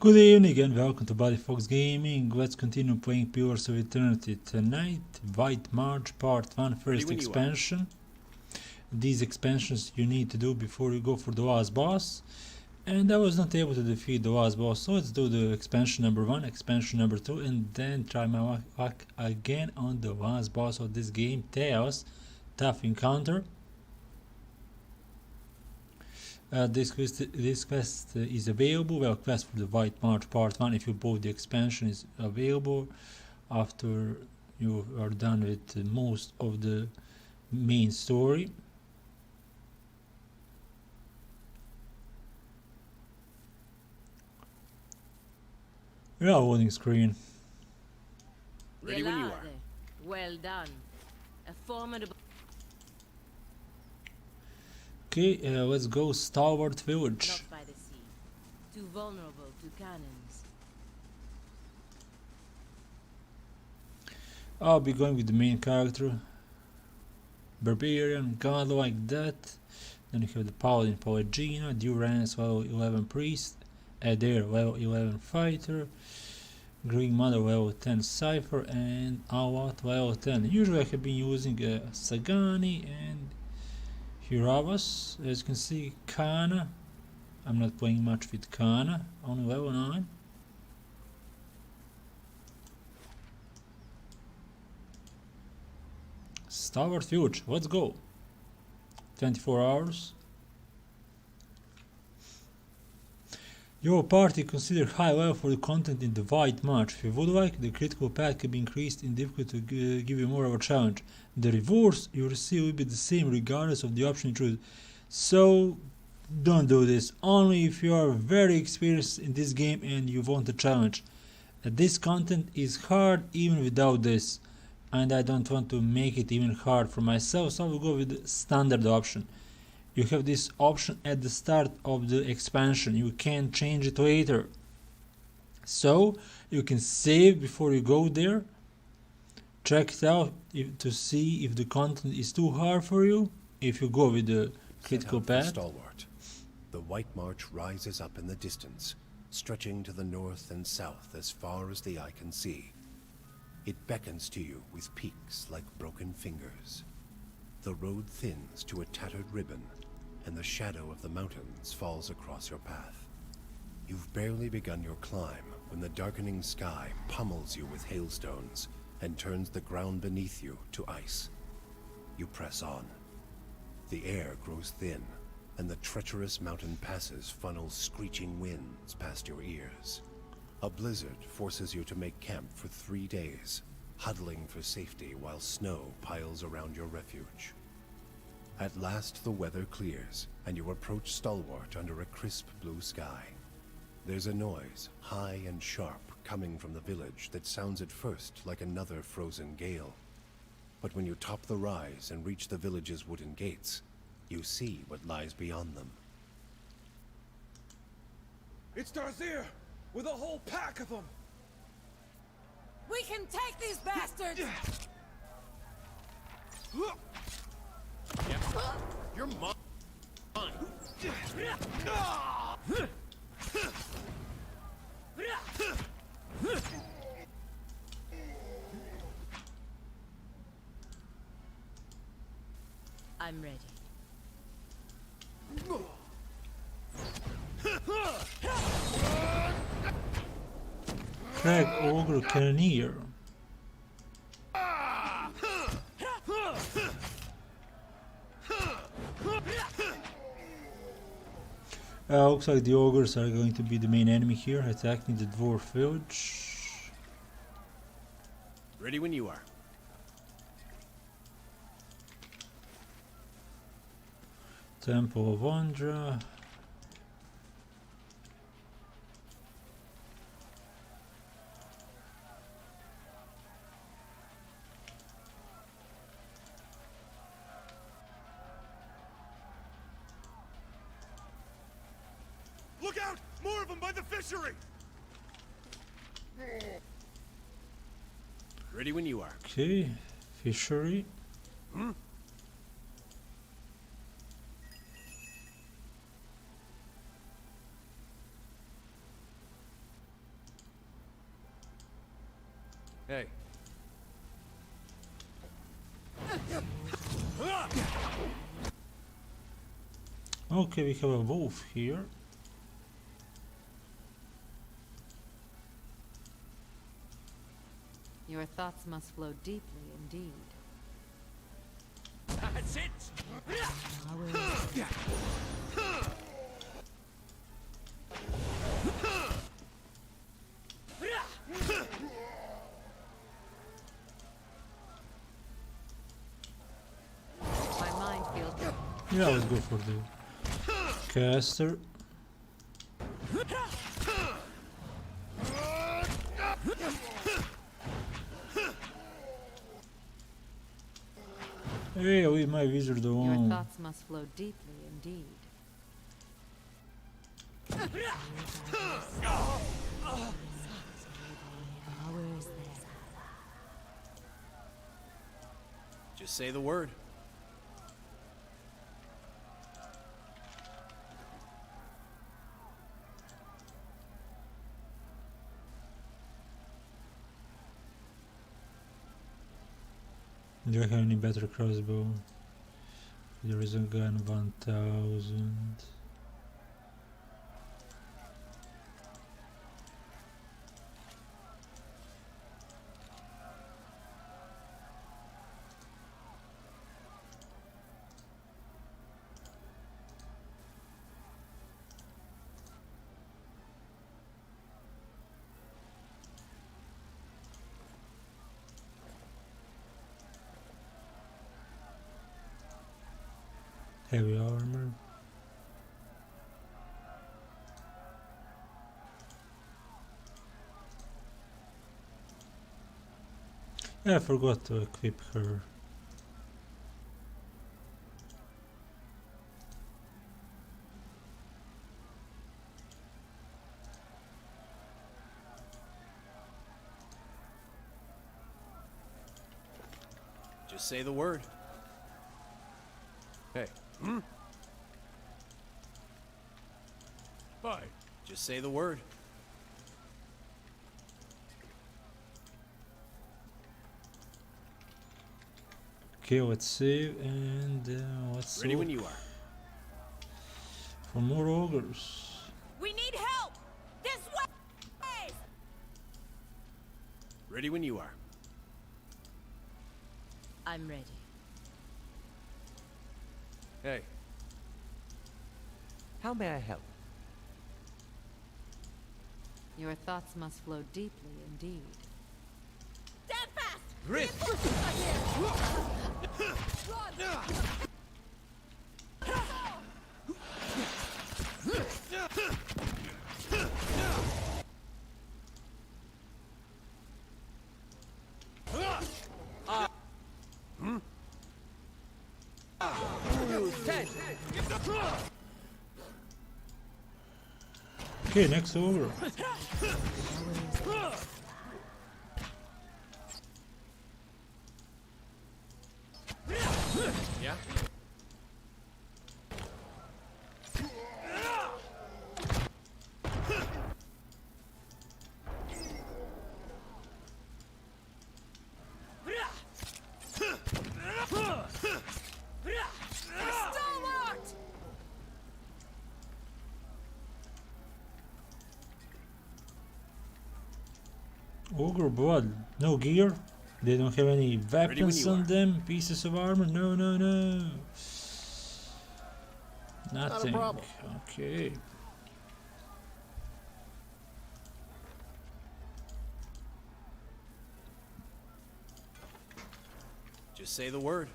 Good evening and welcome to Bloodyfox Gaming. Let's continue playing Pillars of Eternity tonight. White March Part 1, first expansion. These expansions you need to do before you go for the last boss. And I was not able to defeat the last boss, so let's do the expansion number 1, expansion number 2, and then try my luck again on the last boss of this game, Tails. Tough encounter. This quest is available. Well, quest for the White March Part 1 if you bought the expansion is available after you are done with most of the main story. Yeah, loading screen. Ready when you are. Well done. A formidable. Okay, let's go Stalwart Village. Not by the sea. Too vulnerable to cannons. I'll be going with the main character. Barbarian, god like that. Then you have the Paladin Palagina, Durance level 11 Priest, Adair level 11 Fighter, Green Mother level 10 Cypher, and Awat level 10. Usually I have been using Sagani and Hiravas. As you can see, Kana. I'm not playing much with Kana, only level 9. Stalwart Village, let's go. 24 hours. Your party consider high level for the content in the White March. If you would like, the critical path can be increased in difficulty to give you more of a challenge. The rewards you receive will be the same regardless of the option you choose. So don't do this, only if you are very experienced in this game and you want a challenge. This content is hard even without this, and I don't want to make it even hard for myself, so I will go with the standard option. You have this option at the start of the expansion, you can change it later. So you can save before you go there, check it out to see if the content is too hard for you. If you go with the critical path. Stalwart. The White March rises up in the distance, stretching to the north and south as far as the eye can see. It beckons to you with peaks like broken fingers. The road thins to a tattered ribbon, and the shadow of the mountains falls across your path. You've barely begun your climb when the darkening sky pummels you with hailstones and turns the ground beneath you to ice. You press on. The air grows thin, and the treacherous mountain passes funnel screeching winds past your ears. A blizzard forces you to make camp for 3 days, huddling for safety while snow piles around your refuge. At last the weather clears, and you approach Stalwart under a crisp blue sky. There's a noise, high and sharp, coming from the village that sounds at first like another frozen gale. But when you top the rise and reach the village's wooden gates, you see what lies beyond them. It's Darzyr, with a whole pack of them! We can take these bastards! You're mine! I'm ready. Crag Ogre Cannoneer. Looks like the ogres are going to be the main enemy here, attacking the dwarf village. Ready when you are. Temple of Andra. Look out! More of them by the fishery! Ready when you are. Okay, fishery. Okay, we have a wolf here. Your thoughts must flow deeply indeed. That's it! My mind feels Yeah, let's go for the caster. Hey, leave my wizard your alone. thoughts must flow deeply indeed. Just say the word. Do I have any better crossbow? There is a gun 1000. Heavy armor. Yeah, I forgot to equip her. Just say the word. Hey. Bye. Just say the word. Okay, let's save and let's Ready when look you are. for more ogres. We need help! This way! Ready when you are. I'm ready. Hey. How may I help? Your thoughts must flow deeply indeed. Stand fast! Rift! Okay, next ogre. Yeah? Stalwart! Ogre blood. No gear. They don't have any weapons you on are. them. Pieces of armor. No, no, no. Nothing. problem. Okay. Just say the word.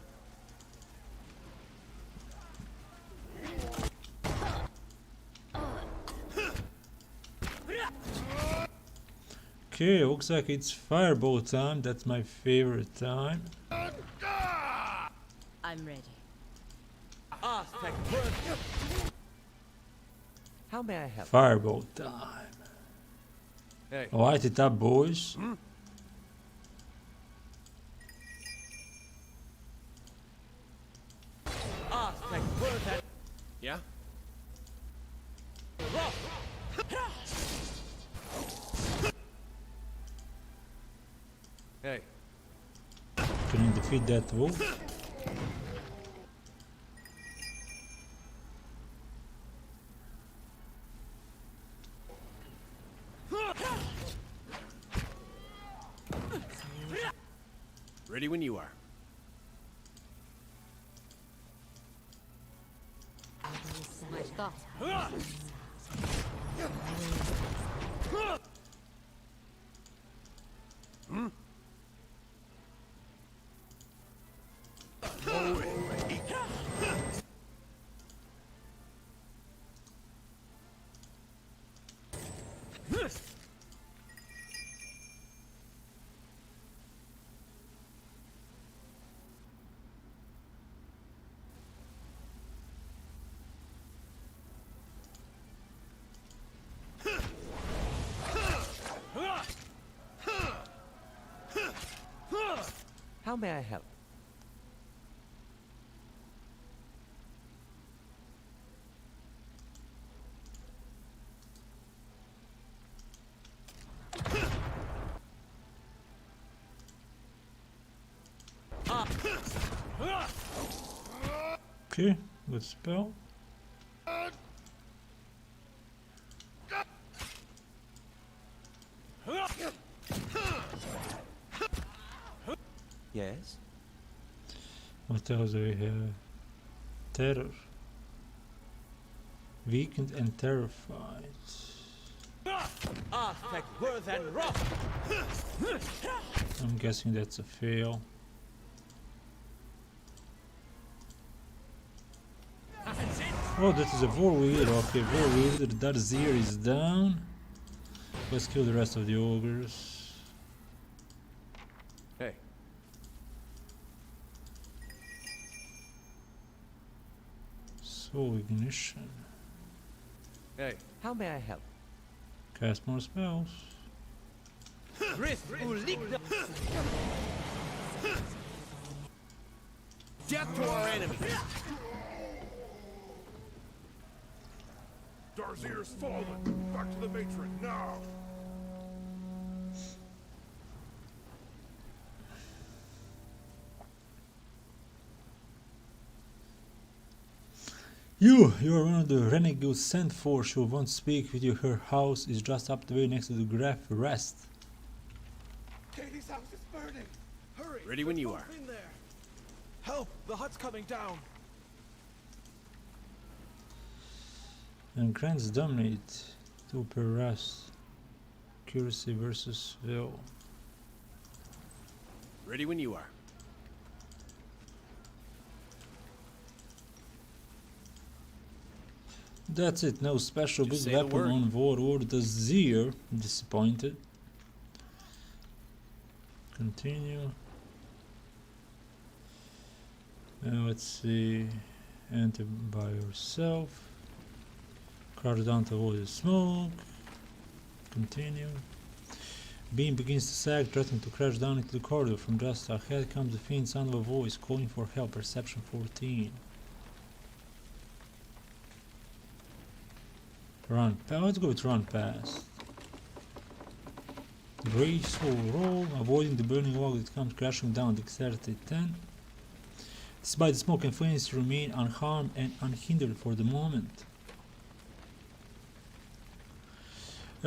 Okay, looks like it's fireball time. That's my favorite time. I'm ready. How may I help? Fireball time. Hey. Light it up, boys. Yeah? Hey. Can you defeat that wolf? Stop. How may I help? Okay, good spell. Yes? What else do we have? Terror. Weakened and terrified. Aspect worse and rough! I'm guessing that's a fail. Oh, that is a war wheel. Okay, war wheel. The Darzier is down. Let's kill the rest of the ogres. Hey. So, ignition. Hey. How may I help? Cast more spells. Death to our enemies! Darzir's fallen. Back to the matron now. You are one of the renegades sent for. She won't speak with you. Her house is just up the way next to the Graf Rest. Katie's house is burning. Hurry. Ready when you are. In there. Help! The hut's coming down. And grants dominate 2 per rest. Accuracy versus will. Ready when you are. That's it, no special Just big say the weapon word. on board or the Zier. Disappointed. Continue. Now let's see. Enter by yourself. Crouch down to avoid the smoke. Continue. Beam begins to sag, threatening to crash down into the corridor. From just ahead comes the faint sound of a voice calling for help. Perception 14. Run. Let's go with run past. Graceful roll, avoiding the burning log that comes crashing down. Dexterity 10. Despite the smoke and flames, you remain unharmed and unhindered for the moment.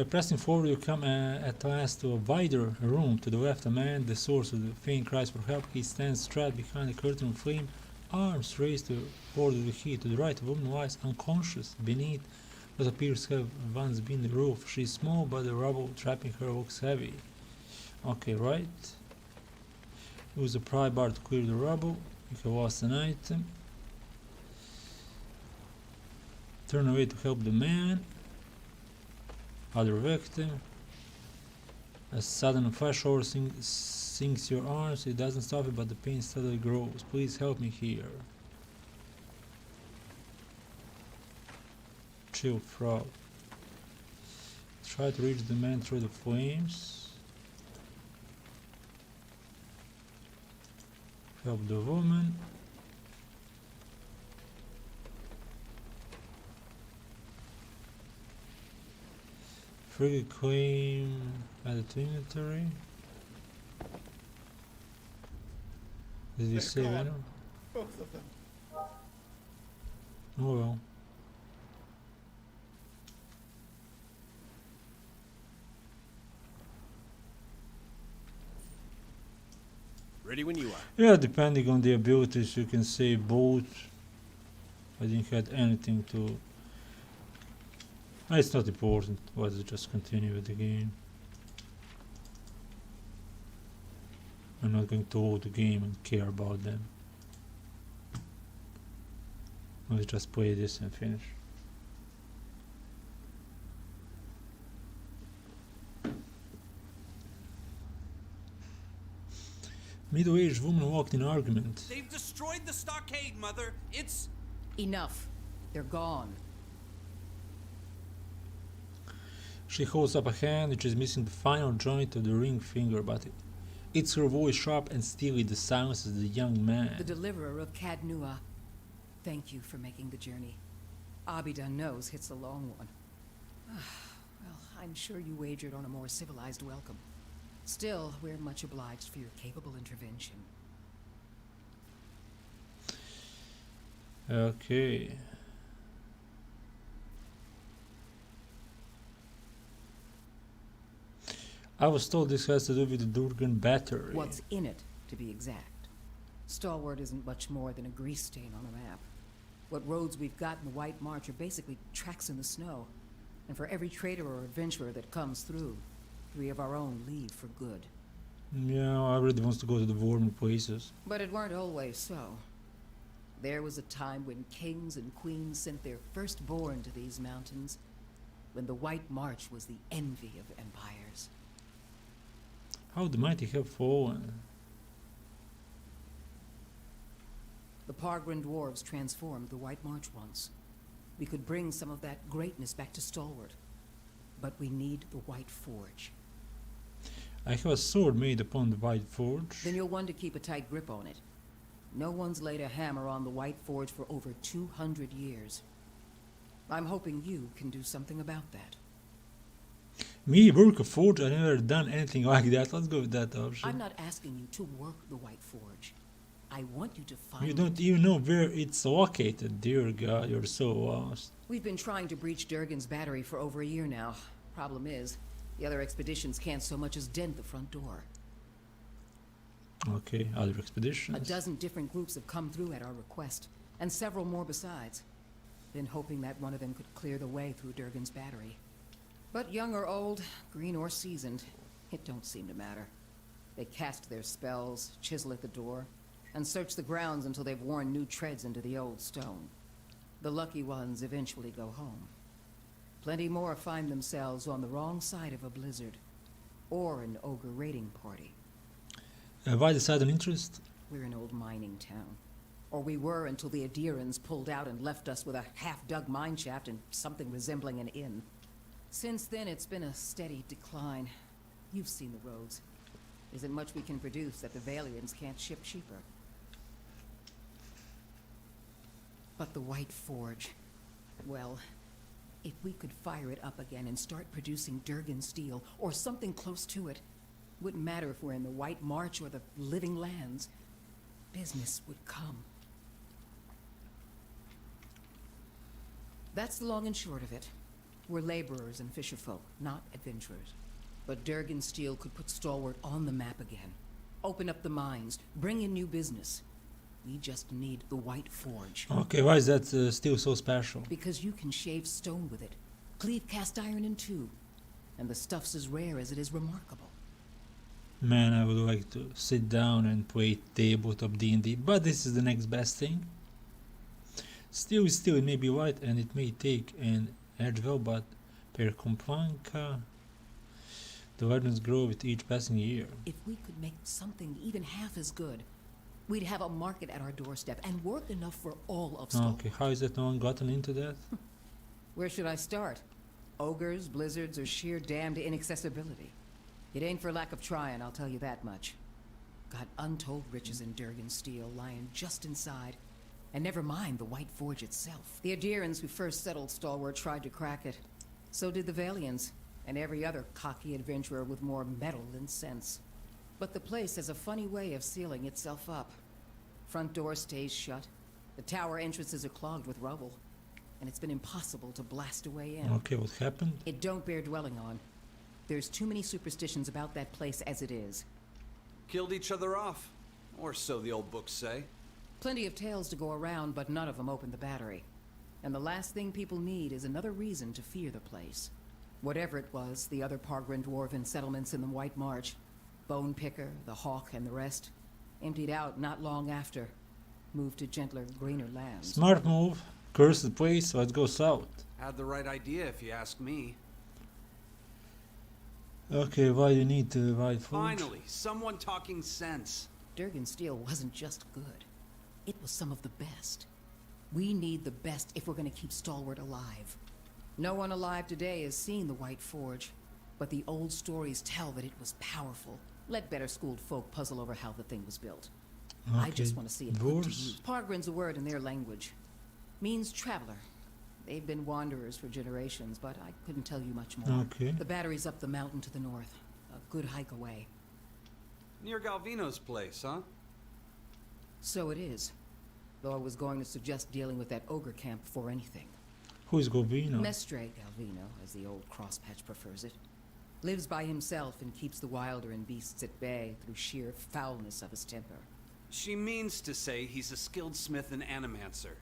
Pressing forward, you come at last to a wider room. To the left, a man, the source of the faint cries for help. He stands strapped behind a curtain of flame, arms raised to order the heat. To the right, a woman lies unconscious beneath what appears to have once been the roof. She is small, but the rubble trapping her looks heavy. Okay, right. Use the pry bar to clear the rubble. You have lost an item. Turn away to help the man. Other victim. A sudden flash-over sinks your arms. It doesn't stop it, but the pain steadily grows. Please help me here. Chill frog. Try to reach the man through the flames. Help the woman. Frigate claim added to inventory. Did you save anyone? Both of them. Oh well. Ready when you are. Yeah, depending on the abilities, you can save both. I didn't have anything to It's not important. Let's just continue with the game. I'm not going to hold the game and care about them. Let's just play this and finish. Middle-aged woman walked in argument. They've destroyed the stockade, Mother. It's... Enough. They're gone. She holds up a hand which is missing the final joint of the ring finger, but it's her voice sharp and steely that silences the young man. The deliverer of Cadnua. Thank you for making the journey. Abidan knows it's a long one. Well, I'm sure you wagered on a more civilized welcome. Still, we're much obliged for your capable intervention. Okay. I was told this has to do with the Durgan battery. What's in it, to be exact? Stalwart isn't much more than a grease stain on a map. What roads we've got in the White March are basically tracks in the snow. And for every trader or adventurer that comes through, 3 of our own leave for good. Yeah, I really wants to go to the warmer places. But it weren't always so. There was a time when kings and queens sent their firstborn to these mountains, when the White March was the envy of empires. How the mighty have fallen. The Pargrin dwarves transformed the White March once. We could bring some of that greatness back to Stalwart. But we need the White Forge. I have a sword made upon the White Forge. Then you'll want to keep a tight grip on it. No one's laid a hammer on the White Forge for over 200 years. I'm hoping you can do something about that. Me work a forge? I never done anything like that. Let's go with that option. I'm not asking you to work the White Forge. I want you to find You don't even know where it's located, dear God, you're so lost. We've been trying to breach Durgan's battery for over a year now. Problem is, the other expeditions can't so much as dent the front door. Okay, other expeditions. A dozen different groups have come through at our request, and several more besides. Been hoping that one of them could clear the way through Durgan's battery. But young or old, green or seasoned, it don't seem to matter. They cast their spells, chisel at the door, and search the grounds until they've worn new treads into the old stone. The lucky ones eventually go home. Plenty more find themselves on the wrong side of a blizzard, or an ogre raiding party. Why the sudden interest? We're an old mining town. Or we were until the Adirans pulled out and left us with a half-dug mine shaft and something resembling an inn. Since then, it's been a steady decline. You've seen the roads. Isn't much we can produce that the Valians can't ship cheaper. But the White Forge, well, if we could fire it up again and start producing Durgan steel, or something close to it, wouldn't matter if we're in the White March or the Living Lands, business would come. That's the long and short of it. We're laborers and fisherfolk, not adventurers. But Durgan steel could put Stalwart on the map again. Open up the mines, bring in new business. We just need the White Forge. Okay, why is that still so special? Because you can shave stone with it, cleave cast iron in two, and the stuff's as rare as it is remarkable. Man, I would like to sit down and play tabletop D&D, but this is the next best thing. Still is still, it may be white and it may take an edge well, but per complanca, the weapons grow with each passing year. If we could make something even half as good, we'd have a market at our doorstep and work enough for all of Stalwart. Okay, how is that no one gotten into that? Where should I start? Ogres, blizzards, or sheer damned inaccessibility? It ain't for lack of trying, I'll tell you that much. Got untold riches in Durgan steel lying just inside. And never mind the White Forge itself. The Adirans who first settled Stalwart tried to crack it. So did the Valians, and every other cocky adventurer with more metal than sense. But the place has a funny way of sealing itself up. Front door stays shut. The tower entrances are clogged with rubble. And it's been impossible to blast a way in. Okay, what happened? It don't bear dwelling on. There's too many superstitions about that place as it is. Killed each other off. Or so the old books say. Plenty of tales to go around, but none of them open the battery. And the last thing people need is another reason to fear the place. Whatever it was, the other Pargrin dwarven settlements in the White March, Bone Picker, the Hawk, and the rest, emptied out not long after, moved to gentler, greener lands. Smart move. Curse the place, let's go south. Had the right idea, if you ask me. Okay, why you need to divide food? Finally, someone talking sense. Durgan steel wasn't just good. It was some of the best. We need the best if we're going to keep Stalwart alive. No one alive today has seen the White Forge, but the old stories tell that it was powerful. Let better-schooled folk puzzle over how the thing was built. I just want to see it put to use. Pargrin's a word in their language. Means traveler. They've been wanderers for generations, but I couldn't tell you much more. Okay. The battery's up the mountain to the north. A good hike away. Near Galvino's place, huh? So it is. Though I was going to suggest dealing with that ogre camp before anything. Who is Govino? Mestre Galvino, as the old crosspatch prefers it. Lives by himself and keeps the wilder and beasts at bay through sheer foulness of his temper. She means to say he's a skilled smith and animancer,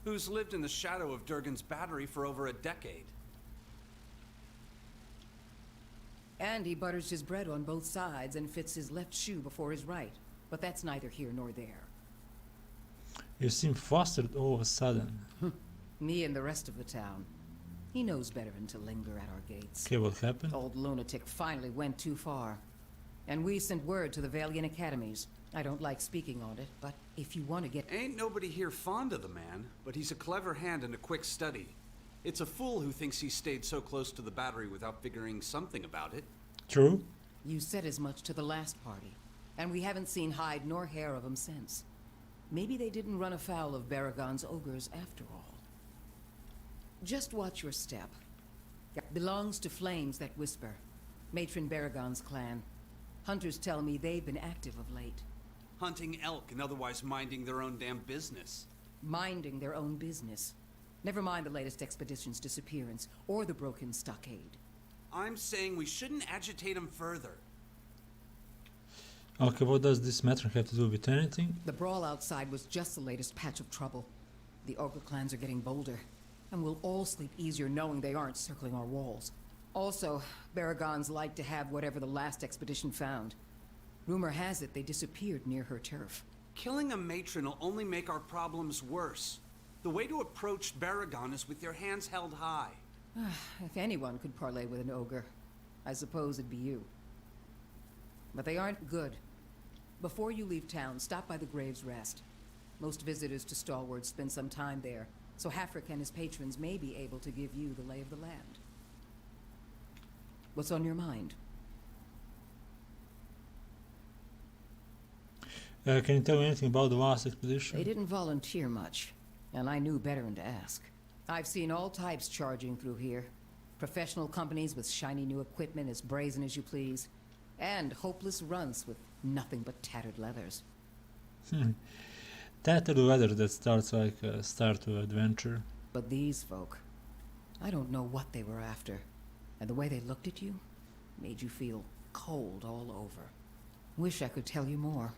who's lived in the shadow of Durgan's battery for over a decade. And he butters his bread on both sides and fits his left shoe before his right. But that's neither here nor there. You seem flustered all of a sudden. Me and the rest of the town. He knows better than to linger at our gates. Okay, what happened? Old lunatic finally went too far. And we sent word to the Valiant Academies. I don't like speaking on it, but if you want to get... Ain't nobody here fond of the man, but he's a clever hand and a quick study. It's a fool who thinks he stayed so close to the battery without figuring something about it. True. You said as much to the last party, and we haven't seen hide nor hair of him since. Maybe they didn't run afoul of Baragon's ogres after all. Just watch your step. It belongs to Flames that whisper. Matron Baragon's clan. Hunters tell me they've been active of late. Hunting elk and otherwise minding their own damn business. Minding their own business. Never mind the latest expedition's disappearance, or the broken stockade. I'm saying we shouldn't agitate him further. Okay, what does this matter have to do with anything? The brawl outside was just the latest patch of trouble. The ogre clans are getting bolder, and we'll all sleep easier knowing they aren't circling our walls. Also, Baragons like to have whatever the last expedition found. Rumor has it they disappeared near her turf. Killing a matron will only make our problems worse. The way to approach Baragon is with your hands held high. If anyone could parlay with an ogre, I suppose it'd be you. But they aren't good. Before you leave town, stop by the Grave's Rest. Most visitors to Stalwart spend some time there, so Hafric and his patrons may be able to give you the lay of the land. What's on your mind? Can you tell me anything about the last expedition? They didn't volunteer much, and I knew better than to ask. I've seen all types charging through here. Professional companies with shiny new equipment as brazen as you please, and hopeless runts with nothing but tattered leathers. Tattered leather that starts like a start to adventure. But these folk, I don't know what they were after, and the way they looked at you made you feel cold all over. Wish I could tell you more.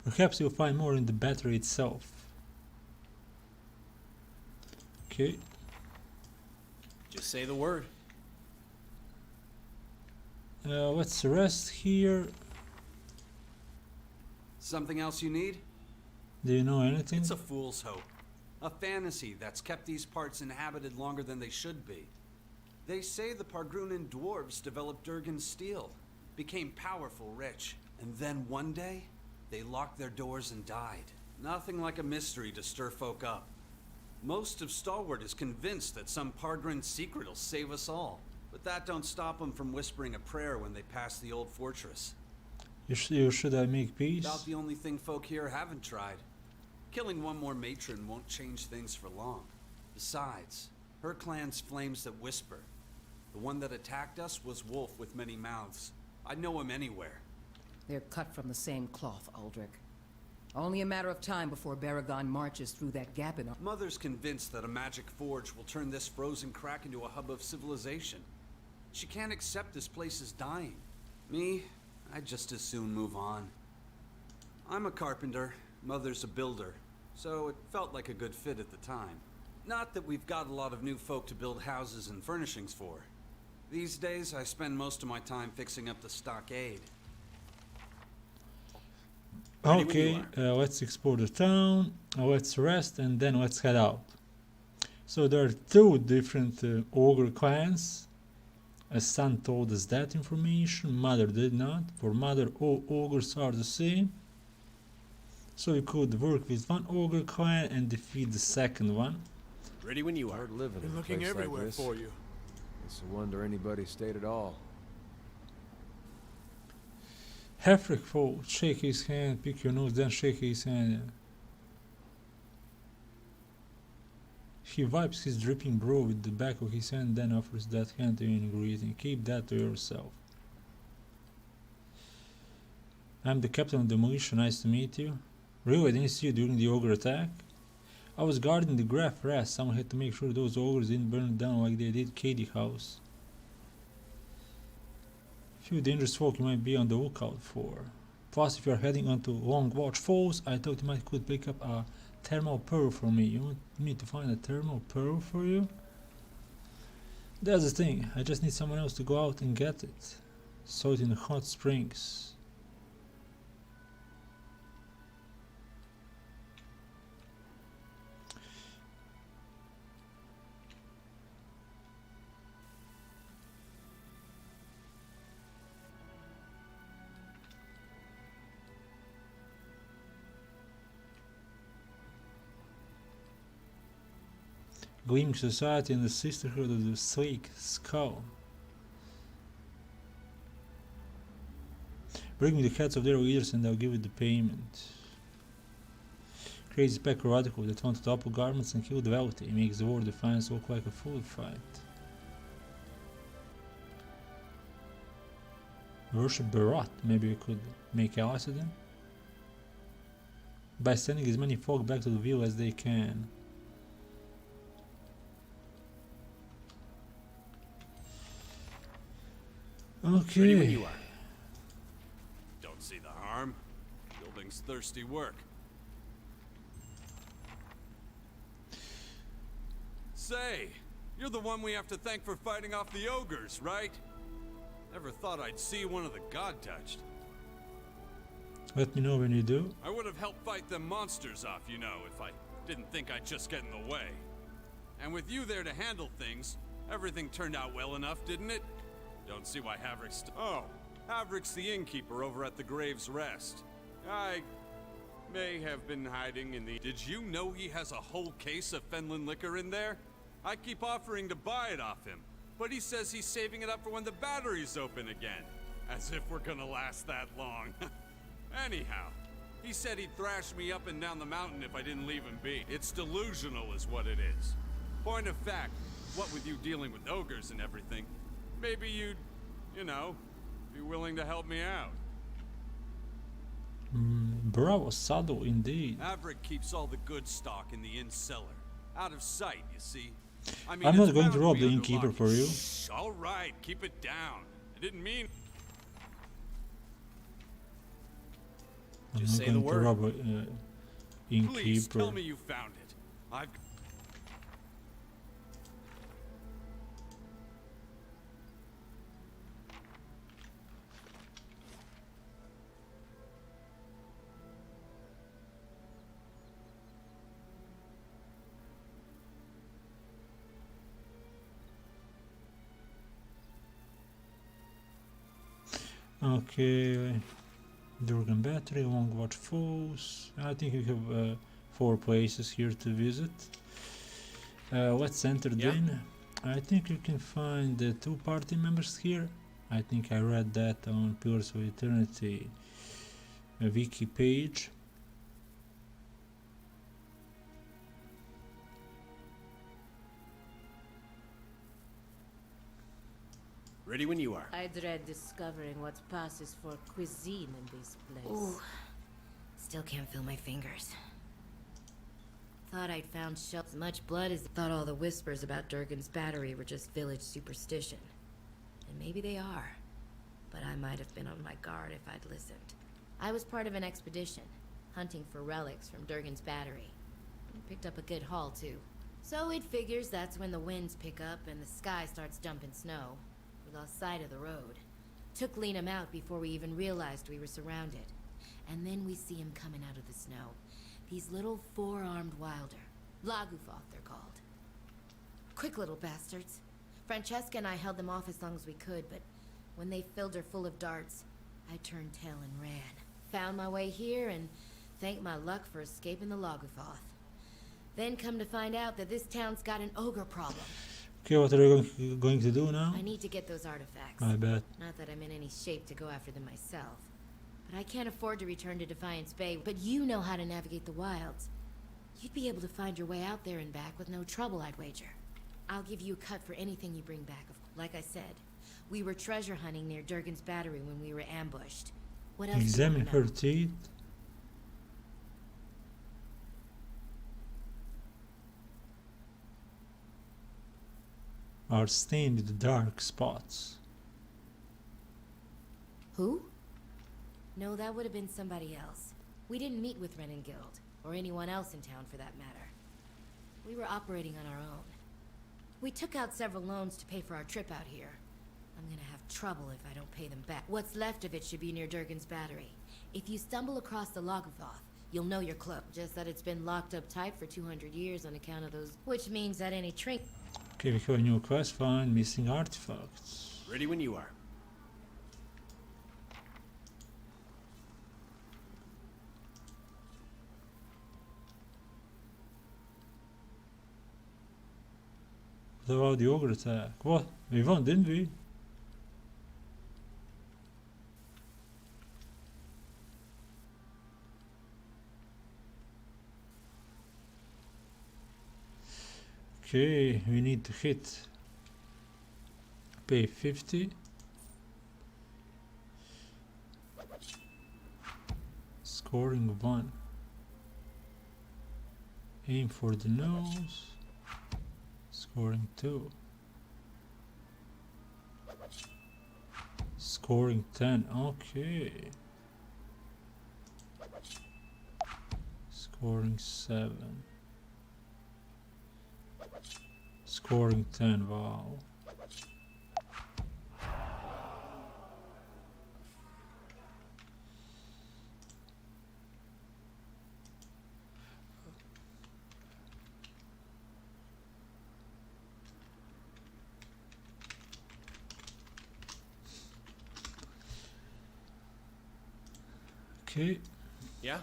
Perhaps you'll find more in the battery itself. Okay. Just say the word. Let's rest here. Something else you need? Do you know anything? It's a fool's hope. A fantasy that's kept these parts inhabited longer than they should be. They say the Pargrunan dwarves developed Durgan steel, became powerful, rich, and then one day, they locked their doors and died. Nothing like a mystery to stir folk up. Most of Stalwart is convinced that some Pargrin secret will save us all. But that don't stop them from whispering a prayer when they pass the old fortress. Should I make peace? About the only thing folk here haven't tried. Killing one more matron won't change things for long. Besides, her clan's flames that whisper. The one that attacked us was Wolf with many mouths. I'd know him anywhere. They're cut from the same cloth, Aldrich. Only a matter of time before Baragon marches through that gap in our... Mother's convinced that a magic forge will turn this frozen crack into a hub of civilization. She can't accept this place is dying. Me, I'd just as soon move on. I'm a carpenter, Mother's a builder. so it felt like a good fit at the time. Not that we've got a lot of new folk to build houses and furnishings for. These days, I spend most of my time fixing up the stockade. Okay, let's explore the town, let's rest, and then let's head out. So there are two different ogre clans. As son told us that information, mother did not. For mother, all ogres are the same. So we could work with one ogre clan and defeat the second one. Ready when you are. Hard living Been in a looking place everywhere like this. for you. It's a wonder anybody stayed at all. Hefrick falls, shake his hand, pick your nose, then shake his hand. He wipes his dripping brow with the back of his hand, then offers that hand to you in greeting. Keep that to yourself. I'm the captain of the militia, nice to meet you. Really, I didn't see you during the ogre attack? I was guarding the graph rest. Someone had to make sure those ogres didn't burn it down like they did Katie House. Few dangerous folk you might be on the lookout for. Plus, if you are heading onto Long Watch Falls, I thought you might could pick up a thermal pearl for me. You want me to find a thermal pearl for you? That's the thing. I just need someone else to go out and get it. Saw it in the hot springs. Gleaming Society and the Sisterhood of the Sleek Skull. Bring me the heads of their leaders and I'll give you the payment. Crazy Bakker radical that want to topple garments and kill the wealthy. He makes the war defiance look like a food fight. Worship Barat. Maybe we could make allies with them? By sending as many folk back to the wheel as they can. Okay. Ready when you are. Don't see the harm. Building's thirsty work. Say, you're the one we have to thank for fighting off the ogres, right? Never thought I'd see one of the god-touched. Let me know when you do. I would have helped fight them monsters off, you know, if I didn't think I'd just get in the way. And with you there to handle things, everything turned out well enough, didn't it? Don't see why Havrick's... Oh, Havrick's the innkeeper over at the Grave's Rest. I may have been hiding in the... Did you know he has a whole case of Fenlin liquor in there? I keep offering to buy it off him, but he says he's saving it up for when the battery's open again. As if we're gonna last that long. Anyhow, he said he'd thrash me up and down the mountain if I didn't leave him be. It's delusional is what it is. Point of fact, what with you dealing with ogres and everything, maybe you'd, you know, be willing to help me out. Bravo, saddle indeed. Havrick keeps all the good stock in the inn cellar. Out of sight, you see. I mean, I'm not it's going bound to rob be the under innkeeper lock. for you. Shh, all right, keep it down. I didn't mean... I'm Just not say going the to word. rob a Please tell innkeeper. me you found it. I've... Okay, Durgan Battery, Long Watch Falls. I think we have 4 places here to visit. Let's enter the inn. I think you can find the 2 party members here. I think I read that on Pillars of Eternity wiki page. Ready when you are. I dread discovering what passes for cuisine in this place. Ooh. Still can't feel my fingers. Thought I'd found As much blood as thought all the whispers about Durgan's battery were just village superstition. And maybe they are. But I might have been on my guard if I'd listened. I was part of an expedition, hunting for relics from Durgan's battery. Picked up a good haul, too. So it figures that's when the winds pick up and the sky starts dumping snow. We lost sight of the road. Took Liam out before we even realized we were surrounded. And then we see him coming out of the snow. These little four-armed wilder. Lagufoth, they're called. Quick little bastards. Francesca and I held them off as long as we could, but when they filled her full of darts, I turned tail and ran. Found my way here and thanked my luck for escaping the Lagufoth. Then come to find out that this town's got an ogre problem. Okay, what are you going to do now? I need to get those artifacts. I bet. Not that I'm in any shape to go after them myself. But I can't afford to return to Defiance Bay. But you know how to navigate the wilds. You'd be able to find your way out there and back with no trouble, I'd wager. I'll give you a cut for anything you bring back. Like I said, we were treasure hunting near Durgan's Battery when we were ambushed. What else? Examine her teeth. Are stained with dark spots. Who? No, that would have been somebody else. We didn't meet with Renengild, or anyone else in town for that matter. We were operating on our own. We took out several loans to pay for our trip out here. I'm gonna have trouble if I don't pay them back. What's left of it should be near Durgan's Battery. If you stumble across the Lagufoth, you'll know you're close. Just that it's been locked up tight for 200 years on account of those... Which means that any trinket... Okay, we have a new quest, find missing artifacts. Ready when you are. What about the ogre attack? What? We won, didn't we? Okay, we need to hit pay 50. Scoring 1. Aim for the nose. Scoring 2. Scoring 10. Okay. Scoring 7. Scoring 10, wow. Okay. Yeah?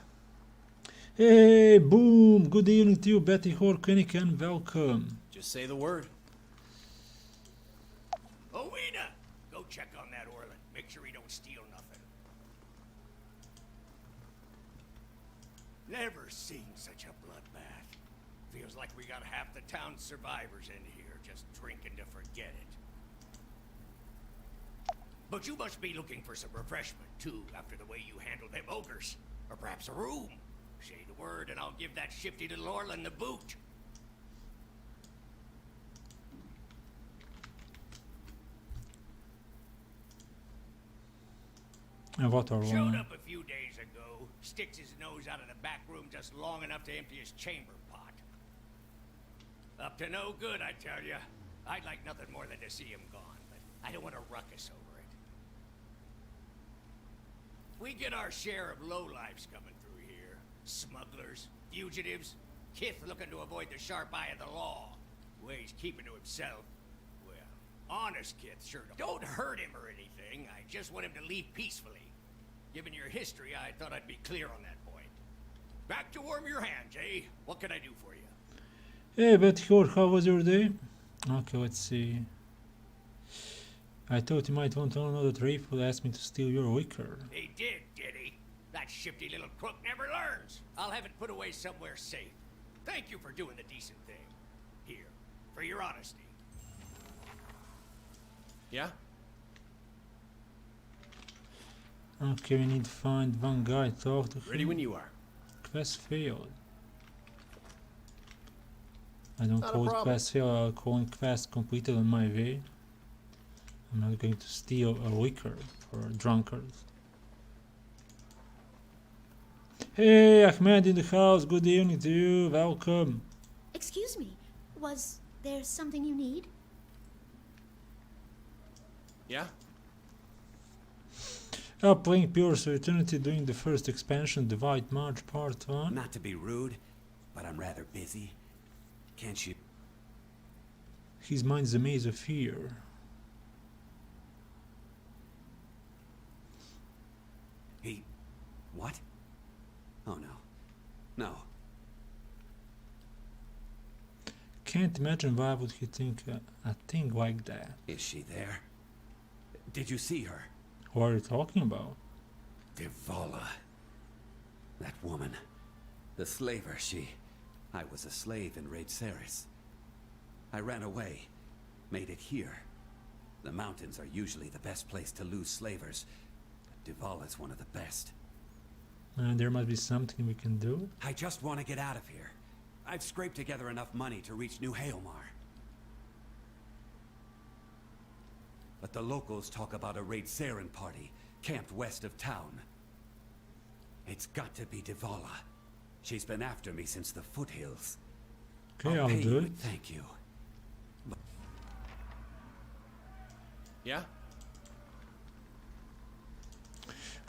Hey, boom! Good evening to you, Betty Horkenick, and welcome. Just say the word. Owena! Go check on that Orland. Make sure he don't steal nothing. Never seen such a bloodbath. Feels like we got half the town's survivors in here, just drinking to forget it. But you must be looking for some refreshment, too, after the way you handled them ogres. Or perhaps a room. Say the word and I'll give that shifty little Orland the boot. And what are Showed one? up a few days ago, sticks his nose out of the back room just long enough to empty his chamber pot. Up to no good, I tell ya. I'd like nothing more than to see him gone, but I don't want a ruckus over it. We get our share of lowlifes coming through here. Smugglers, fugitives, Kith looking to avoid the sharp eye of the law. Way he's keeping to himself. Well, honest Kith sure don't hurt him or anything. I just want him to leave peacefully. Given your history, I thought I'd be clear on that point. Back to warm your hands, eh? What can I do for you? Hey, Betty Hork, how was your day? Okay, let's see. I thought you might want to know that Rafe would ask me to steal your wicker. He did he? That shifty little crook never learns. I'll have it put away somewhere safe. Thank you for doing the decent thing. Here, for your honesty. Yeah? Okay, we need to find one guy, talk to him. Ready when you are. Quest failed. I don't Not a call it problem. quest failed, I'll call it quest completed on my way. I'm not going to steal a liquor for drunkards. Hey, Ahmed in the house. Good evening to you. Welcome. Excuse me, was there something you need? Yeah? Playing Pillars of Eternity during the first expansion, The White March Part 1. Not to be rude, but I'm rather busy. Can't you? His mind's a maze of fear. He... what? Oh no. No. Can't imagine why would he think a thing like that. Is she there? Did you see her? What are you talking about? Divala. That woman. The slaver, she... I was a slave in Raid Ceres. I ran away. Made it here. The mountains are usually the best place to lose slavers. Divala's one of the best. There must be something we can do. I just want to get out of here. I've scraped together enough money to reach New Haelmar. But the locals talk about a Raid Saren party, camped west of town. It's got to be Divala. She's been after me since the foothills. Okay, I'll do it. Thank you. Yeah?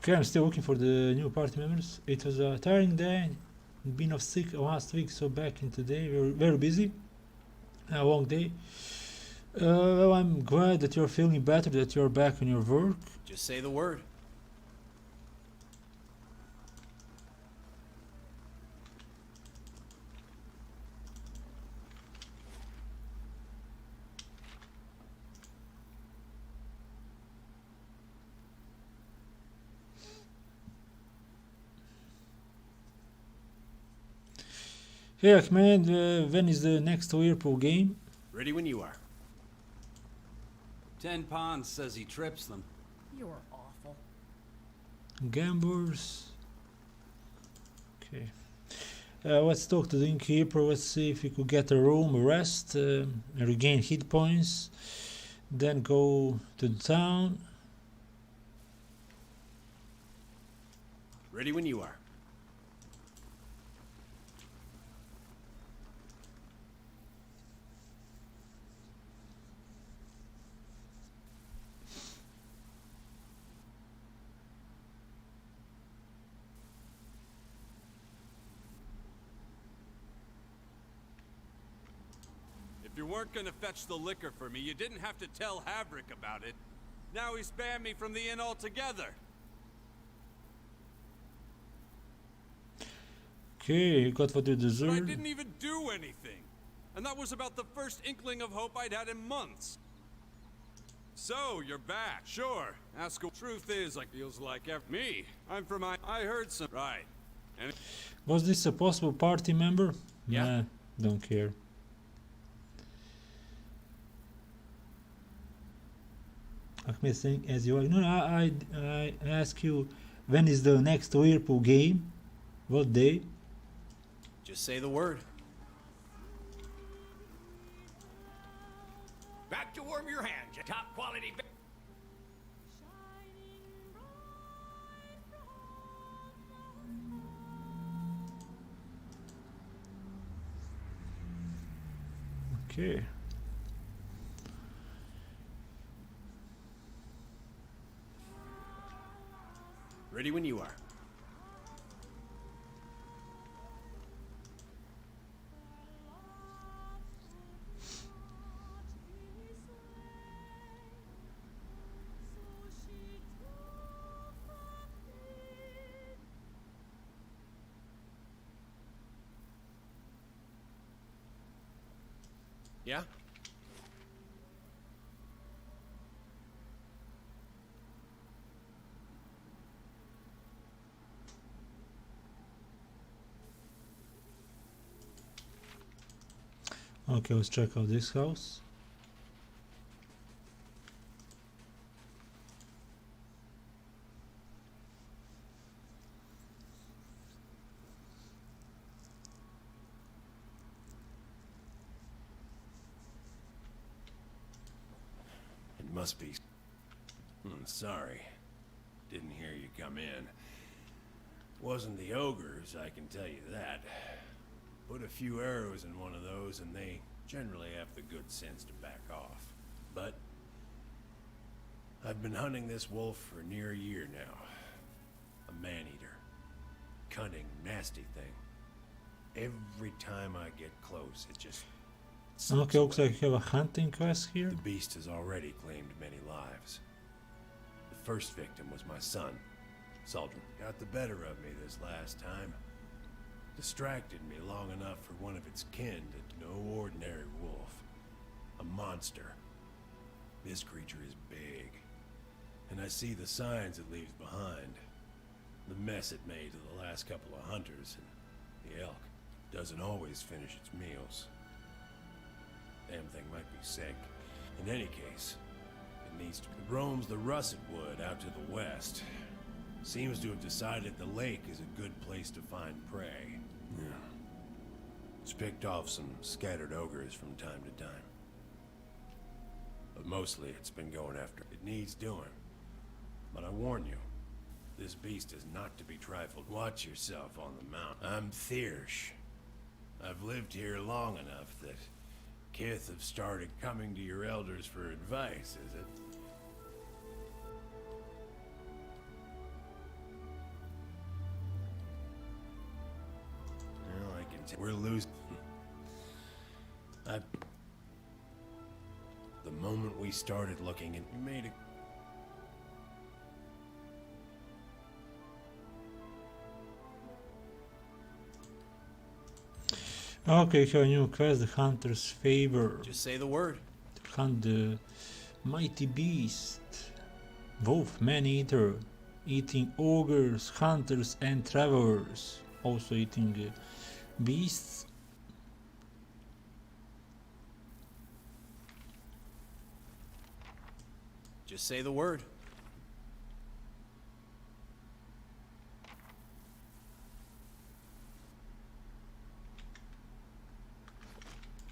Okay, I'm still looking for the new party members. It was a tiring day. Been off sick last week, so back in today. We were very busy. A long day. Well, I'm glad that you're feeling better, that you're back on your work. Just say the word. Hey Ahmed, when is the next Liverpool game? Ready when you are. 10 Ponds says he trips them. You're awful. Gamblers. Okay. Let's talk to the innkeeper. Let's see if we could get a room, a rest, regain hit points. Then go to the town. Ready when you are. If you weren't gonna fetch the liquor for me, you didn't have to tell Havrick about it. Now he's banned me from the inn altogether. Okay, you got what you But deserve. I didn't even do anything. And that was about the first inkling of hope I'd had in months. So, you're back. Sure. Ask a truth is, like, feels like me. I'm from I heard some... Right. And Was this a possible party member? Yeah. Nah, don't care. Ahmed saying as you are. No, I ask you, when is the next Liverpool game? What day? just say the word. Back to warm your hands, you top quality. Okay. Ready when you are. Yeah? Okay, let's check out this house. It must be. Sorry. Didn't hear you come in. Wasn't the ogres, I can tell you that. Put a few arrows in one of those and they generally have the good sense to back off. But I've been hunting this wolf for near a year now. A man-eater. Cunning, nasty thing. Every time I get close, it just... Okay, looks like you have a hunting quest here. The beast has already claimed many lives. The first victim was my son, Saldrin. Got the better of me this last time. Distracted me long enough for one of its kin to no ordinary wolf. A monster. This creature is big. And I see the signs it leaves behind. The mess it made to the last couple of hunters, and the elk doesn't always finish its meals. Damn thing might be sick. In any case, it needs to... It roams the russet wood out to the west. Seems to have decided the lake is a good place to find prey. Yeah. It's picked off some scattered ogres from time to time. But mostly it's been going after... It needs doing. But I warn you, this beast is not to be trifled. Watch yourself on the mountain. I'm Thiersch. I've lived here long enough that Kith have started coming to your elders for advice, is it? Well, I can tell we're losing. The moment we started looking and you made it. Okay, you have a new quest, the Hunter's Favor. Just say the word. To hunt the mighty beast. Wolf, man-eater. Eating ogres, hunters and travelers. Also eating beasts. Just say the word.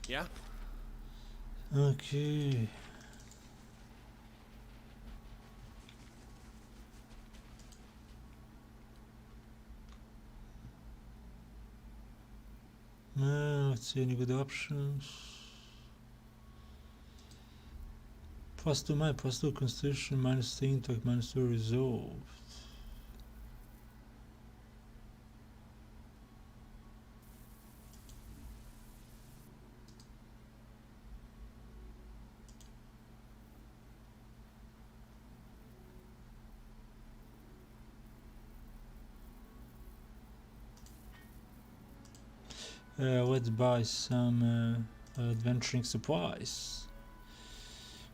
Yeah? Okay. Let's see any good options. +2 mind, +2 constitution, -2 intellect, -2 resolve. Let's buy some adventuring supplies.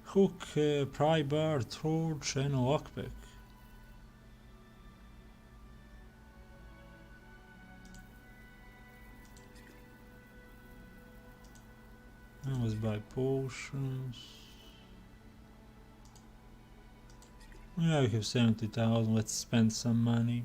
Hook, pry bar, torch and a lockpick. And let's buy potions. Yeah, we have 70,000, let's spend some money.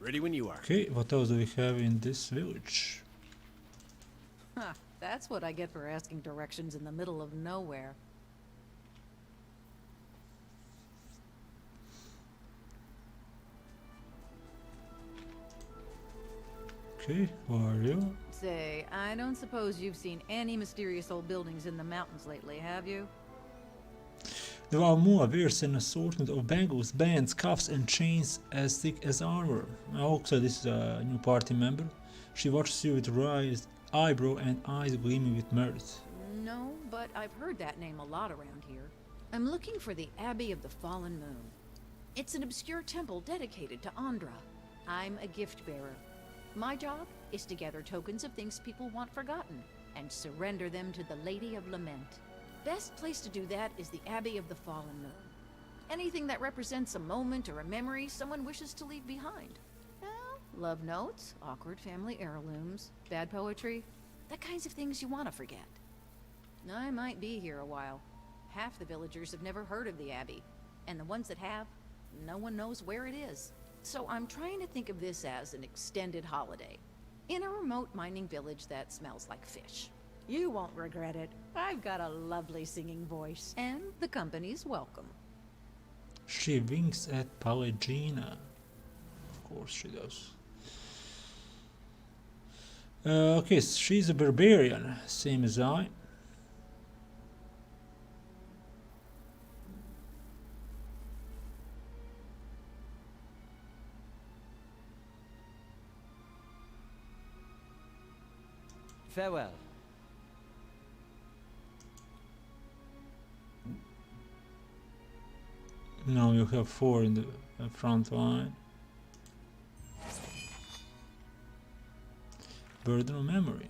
Ready when you are. Okay, what else do we have in this village? Huh, that's what I get for asking directions in the middle of nowhere. Okay, who are you? Say, I don't suppose you've seen any mysterious old buildings in the mountains lately, have you? The Valmua wears an assortment of bangles, bands, cuffs and chains as thick as armor. Also, this is a new party member. She watches you with raised eyebrow and eyes gleaming with mirth. No, but I've heard that name a lot around here. I'm looking for the Abbey of the Fallen Moon. It's an obscure temple dedicated to Andra. I'm a gift bearer. My job is to gather tokens of things people want forgotten and surrender them to the Lady of Lament. Best place to do that is the Abbey of the Fallen Moon. Anything that represents a moment or a memory someone wishes to leave behind. Well, Love notes, awkward family heirlooms, bad poetry, the kinds of things you want to forget. I might be here a while. Half the villagers have never heard of the Abbey, and the ones that have, no one knows where it is. So I'm trying to think of this as an extended holiday, in a remote mining village that smells like fish. You won't regret it. I've got a lovely singing voice. And the company's welcome. She winks at Pallegina. Of course she does. Okay, so she's a barbarian, same as I. Farewell. Now you have 4 in the front line. Burden of memory.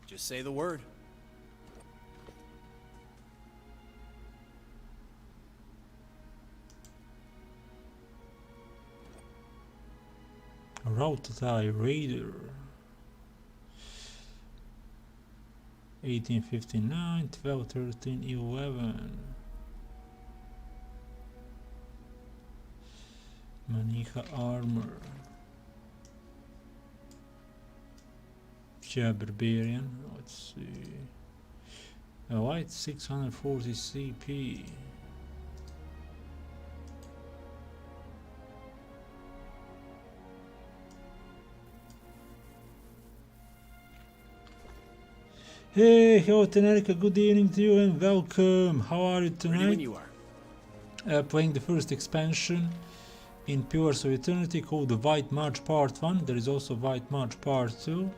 Just say the word. Aryathehunter Raider. 1859, 12, 13, 11. Manica armor. Yeah, barbarian. Let's see. A white 640 CP. Hey, hello Tenerika, good evening to you and welcome. How are you tonight? Ready when you are. Playing the first expansion in Pillars of Eternity called the White March Part 1. There is also White March Part 2.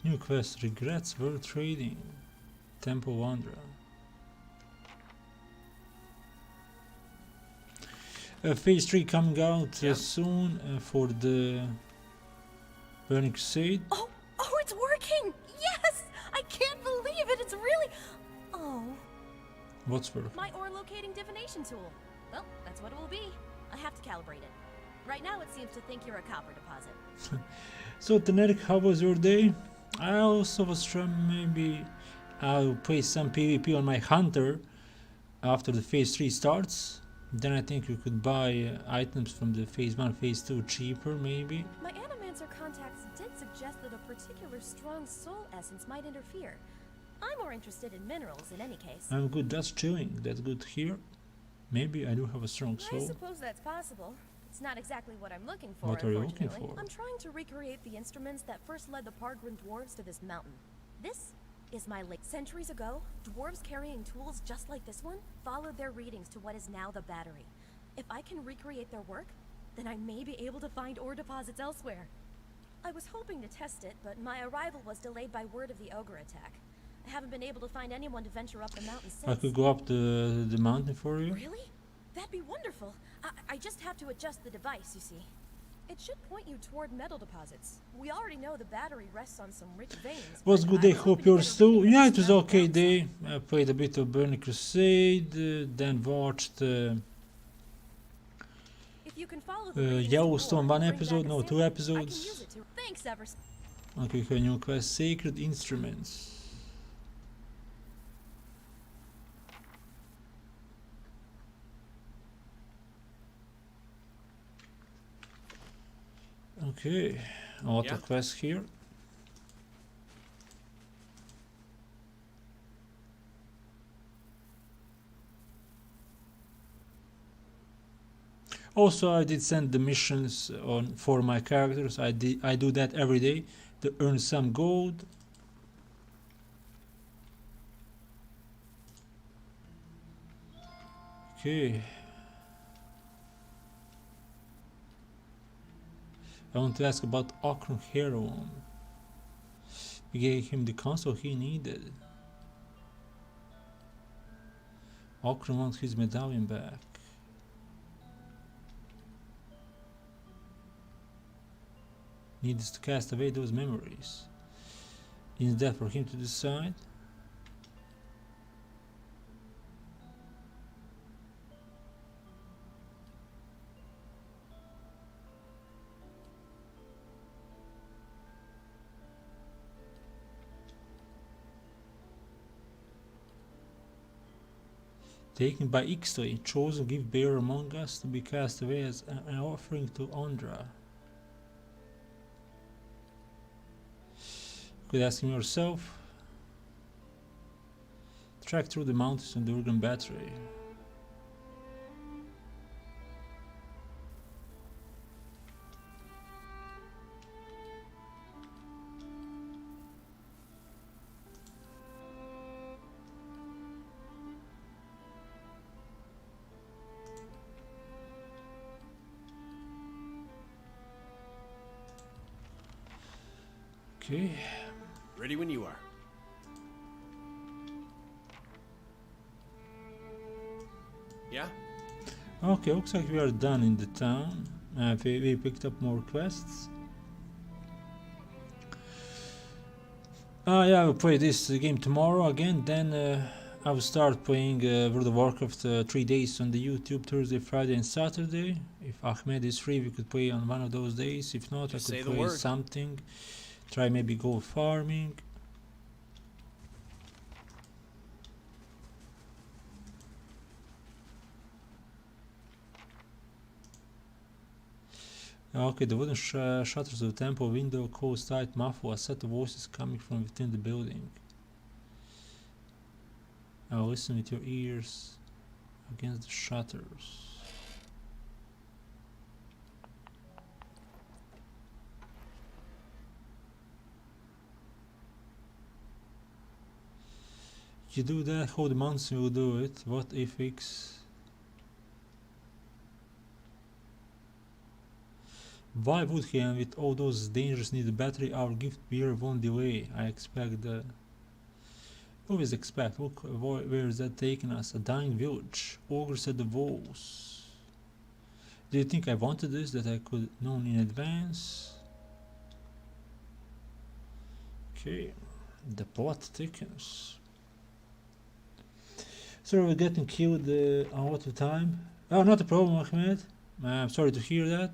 New quest, regrets world trading, Temple of Andra. Phase 3 coming out soon for the Burning Crusade. Oh, it's working! Yes! I can't believe it, it's really... Oh. What's working? My ore locating divination tool. Well, that's what it will be. I have to calibrate it. Right now it seems to think you're a copper deposit. So, Tenerik, how was your day? I also was trying, maybe I'll play some PvP on my hunter after the phase 3 starts. Then I think you could buy items from the phase 1, phase 2 cheaper, maybe. My Animancer contacts did suggest that a particular strong soul essence might interfere. I'm more interested in minerals in any case. I'm good, that's chilling, that's good to hear. Maybe I do have a strong soul. I suppose that's possible. It's not exactly what I'm looking for, What are you looking for? I'm trying to recreate the instruments that first led the Pargrun dwarves to this mountain. This is my lake. Centuries ago, dwarves carrying tools just like this one followed their readings to what is now the battery. If I can recreate their work, then I may be able to find ore deposits elsewhere. I was hoping to test it, but my arrival was delayed by word of the ogre attack. I haven't been able to find anyone to venture up the mountain since. I could go up the mountain for you. Really? That'd be wonderful. I just have to adjust the device, you see. It should point you toward metal deposits. We already know the battery rests on some rich veins. Was good day, hope yours too. Yeah, it was okay day. I played a bit of Burning Crusade, then watched Yellowstone 1 episode, no 2 episodes. Thanks ever. Okay, we have a new quest, Sacred Instruments. Okay, a lot of quests here. Also, I did send the missions on for my characters. I do that every day to earn some gold. Okay. I want to ask about Akron Heroon. We gave him the console he needed. Akron wants his medallion back. needs to cast away those memories. Is that for him to decide? Taken by Ixtli, chosen gift bearer among us to be cast away as an offering to Andra. You could ask him yourself. Track through the mountains on the Urgan battery. Okay. Ready when you are. Yeah? Okay, looks like we are done in the town. We picked up more quests. Yeah, I will play this game tomorrow again. Then I will start playing World of Warcraft 3 days on the YouTube, Thursday, Friday and Saturday. If Ahmed is free, we could play on one of those days. If not, Just I could say the play word. something. Try maybe go farming. Okay, the wooden shutters of the temple window close tight, muffle a set of voices coming from within the building. Now listen with your ears against the shutters. You do that, how the mountain will do it. What if X? Why would he, and with all those dangers, need a battery? Our gift bearer won't delay. I expect the... Always expect. Look, where is that taking us? A dying village. Ogres at the walls. Do you think I wanted this? That I could known in advance? Okay. The plot thickens. So we're getting killed a lot of time. Oh, not a problem, Ahmed. I'm sorry to hear that.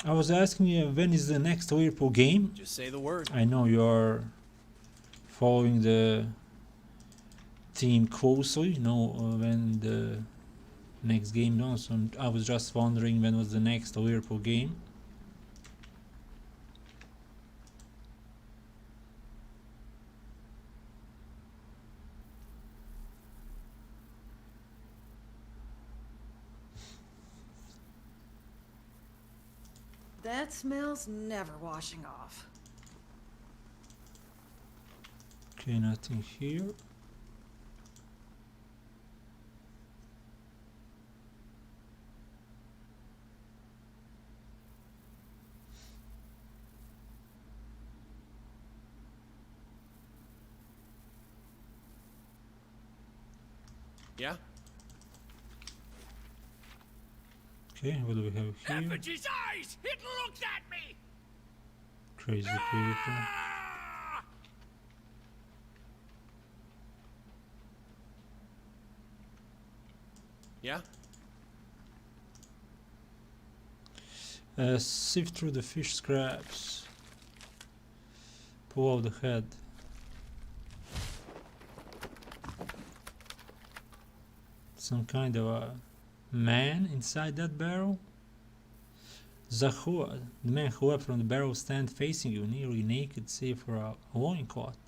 I was asking you when is the next Liverpool game? Just say the word. I know you are following the team closely. You know when the next game is. So I was just wondering when was the next Liverpool game. That smell's never washing off. Okay, nothing here. Yeah? Okay, what do we have here? Effigy's eyes! It looked at me! Crazy people. Yeah? Sift through the fish scraps. Pull out the head. Some kind of a man inside that barrel? Zahua, the man who leapt from the barrel, stands facing you, nearly naked save for a loincloth.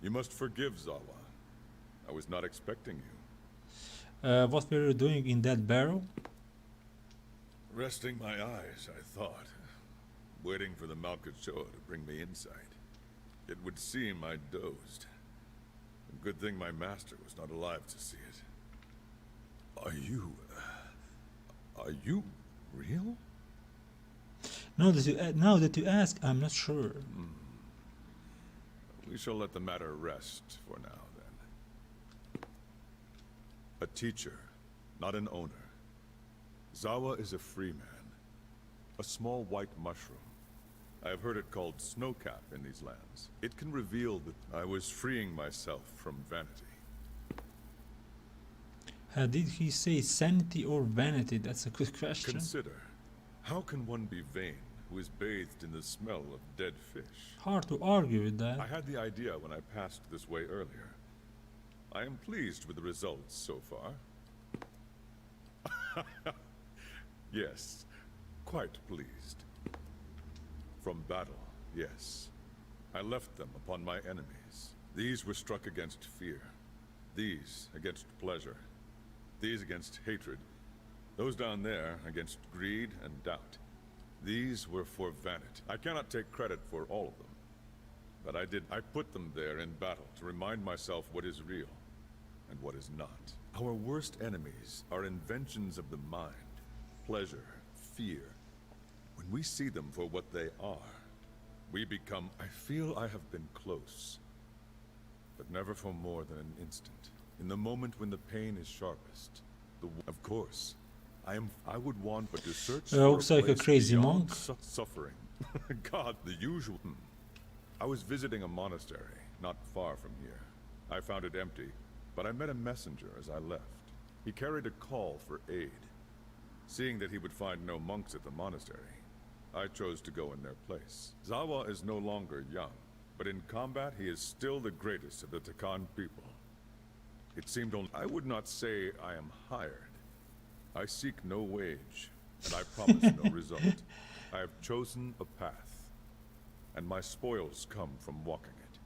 You must forgive Zawa. I was not expecting you. What were you doing in that barrel? Resting my eyes, I thought. Waiting for the Malkachoa to bring me insight. It would seem I dozed. A good thing my master was not alive to see it. Are you real? Now that you ask, I'm not sure. We shall let the matter rest for now, then. A teacher, not an owner. Zawa is a free man. A small white mushroom. I have heard it called snowcap in these lands. It can reveal that I was freeing myself from vanity. Did he say sanity or vanity? That's a good question. Consider, how can one be vain who is bathed in the smell of dead fish? Hard to argue with that. I had the idea when I passed this way earlier. I am pleased with the results so far. Yes, quite pleased. From battle, yes. I left them upon my enemies. These were struck against fear. These against pleasure. These against hatred. Those down there against greed and doubt. These were for vanity. I cannot take credit for all of them. But I put them there in battle to remind myself what is real and what is not. Our worst enemies are inventions of the mind. Pleasure, fear. When we see them for what they are, we become... I feel I have been close, but never for more than an instant. In the moment when the pain is sharpest, of course, I would want but to search looks like a crazy monk. Suffering. God, the usual. I was visiting a monastery not far from here. I found it empty, but I met a messenger as I left. He carried a call for aid. Seeing that he would find no monks at the monastery, I chose to go in their place. Zawa is no longer young, but in combat he is still the greatest of the Takan people. It seemed only... I would not say I am hired. I seek no wage, and I promise no result. I have chosen a path, and my spoils come from walking it.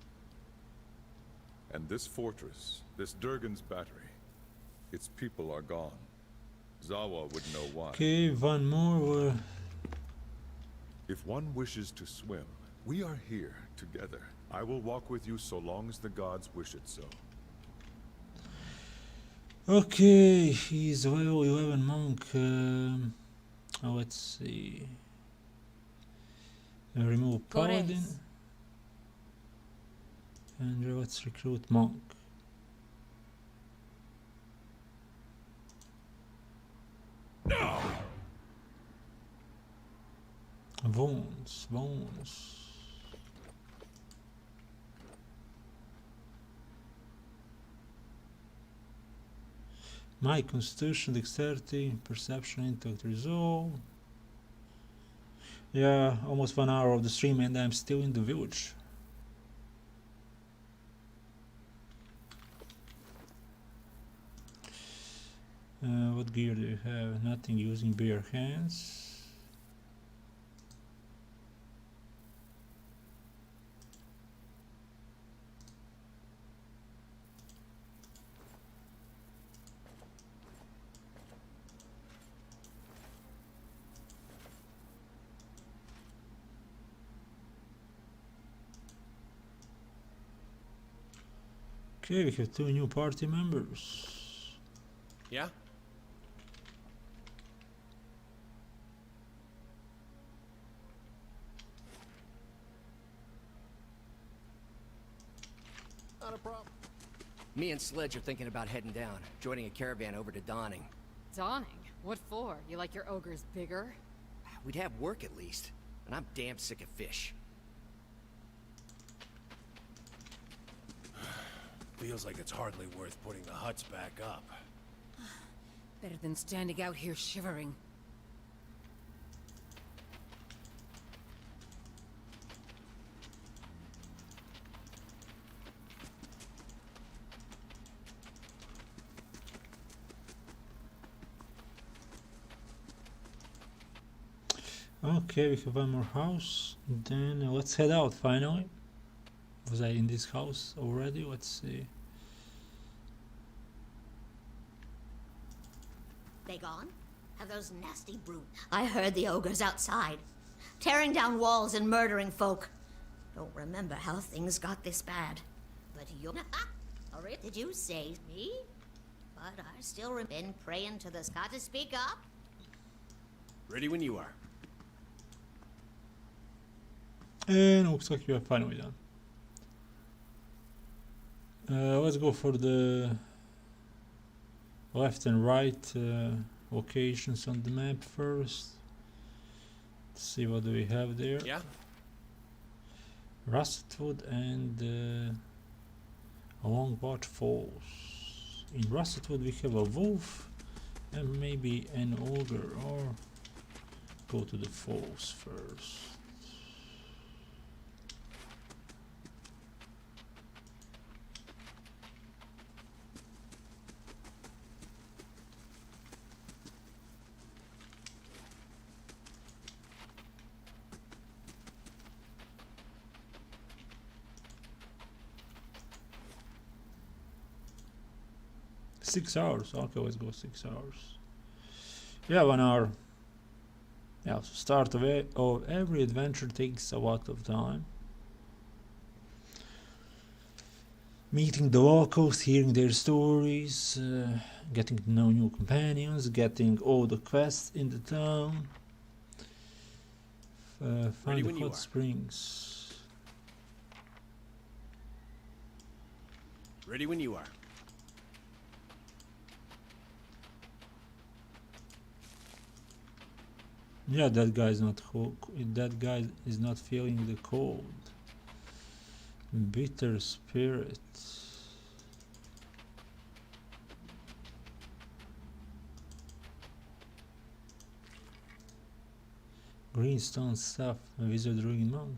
And this fortress, this Durgan's battery, its people are gone. Zawa would know why. Okay, one more. If one wishes to swim, we are here together. I will walk with you so long as the gods wish it so. Okay, he's level 11 monk. Let's see. Remove paladin. And let's recruit monk. No! Wounds. My constitution, dexterity, perception, intellect, resolve. Yeah, almost 1 hour of the stream and I'm still in the village. What gear do you have? Nothing, using bare hands. Okay, we have 2 new party members. Yeah? Not a problem. Me and Sledge are thinking about heading down, joining a caravan over to Dawning. Dawning? What for? You like your ogres bigger? We'd have work at least, and I'm damn sick of fish. Feels like it's hardly worth putting the huts back up. Better than standing out here shivering. Okay, we have one more house. Then let's head out finally. Was I in this house already? Let's see. They gone? Have those nasty brutes? I heard the ogres outside, tearing down walls and murdering folk. Don't remember how things got this bad. But you're... Did you say me? But I still been praying to the sky to speak up. Ready when you are. And looks like you are finally done. Let's go for the left and right locations on the map first. Let's see what do we have there. Yeah. Rustwood and along Watch Falls. In Rustwood we have a wolf and maybe an ogre, or go to the falls first. Six hours. Okay, let's go 6 hours. Yeah, 1 hour. Yeah, so start of every adventure takes a lot of time. Meeting the locals, hearing their stories, getting to know new companions, getting all the quests in the town. Find the hot springs. Ready when you are. Yeah, that guy is not that guy is not feeling the cold. Bitter spirit. Greenstone staff, a wizard ruin monk.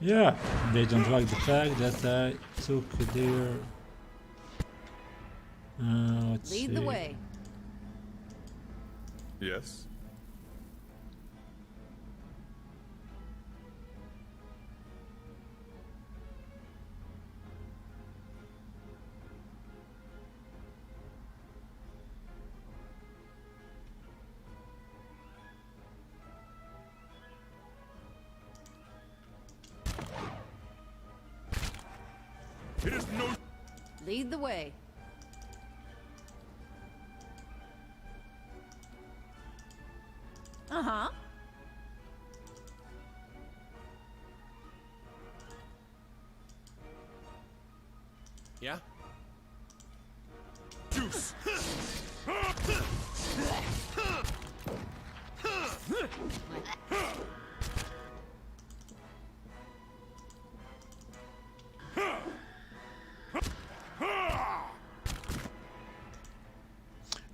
Yeah, they don't like the fact that I took their... let's Lead see. the way. Yes? Lead the way. Uh-huh. Yeah? Juice!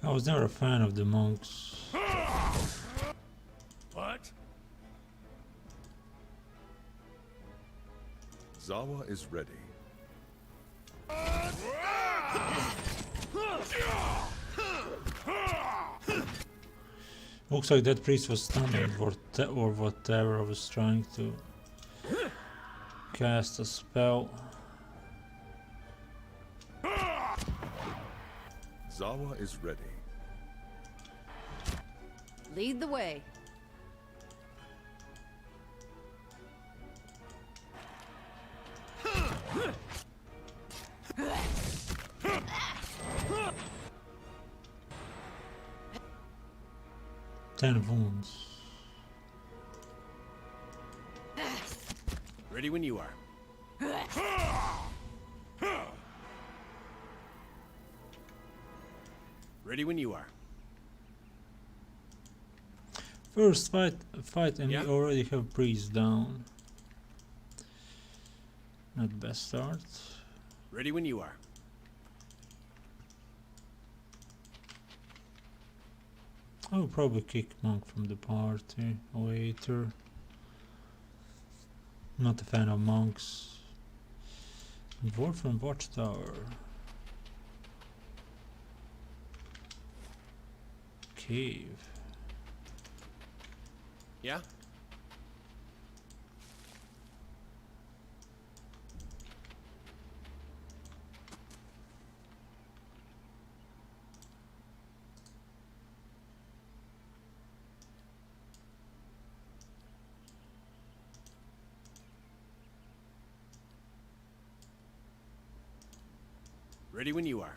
I was never a fan of the monks. What? Zawa is ready. Looks like that priest was stunned or whatever. I was trying to cast a spell. Zawa is ready. Lead the way. Ten wounds. Ready when you are. Ready when you are. First fight, and Yeah. we already have priest down. Not best start. Ready when you are. I will probably kick monk from the party later. Not a fan of monks. Dwarf from Watchtower. Cave. Yeah? Ready when you are.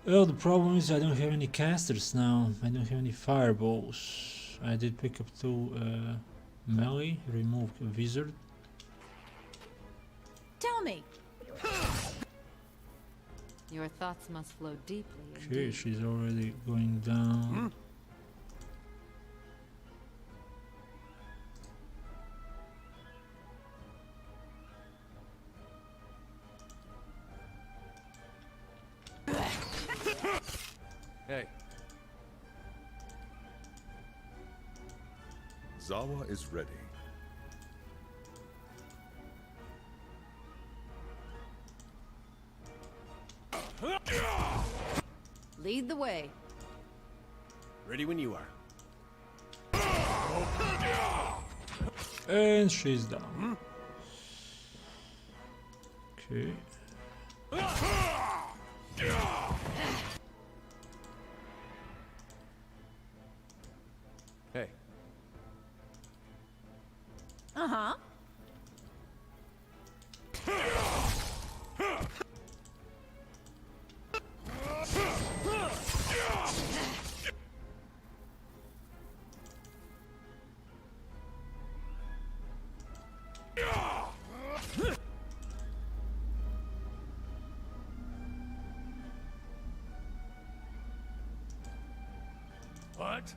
Well, the problem is I don't have any casters now. I don't have any fireballs. I did pick up 2 melee, remove a wizard. Tell me. Your thoughts must flow deeply. Okay, she's already going down. Hey. Zawa is ready. Lead the way. Ready when you are. And she's down. Okay. Hey. Uh-huh. What?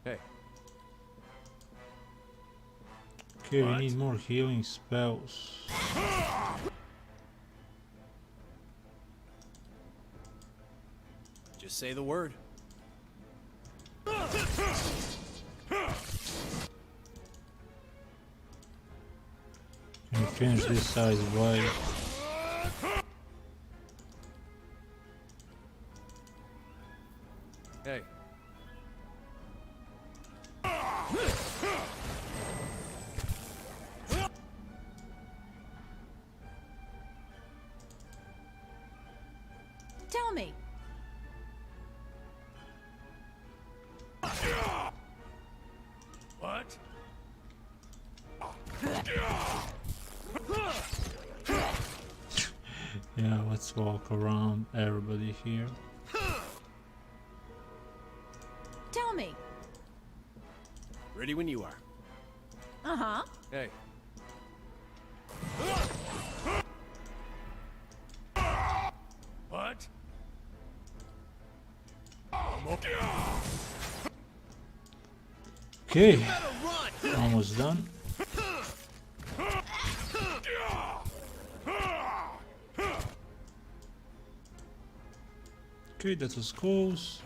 Hey. Okay, we need more healing spells. Just say the word. Can we finish this side wide? Hey. Tell me. What? Yeah, let's walk around everybody here. Tell me. Ready when you are. Uh-huh. Hey. What? Okay, almost done. Okay, that was close.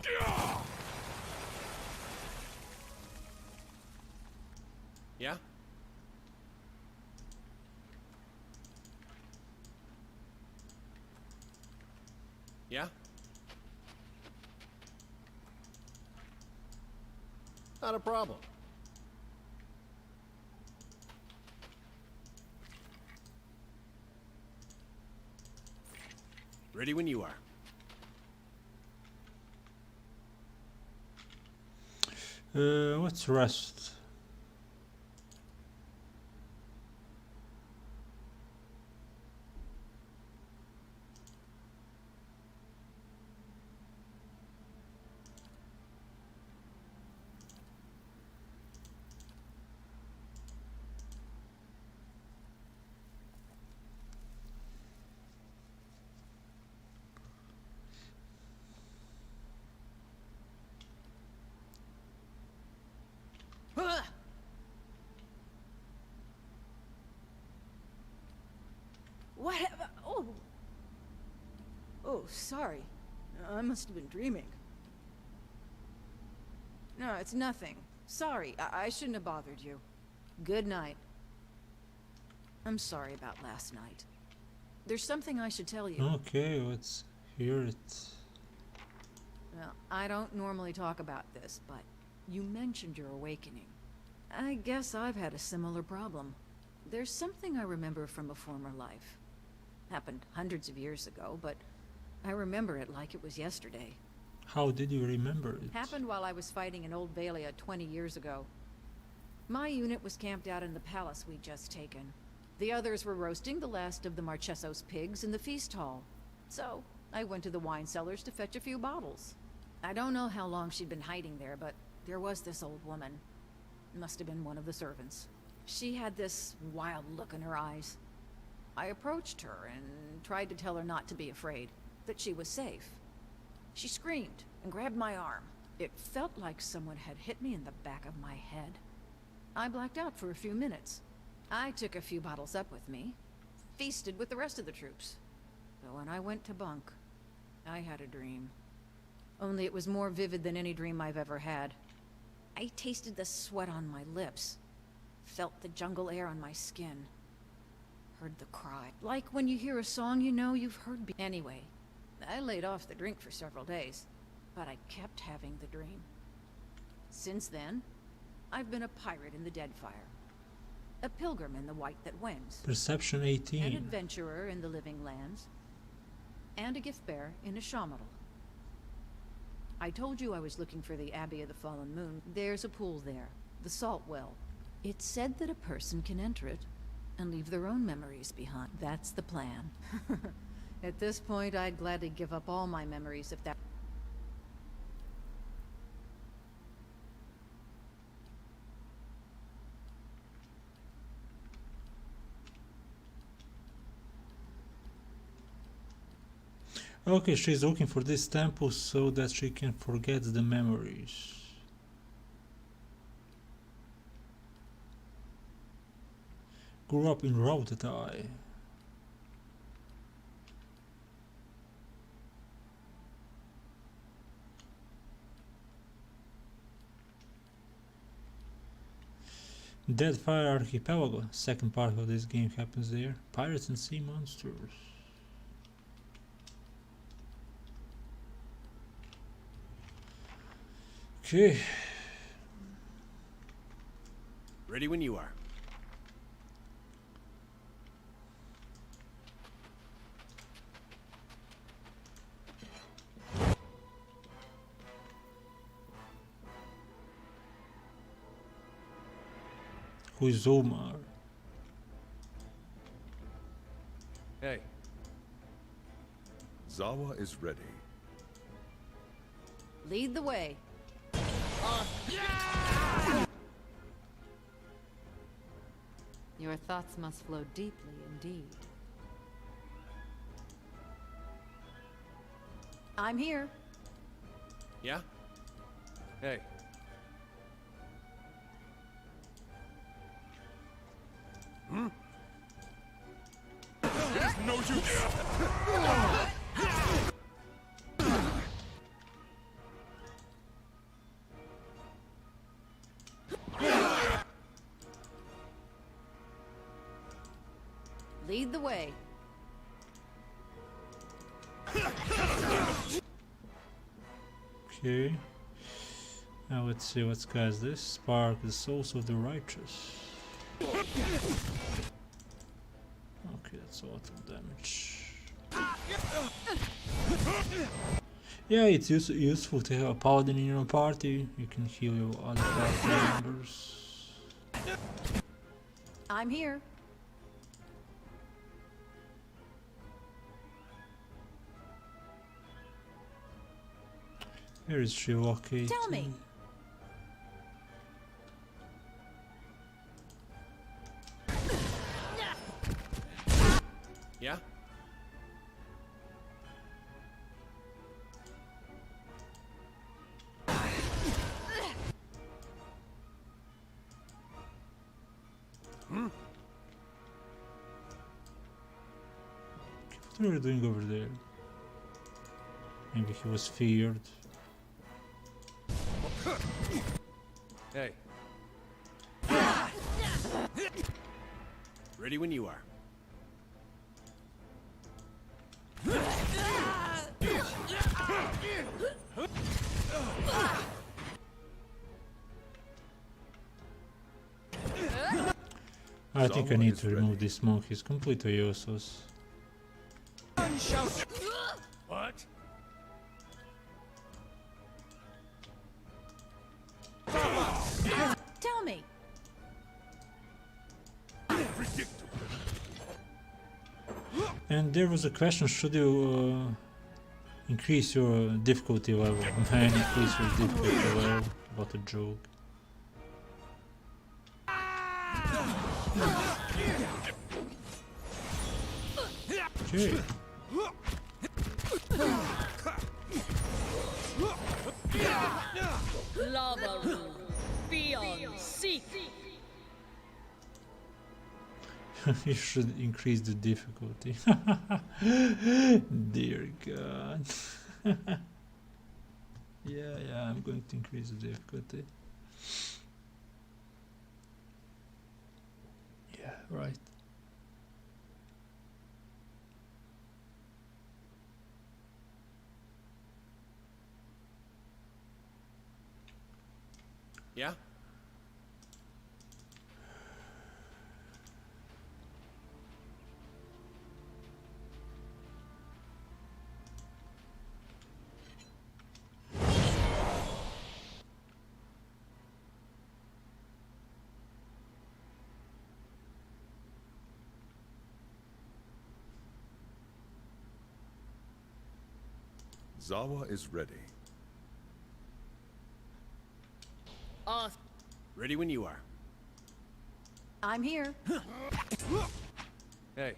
Yeah? Yeah? Not a problem. Ready when you are. Let's rest. What have oh. Oh, sorry. I must have been dreaming. No, it's nothing. Sorry, I shouldn't have bothered you. Good night. I'm sorry about last night. There's something I should tell you. Okay, let's hear it. Well, I don't normally talk about this, but you mentioned your awakening. I guess I've had a similar problem. There's something I remember from a former life. Happened hundreds of years ago, but I remember it like it was yesterday. How did you remember it? Happened while I was fighting in Old Valia 20 years ago. My unit was camped out in the palace we'd just taken. The others were roasting the last of the Marcheso's pigs in the feast hall. So, I went to the wine cellars to fetch a few bottles. I don't know how long she'd been hiding there, but there was this old woman. Must have been one of the servants. She had this wild look in her eyes. I approached her and tried to tell her not to be afraid, that she was safe. She screamed and grabbed my arm. It felt like someone had hit me in the back of my head. I blacked out for a few minutes. I took a few bottles up with me, feasted with the rest of the troops. But when I went to bunk, I had a dream. Only it was more vivid than any dream I've ever had. I tasted the sweat on my lips, felt the jungle air on my skin, heard the cry. Like when you hear a song you know you've heard anyway, I laid off the drink for several days, but I kept having the dream. Since then, I've been a pirate in the Deadfire, a pilgrim in the White That Wins, Perception 18. an adventurer in the Living Lands, and a gift bearer in a shamadal. I told you I was looking for the Abbey of the Fallen Moon. There's a pool there, the Salt Well. It's said that a person can enter it and leave their own memories behind. That's the plan. At this point, I'd gladly give up all my memories if that... Okay, she's looking for this temple so that she can forget the memories. Grew up in Aryathehunter. Deadfire Archipelago, second part of this game happens there. Pirates and sea monsters. Okay. Ready when you are. Who is Omar? Hey. Zawa is ready. Lead the way. Your thoughts must flow deeply indeed. I'm here. Yeah? Hey. Hmm? There's no use. Lead the way. Okay. Now let's see what's guys this. Spark the souls of the righteous. Okay, that's a lot of damage. Yeah, it's useful to have a paladin in your party. You can heal your other party members. I'm here. Where is she located? Tell me. Yeah? Hmm? What are you doing over there? Maybe he was feared. Hey. Ready when you are. I think I need to remove this monk, he's completely useless. What? Tell me. And there was a question, should you increase your difficulty level? Man, increase your difficulty level. What a joke. Okay. Lava rule. Beyond seek. You should increase the difficulty. Dear God. Yeah, I'm going to increase the difficulty. Yeah, right. Yeah? Zawa is ready. Off. Ready when you are. I'm here. Hey.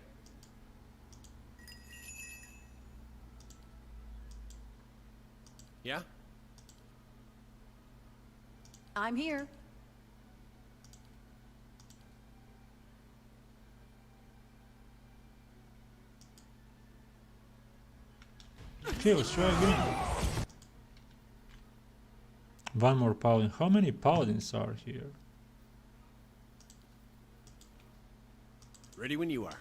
Yeah? I'm here. Okay, let's try again. One more paladin. How many paladins are here? Ready when you are.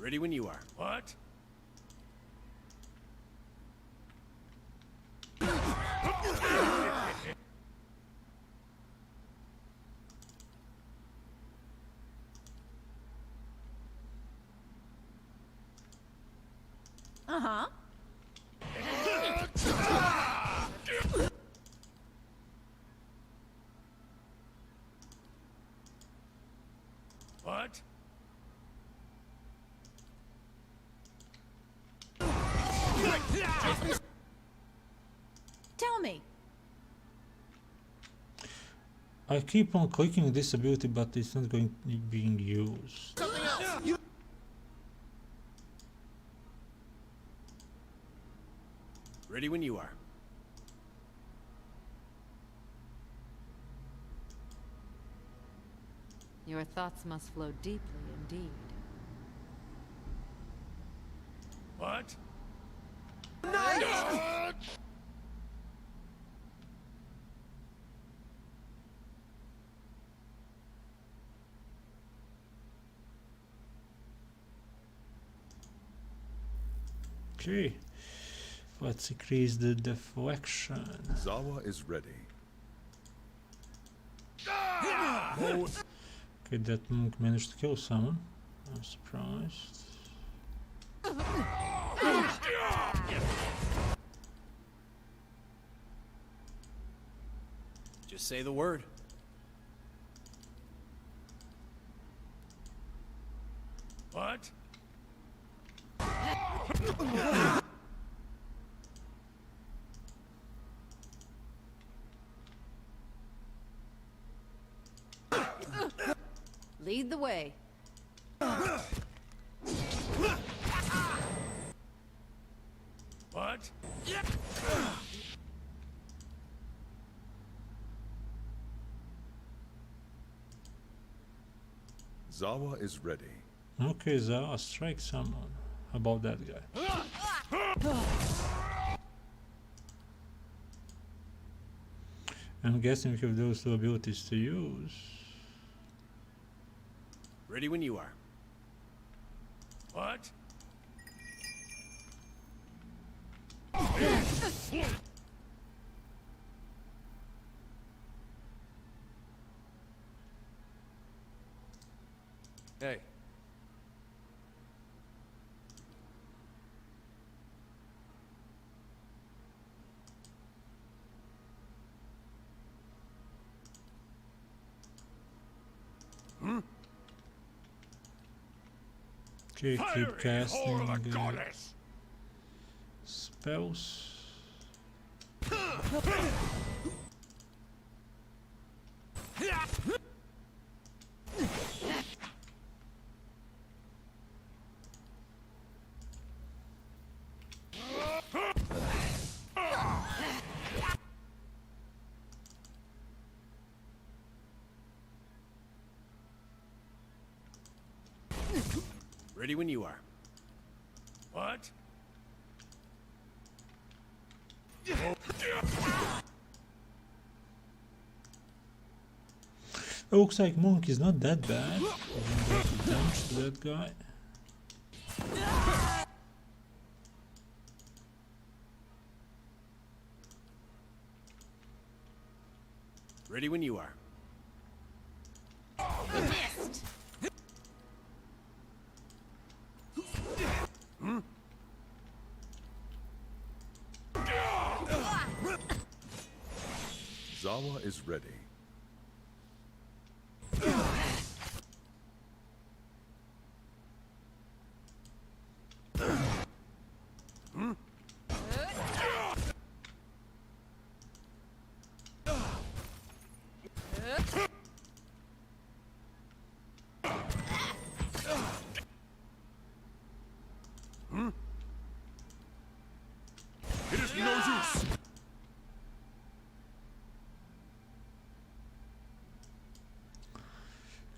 Ready when you are. What? Uh-huh. What? Tell me. I keep on clicking this ability, but it's not going being used. Ready when you are. Your thoughts must flow deeply indeed. What? Okay, let's increase the deflection. Zawa is ready. Okay, that monk managed to kill someone. I'm surprised. Just say the word. What? Lead the way. What? Zawa is ready. Okay, Zawa, strike someone. How about that guy? I'm guessing we have those two abilities to use. Ready when you are. What? Hey. Okay, keep casting spells. Ready when you are. What? Looks like Monk is not that bad. Damage to that guy. Ready when you are. Missed. Zawa is ready. It is no use.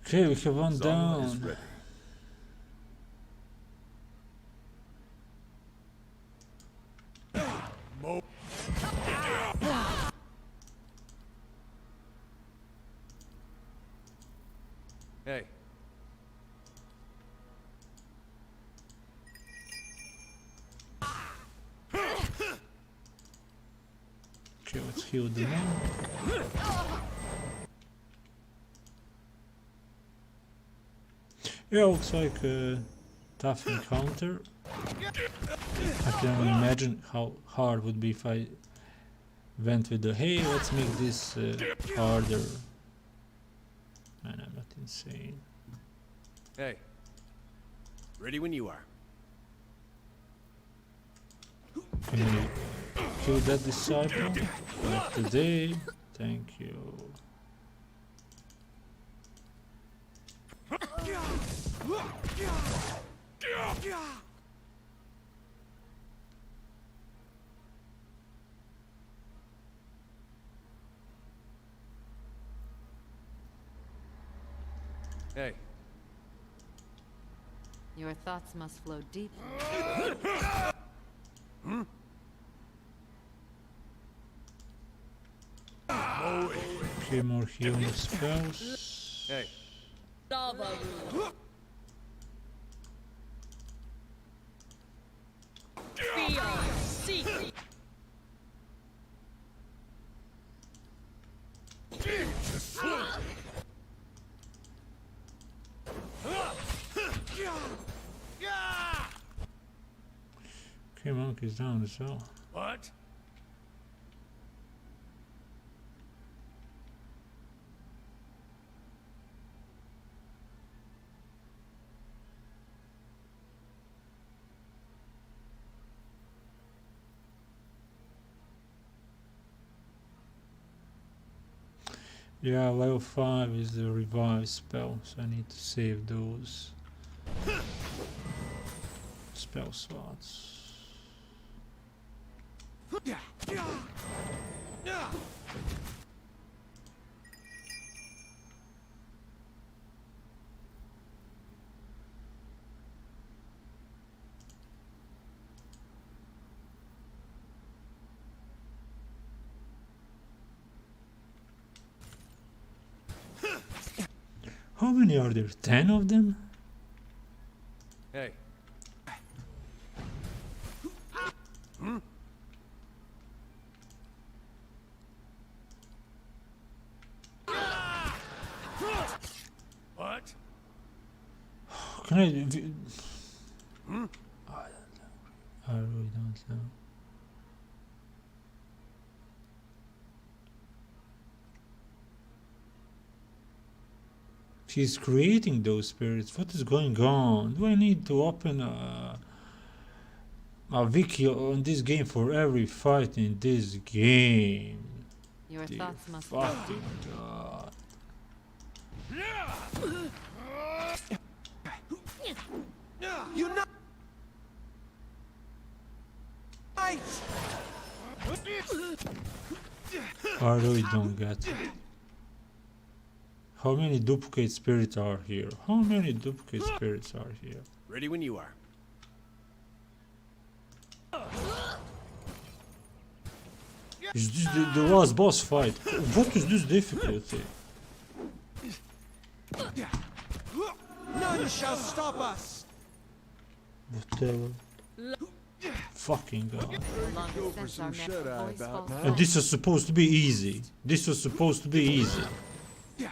Okay, we have one Zawa is down. ready. Hey. Okay, let's heal the man. Yeah, looks like a tough encounter. I can only imagine how hard it would be if I went with the hey, let's make this harder. Man, I'm not insane. Hey. Ready when you are. Can you kill that disciple? Not today. Thank you. Hey. Your thoughts must flow deep. Okay, more healing spells. Hey. Okay, Monk is down as well. What? Yeah, level 5 is the revive spell, so I need to save those spell slots. How many are there? 10 of them? Hey. Can I really don't know. She's creating those spirits. What is going on? Do I need to open a wiki on this game for every fight in this game? Your thoughts must be fucking god. You know. I really don't get it. How many duplicate spirits are here? How many duplicate spirits are here? Ready when you are. Is this the last boss fight? What is this difficulty? None shall stop us. Whatever. Fucking god. Go for some shut-eye about now. And this was supposed to be easy. This was supposed to be easy. Okay.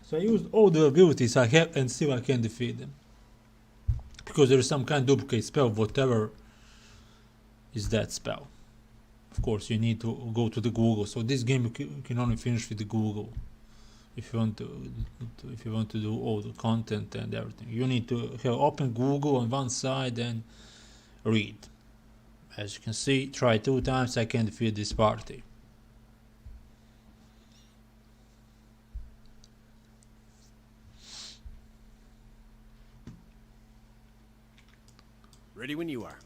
So I used all the abilities I have and still I can defeat them. Because there is some kind of duplicate spell, whatever is that spell. Of course you need to go to the Google, so this game you can only finish with the Google. If you want to do all the content and everything. You need to have open Google on one side and read. As you can see, try 2 times, I can defeat this party. Ready when you are.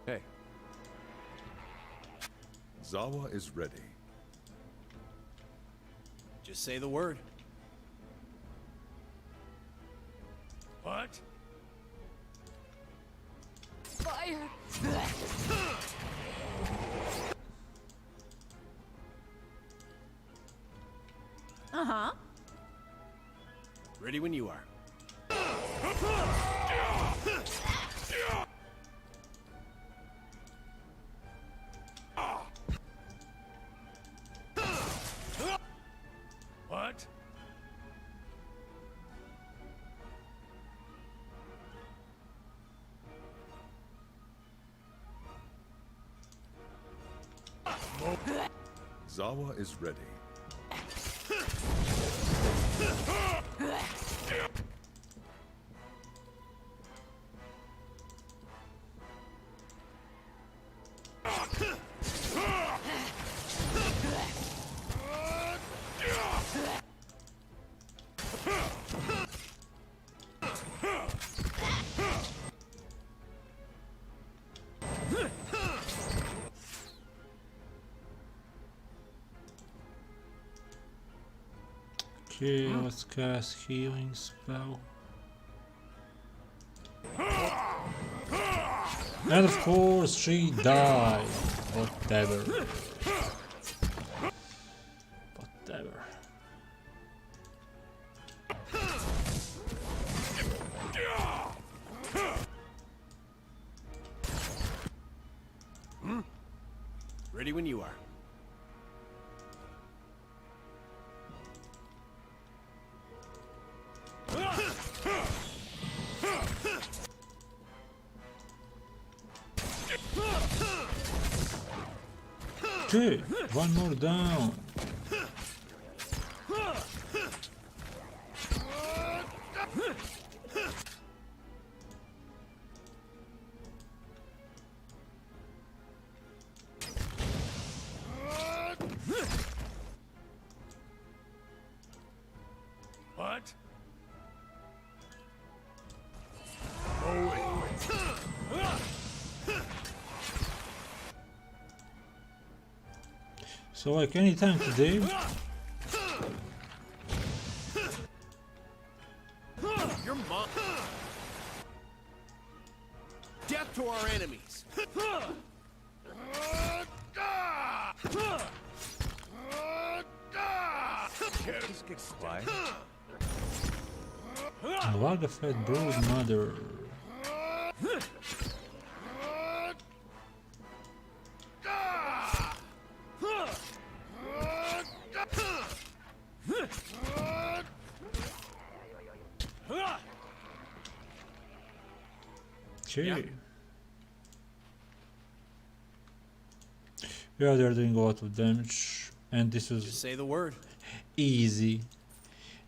Hey. Zawa is ready. Just say the word. What? Fire! Uh-huh. Ready when you are. What? Zawa is ready. Okay, let's cast healing spell. And of course she died. Whatever. Whatever. Ready when you are. Okay, one more down. What? So like anytime today. Your mom. Death to our enemies. Just get quiet. Wagafed brood mother. Okay. Yeah, they're doing a lot of damage, and this was Just say the word. Easy.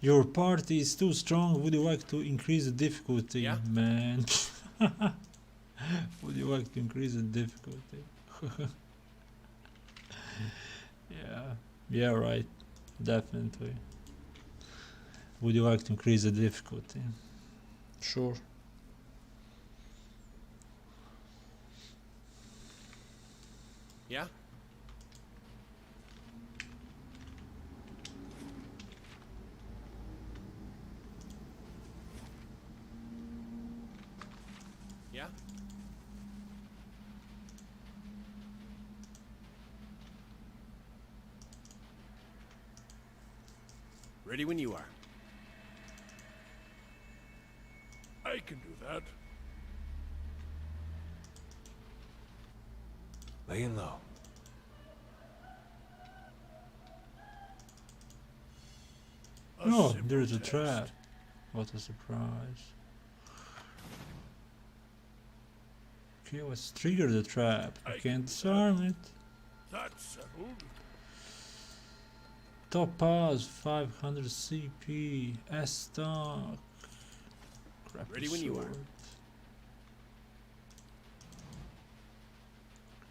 Your party is too strong. Would you like to increase the difficulty? Yeah. Man. Would you like to increase the difficulty? Yeah, right. Definitely. Would you like to increase the difficulty? Sure. Yeah? Yeah? Ready when you are. I can do that. Laying low. Oh, there's a trap. What a surprise. Okay, let's trigger the trap. I can't disarm it. That's settled. Topaz, 500 CP, S stock. Ready when you are.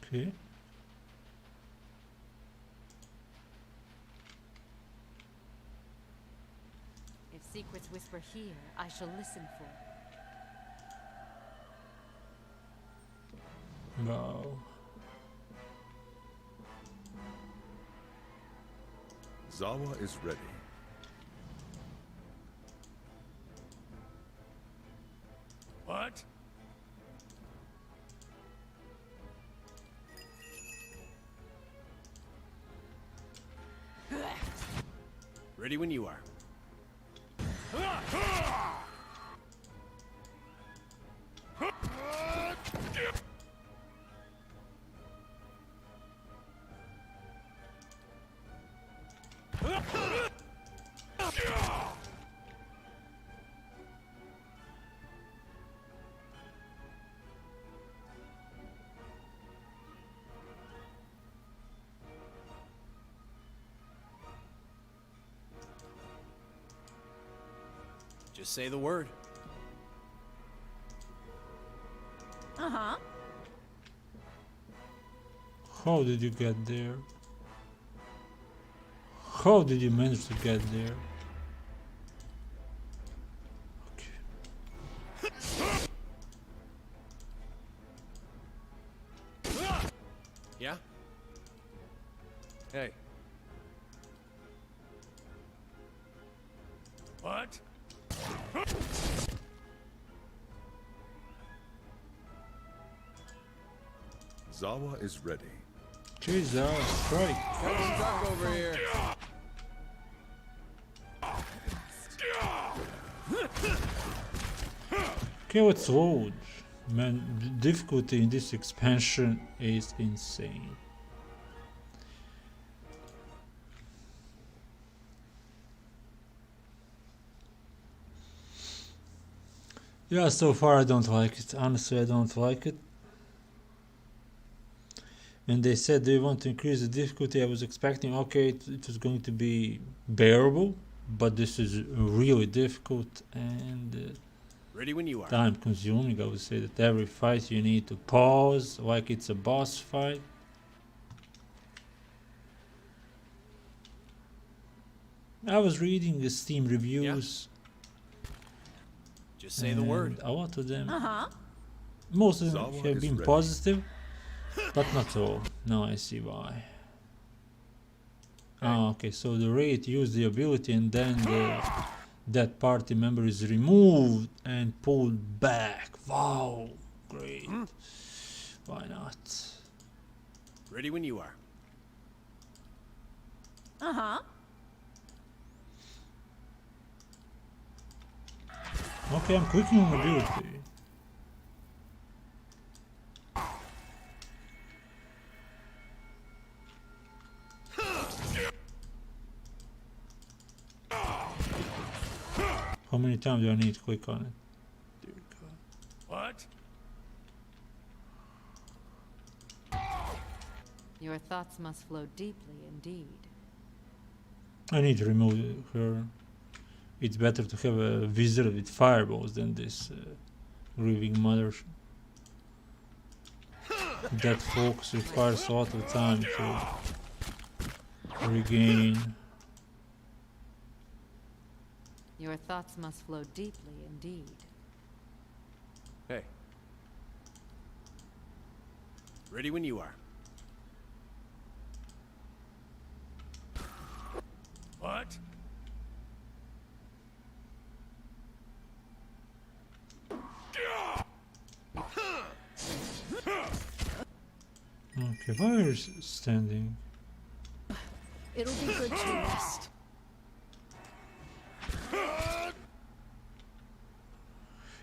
Okay. If secrets whisper here, I shall listen for. Wow. Zawa is ready. What? Ready when you are. Just say the word. Uh-huh. How did you get there? How did you manage to get there? Yeah? Hey. What? Zawa is ready. Jesus, strike. Captain Duck over here. Okay, let's load. Man, the difficulty in this expansion is insane. Yeah, so far I don't like it. Honestly, I don't like it. And they said they want to increase the difficulty. I was expecting, okay, it was going to be bearable, but this is really difficult and Ready when you are. time consuming. I would say that every fight you need to pause like it's a boss fight. I was reading the Steam reviews. Just say the word. A lot of them, Uh-huh. most of them Zawa have is been ready. positive, but not all. Now I see why. Ah, okay, so the raid used the ability and then that party member is removed and pulled back. Wow, great. Why not? Ready when you are. Uh-huh. Okay, I'm clicking on ability. How many times do I need to click on it? Dear God. What? Your thoughts must flow deeply indeed. I need to remove her. It's better to have a wizard with fireballs than this grieving mother. That focus requires a lot of time to regain. Your thoughts must flow deeply indeed. Hey. Ready when you are. What? Okay, why are you standing? It'll be good to rest.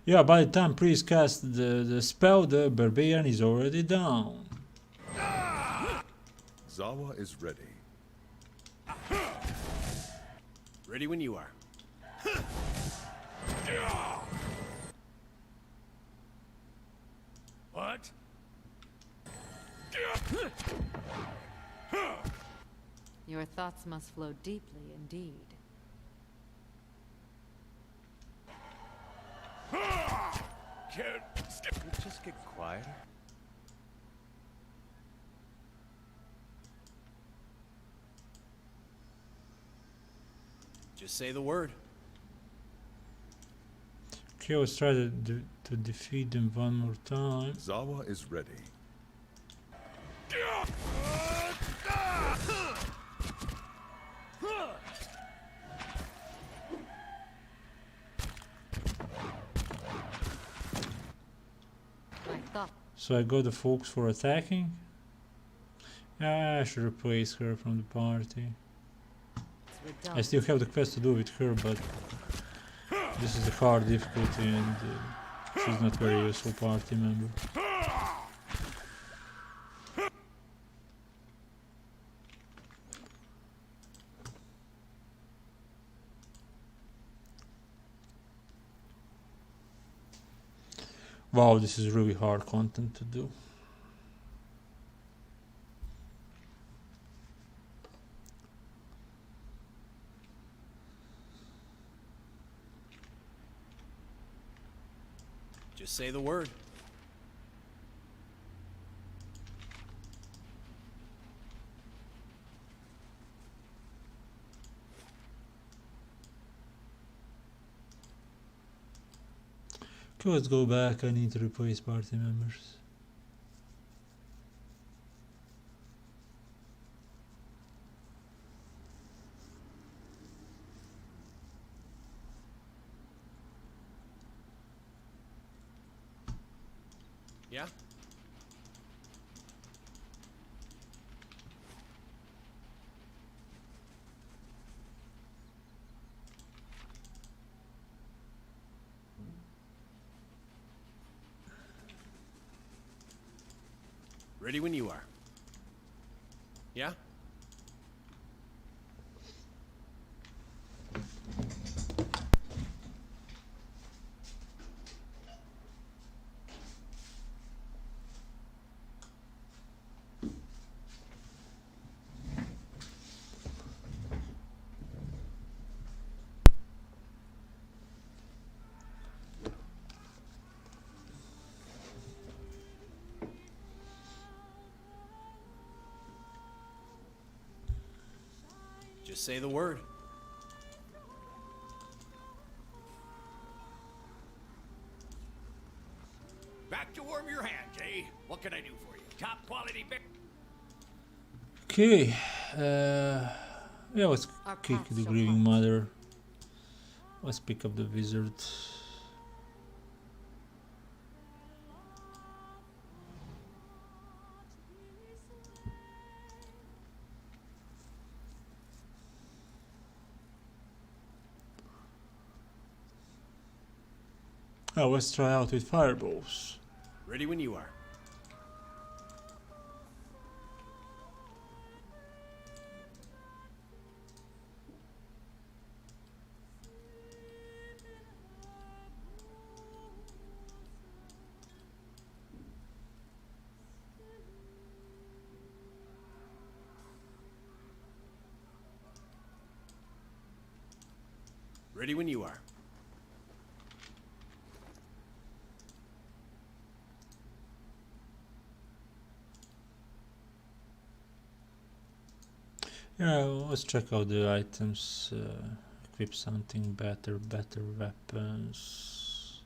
Yeah, by the time priest casts the spell, the barbarian is already down. Zawa is ready. Ready when you are. What? Your thoughts must flow deeply indeed. Just get quieter. Just say the word. Okay, let's try to defeat them one more time. Zawa is ready. So I got the folks for attacking. Yeah, I should replace her from the party. I still have the quest to do with her, but this is the hard difficulty and she's not very useful party member. Wow, this is really hard content to do. Just say the word. Okay, let's go back. I need to replace party members. Yeah? Ready when you are. Yeah? Just say the word. Back to warm your hands, eh? What can I do for you? Top quality bit. Okay, yeah, let's kick the grieving mother. Let's pick up the wizard. Now let's try out with fireballs. Ready when you are. Ready when you are. Yeah, let's check out the items. Equip something better weapons.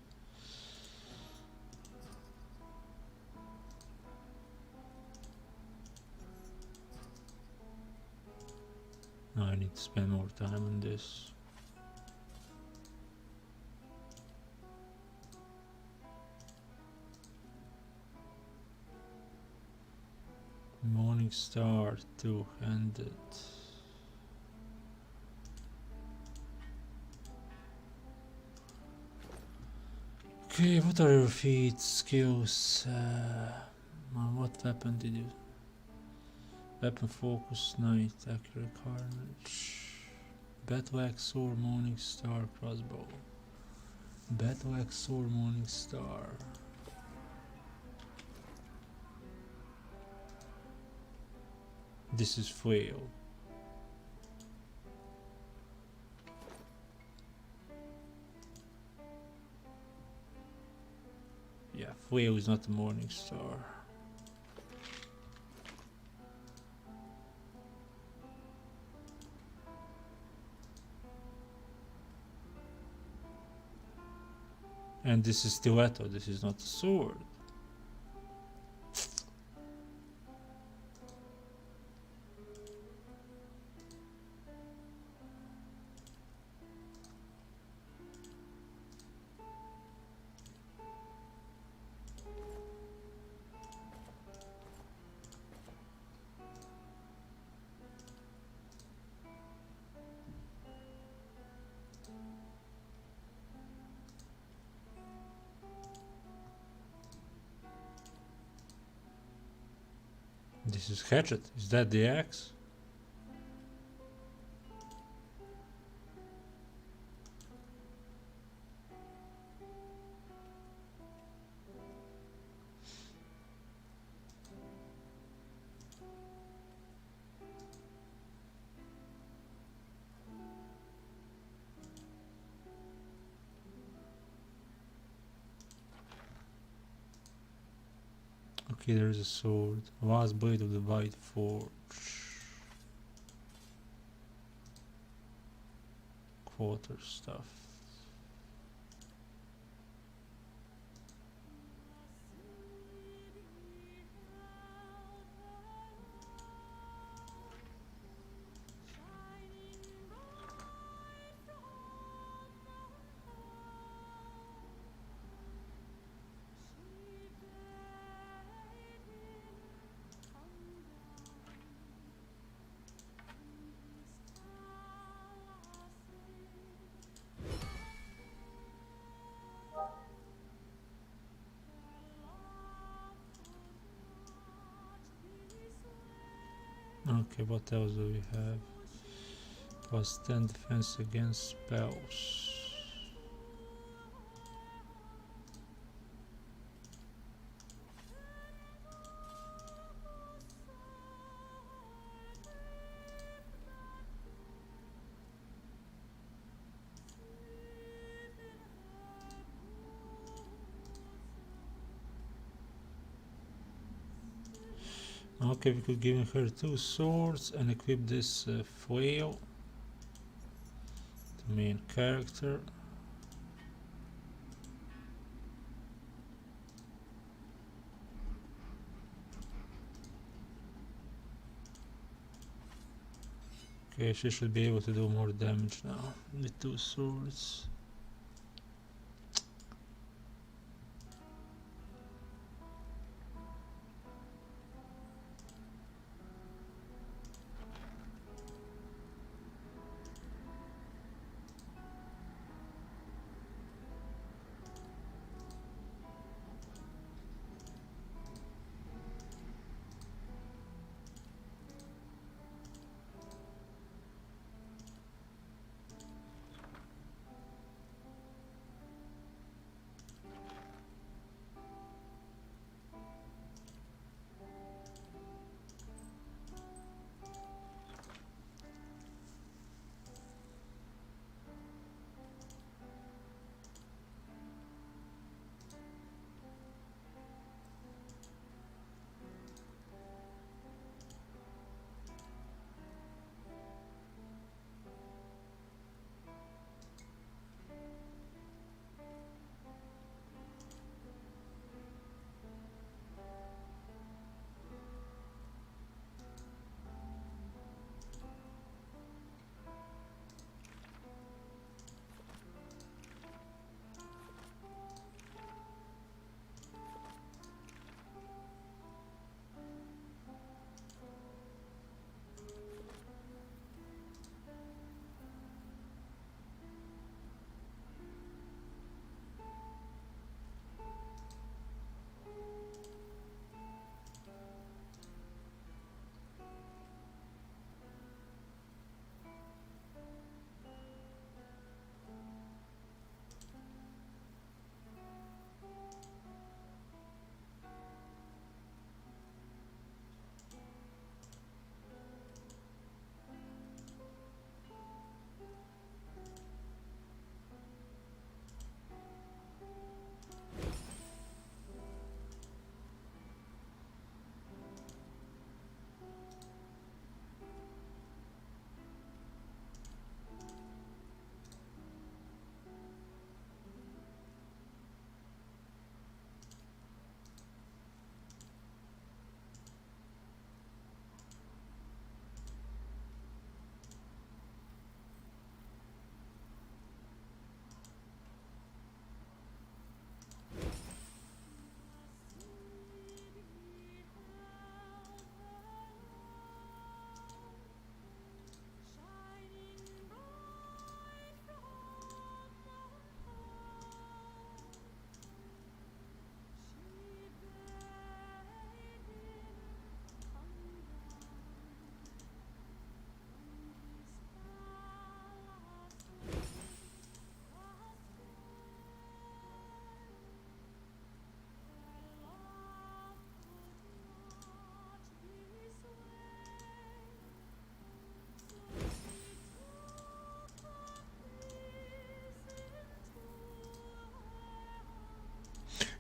Now I need to spend more time on this. Morning Star, two-handed. Okay, what are your feat skills? What weapon did you? Weapon focus, night, accurate carnage. Battle axe, sword, morning star, crossbow. Battle axe, sword, morning star. This is flail. Yeah, flail is not a morning star. And this is stiletto, this is not a sword. This is hatchet. Is that the axe? Okay, there is a sword. Last blade of the White Forge. Quarter stuff. Okay, what else do we have? Plus 10 defense against spells. Okay, we could give her 2 swords and equip this flail. The main character. Okay, she should be able to do more damage now with 2 swords.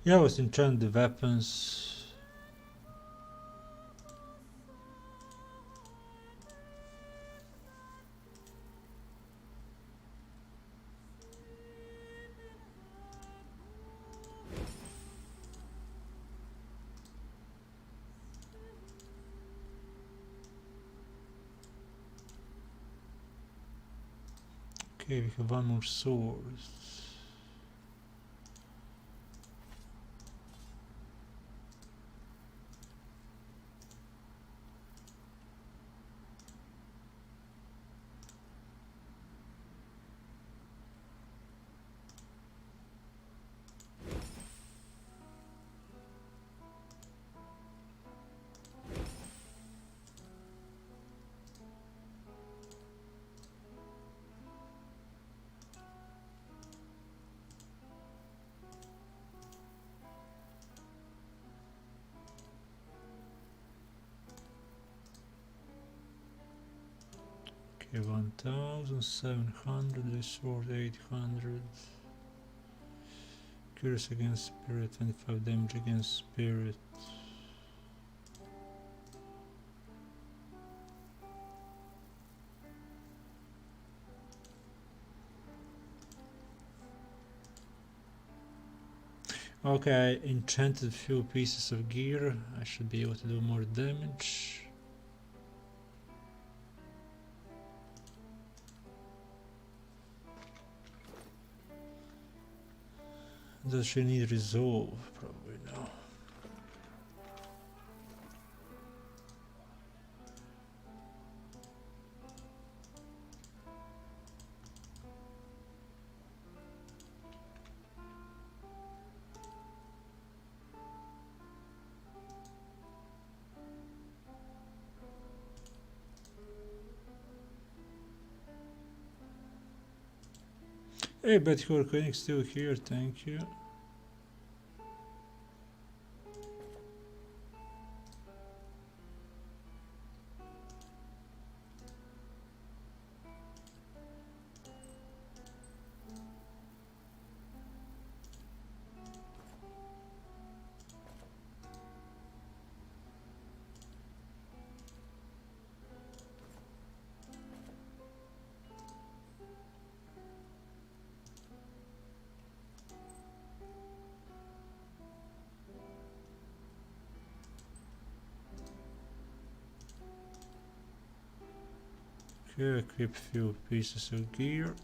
Yeah, I was enchant the weapons. Okay, we have one more sword. Okay, 1700, this sword 800. Curious against spirit, 25 damage against spirit. Okay, I enchanted few pieces of gear. I should be able to do more damage. Does she need resolve? Probably no. Hey, but your clinic's still here, thank you. Okay, equip few pieces of gear.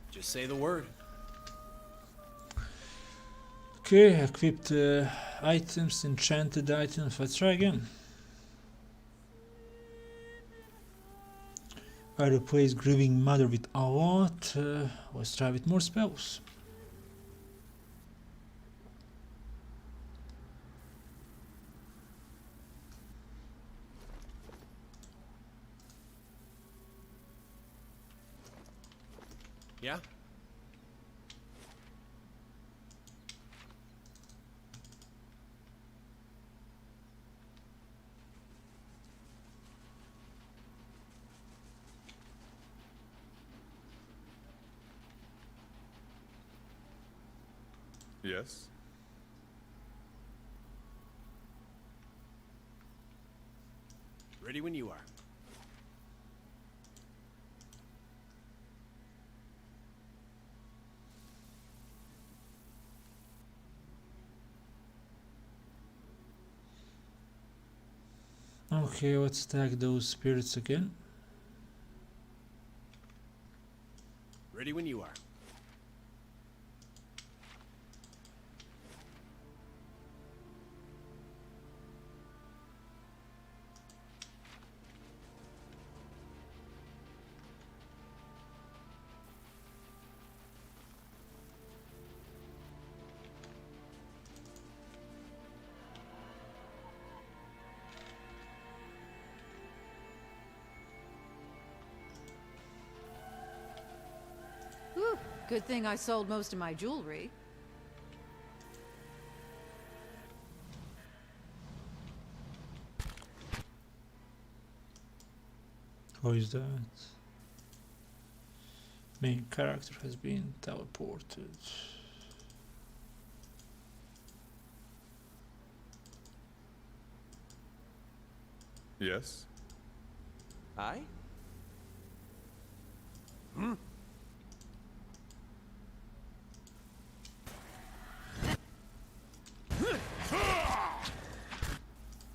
Just say the word. Okay, equipped items, enchanted items. Let's try again. I replace Grieving Mother with a lot. Let's try with more spells. Yeah? Yes? Ready when you are. Okay, let's stack those spirits again. Ready when you are. Whew, good thing I sold most of my jewelry. How is that? Main character has been teleported. Yes? Aye? Hmm?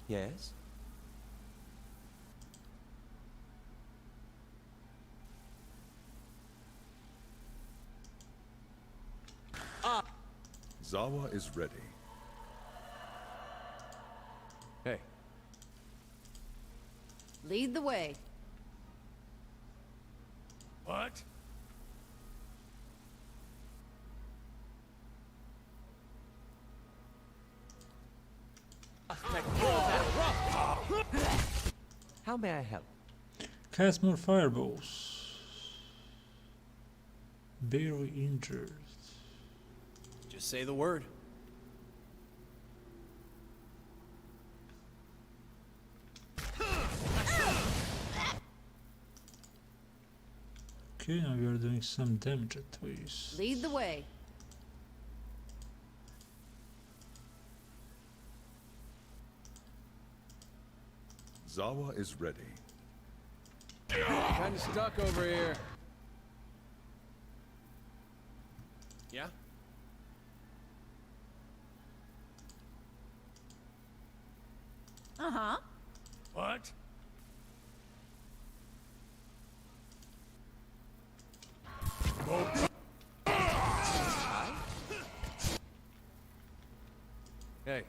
Yes? Zawa is ready. Hey. Lead the way. What? How may I help? Cast more fireballs. Barely injured. Just say the word. Okay, now we are doing some damage at least. Lead the way. Zawa is ready. Kinda stuck over here. Yeah? Uh-huh. What? Hey.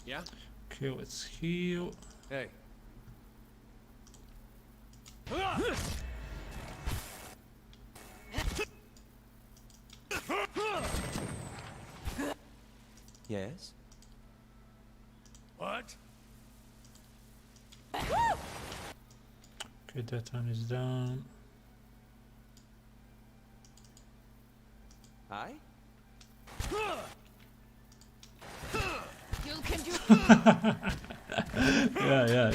Yeah? Okay, let's heal. Hey. Yes? What? Okay, that one is down. Aye? You can do.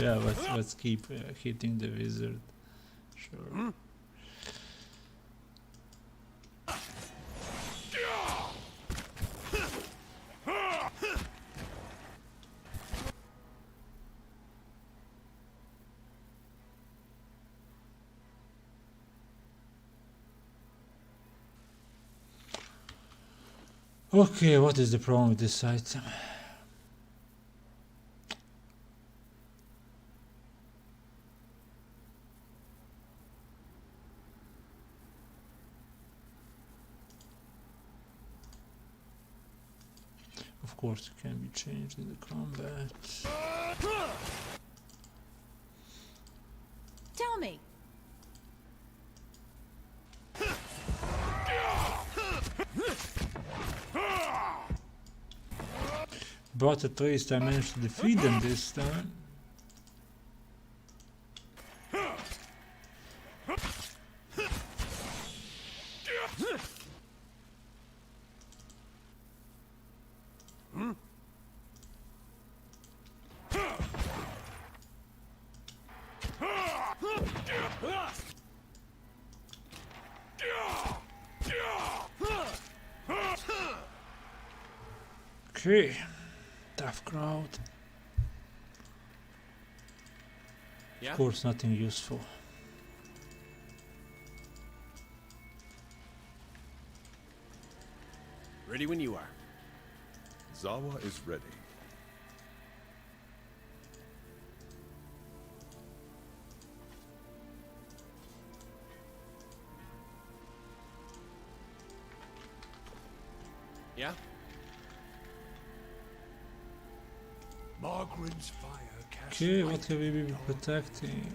yeah. Let's keep hitting the wizard. Sure. Okay, what is the problem with this item? Of course, it can be changed in the combat. Tell me. But at least I managed to defeat them this time. Okay, tough crowd. Of course, nothing useful. Ready when you are. Zawa is ready. Yeah? Margaret's fire cast. Okay, what have we been protecting?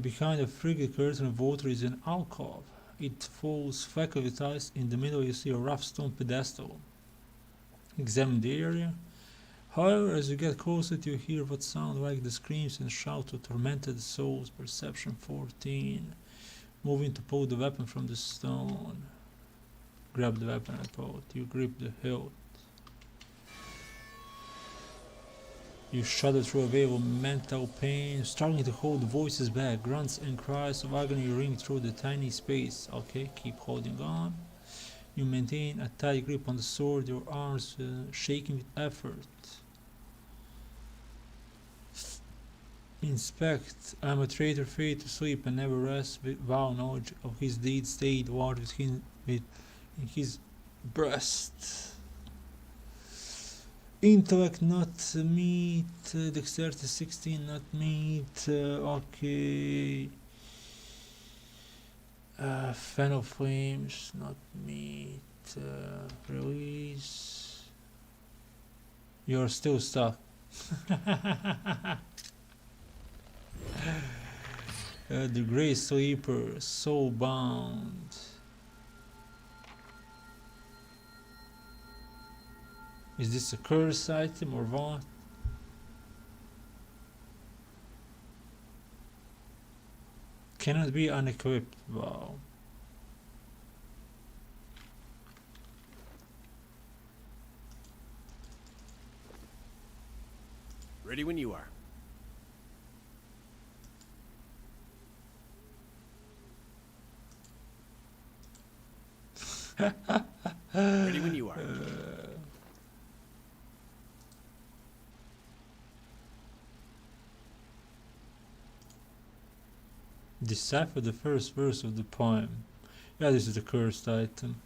Behind a frigid curtain of water is an alcove. It falls facultized. In the middle you see a rough stone pedestal. Examine the area. However, as you get closer you hear what sound like the screams and shouts of tormented souls. Perception 14. Moving to pull the weapon from the stone. Grab the weapon and pull it. You grip the hilt. You shudder through a wave of mental pain, struggling to hold voices back. Grunts and cries of agony ring through the tiny space. Okay, keep holding on. You maintain a tight grip on the sword, your arms shaking with effort. Inspect. I'm a traitor, fate to sleep and never rest. Vow knowledge of his deeds stayed ward in his breast. Intellect not meat, dexterity 16 not meat, okay. Fan of flames not meat, release. You're still stuck. The Grey Sleeper, soul bound. Is this a curse item or what? Cannot be unequipped. Wow. Ready when you are. Ready when you are. Decipher the first verse of the poem. Yeah, this is the cursed item.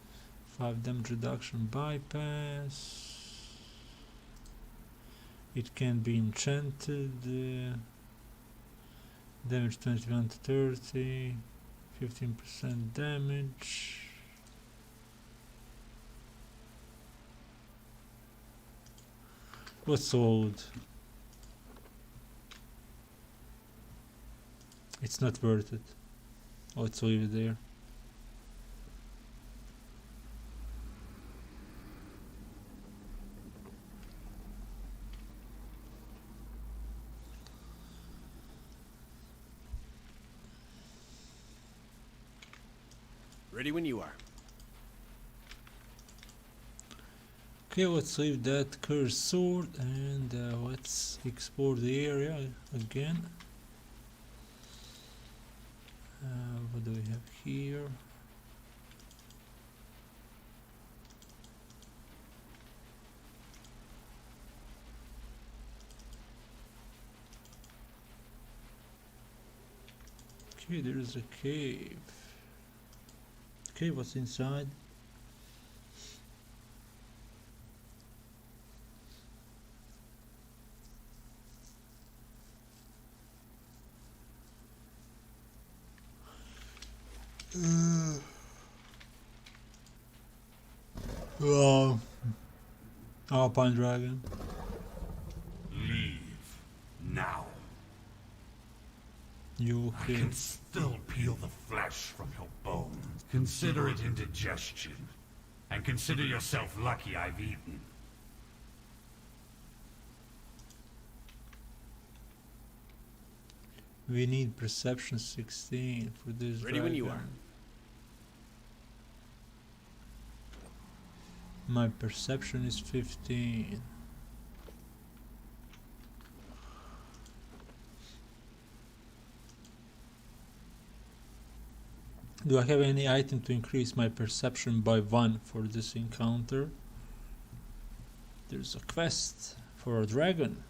5 damage reduction bypass. It can be enchanted. Damage 21 to 30. 15% damage. What's sold? It's not worth it. Let's leave it there. Ready when you are. Okay, let's leave that cursed sword and let's explore the area again. What do we have here? Okay, there is a cave. Okay, what's inside? Alpine Dragon. Leave now. You I can still peel the flesh from your bones. Consider it indigestion. And consider yourself lucky I've eaten. We need perception 16 for this. Ready when you are. My perception is 15. Do I have any item to increase my perception by 1 for this encounter? There's a quest. for a dragon.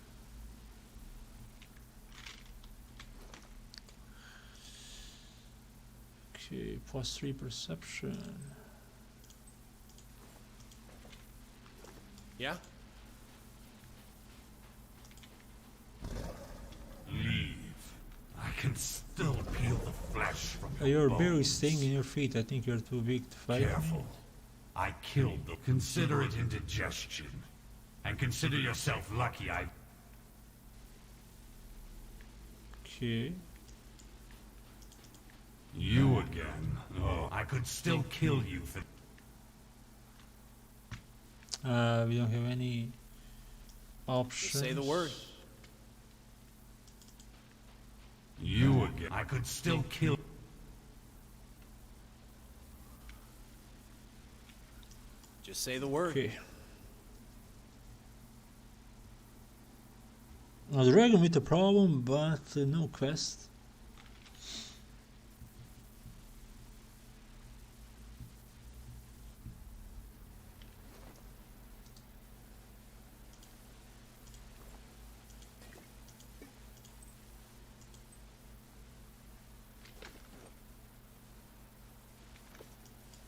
Okay, +3 perception. Yeah? Leave. I can still peel the flesh from your You're bones. barely staying in your feet. I think you're too big to fight. Careful. I killed the... Consider it indigestion. And consider yourself lucky I... Okay. You again. Oh, I could still kill you for... We don't have any options. Just say the word. You again. I could still kill... Just say the word. Okay. A dragon with a problem, but no quest.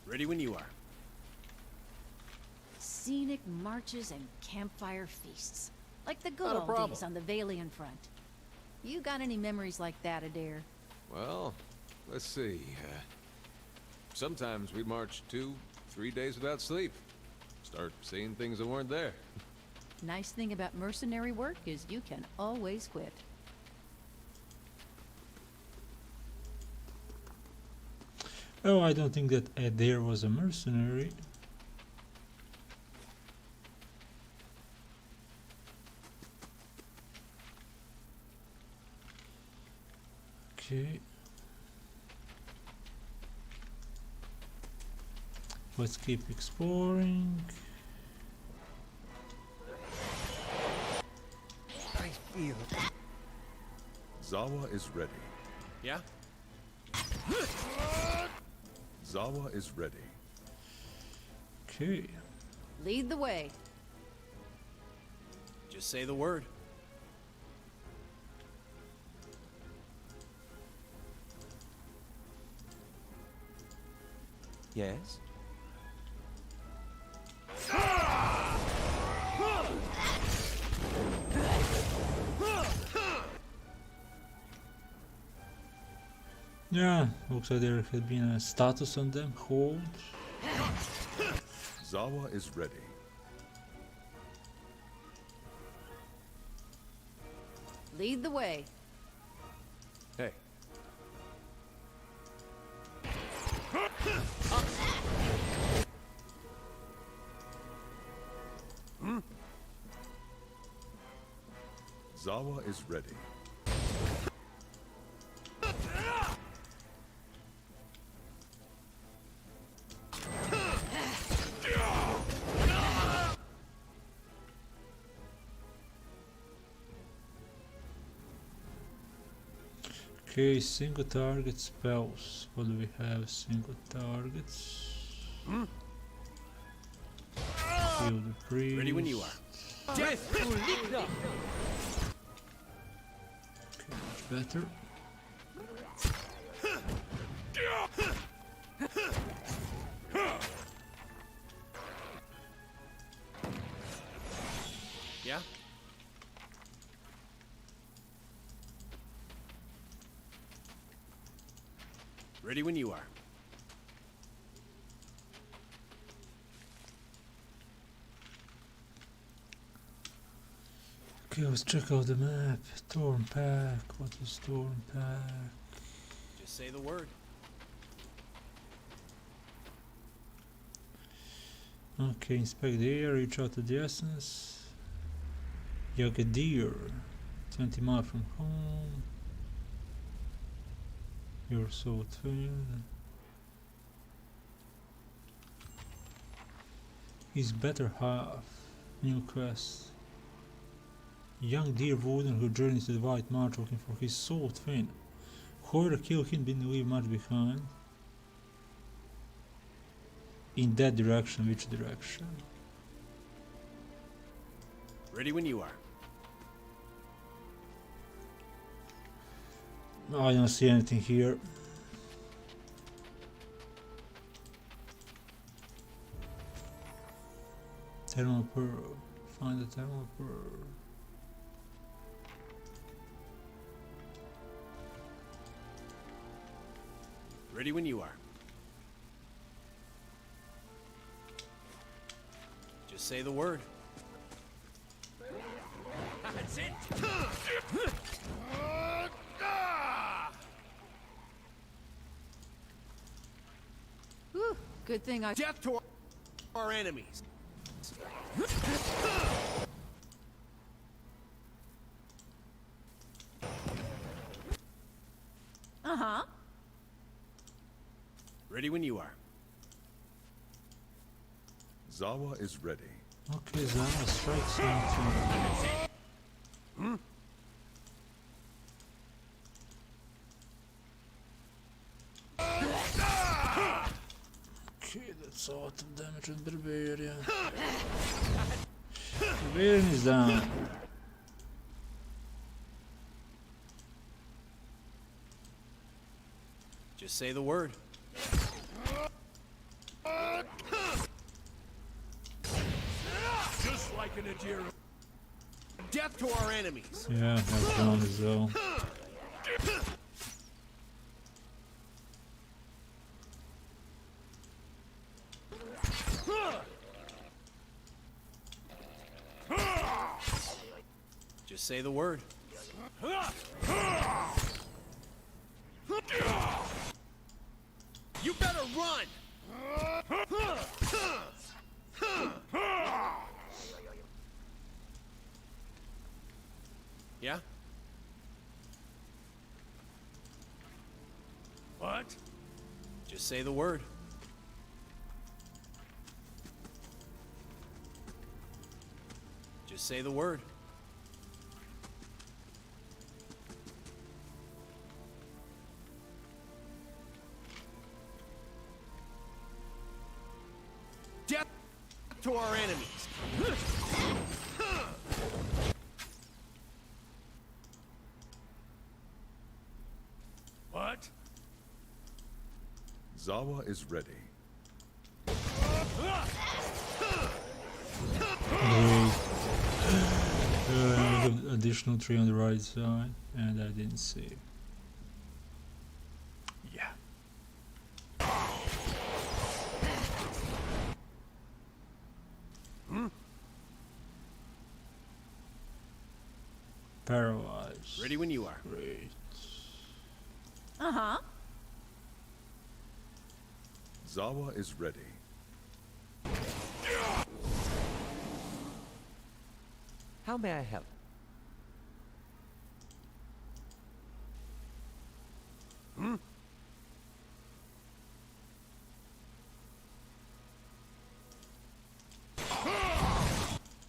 Ready when you are. Scenic marches and campfire feasts. Like the good Not a old problem. days on the Valian front. You got any memories like that, Adair? Well, let's see. Sometimes we march 2-3 days without sleep. Start seeing things that weren't there. Nice thing about mercenary work is you can always quit. Oh, I don't think that Adair was a mercenary. Okay. Let's keep exploring. I feel. Zawa is ready. Yeah? Zawa is ready. Okay. Lead the way. Just say the word. Yes? Yeah, looks like there had been a status on them. Hold. Zawa is ready. Lead the way. Hey. Zawa is ready. Okay, single target spells. What do we have? Single targets. Heal the priest. Ready when you are. Okay, much better. Yeah? Ready when you are. Okay, let's check out the map. Storm Pack. What is Storm Pack? Just say the word. Okay, inspect the area, reach out to the essence. Yagadir, 20 miles from home. You're so thin. His better half. New quest. Young deer warden who journeys to the White March looking for his soul twin. Whoever killed him didn't leave much behind. In that direction, which direction? Ready when you are. No, I don't see anything here. Thermal pearl. Find the thermal pearl. Ready when you are. Just say the word. That's it. Whew, good thing I... Death to our enemies. Uh-huh. Ready when you are. Zawa is ready. Okay, Zawa strikes something. Hmm? Okay, that's a lot of damage on Barbarian. Barbarian is down. Just say the word. Just like an Adira. Death to our enemies. Yeah, that's down as well. Just say the word. You better run. Yeah? What? Just say the word. Just say the word. Death to our enemies. What? Zawa is ready. Additional tree on the right side, and I didn't see. Yeah. Paralyzed. Ready when you are. Great. Uh-huh. Zawa is ready. How may I help? Hmm?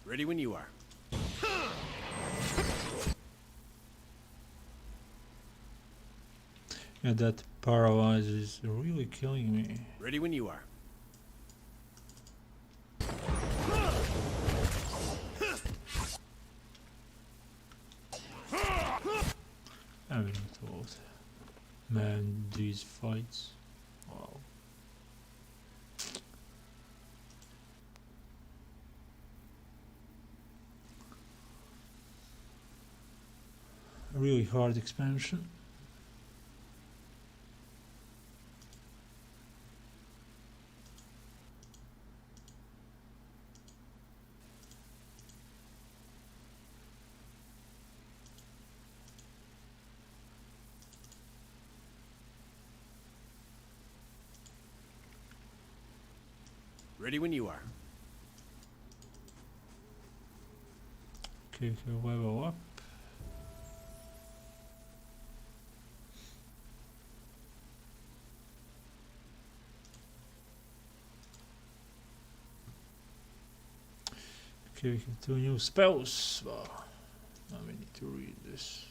Ready when you are. Yeah, that paralyze is really killing me. Ready when you are. I haven't thought. Man, these fights. Wow. A really hard expansion. Ready when you are. Okay, level up. Okay, we have 2 new spells. Wow. Now we need to read this.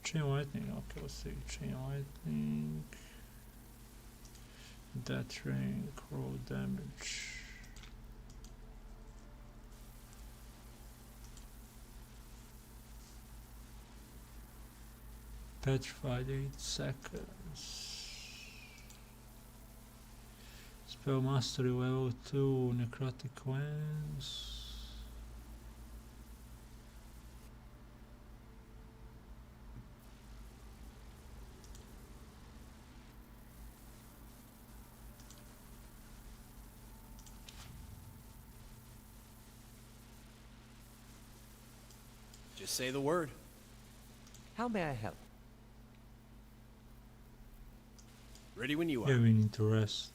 Chain lightning. Okay, let's see. Chain lightning. That ring, crow damage. Petrified 8 seconds. Spell Mastery level 2, Necrotic Lens. Just say the word. How may I help? Ready when you are. Yeah, we need to rest.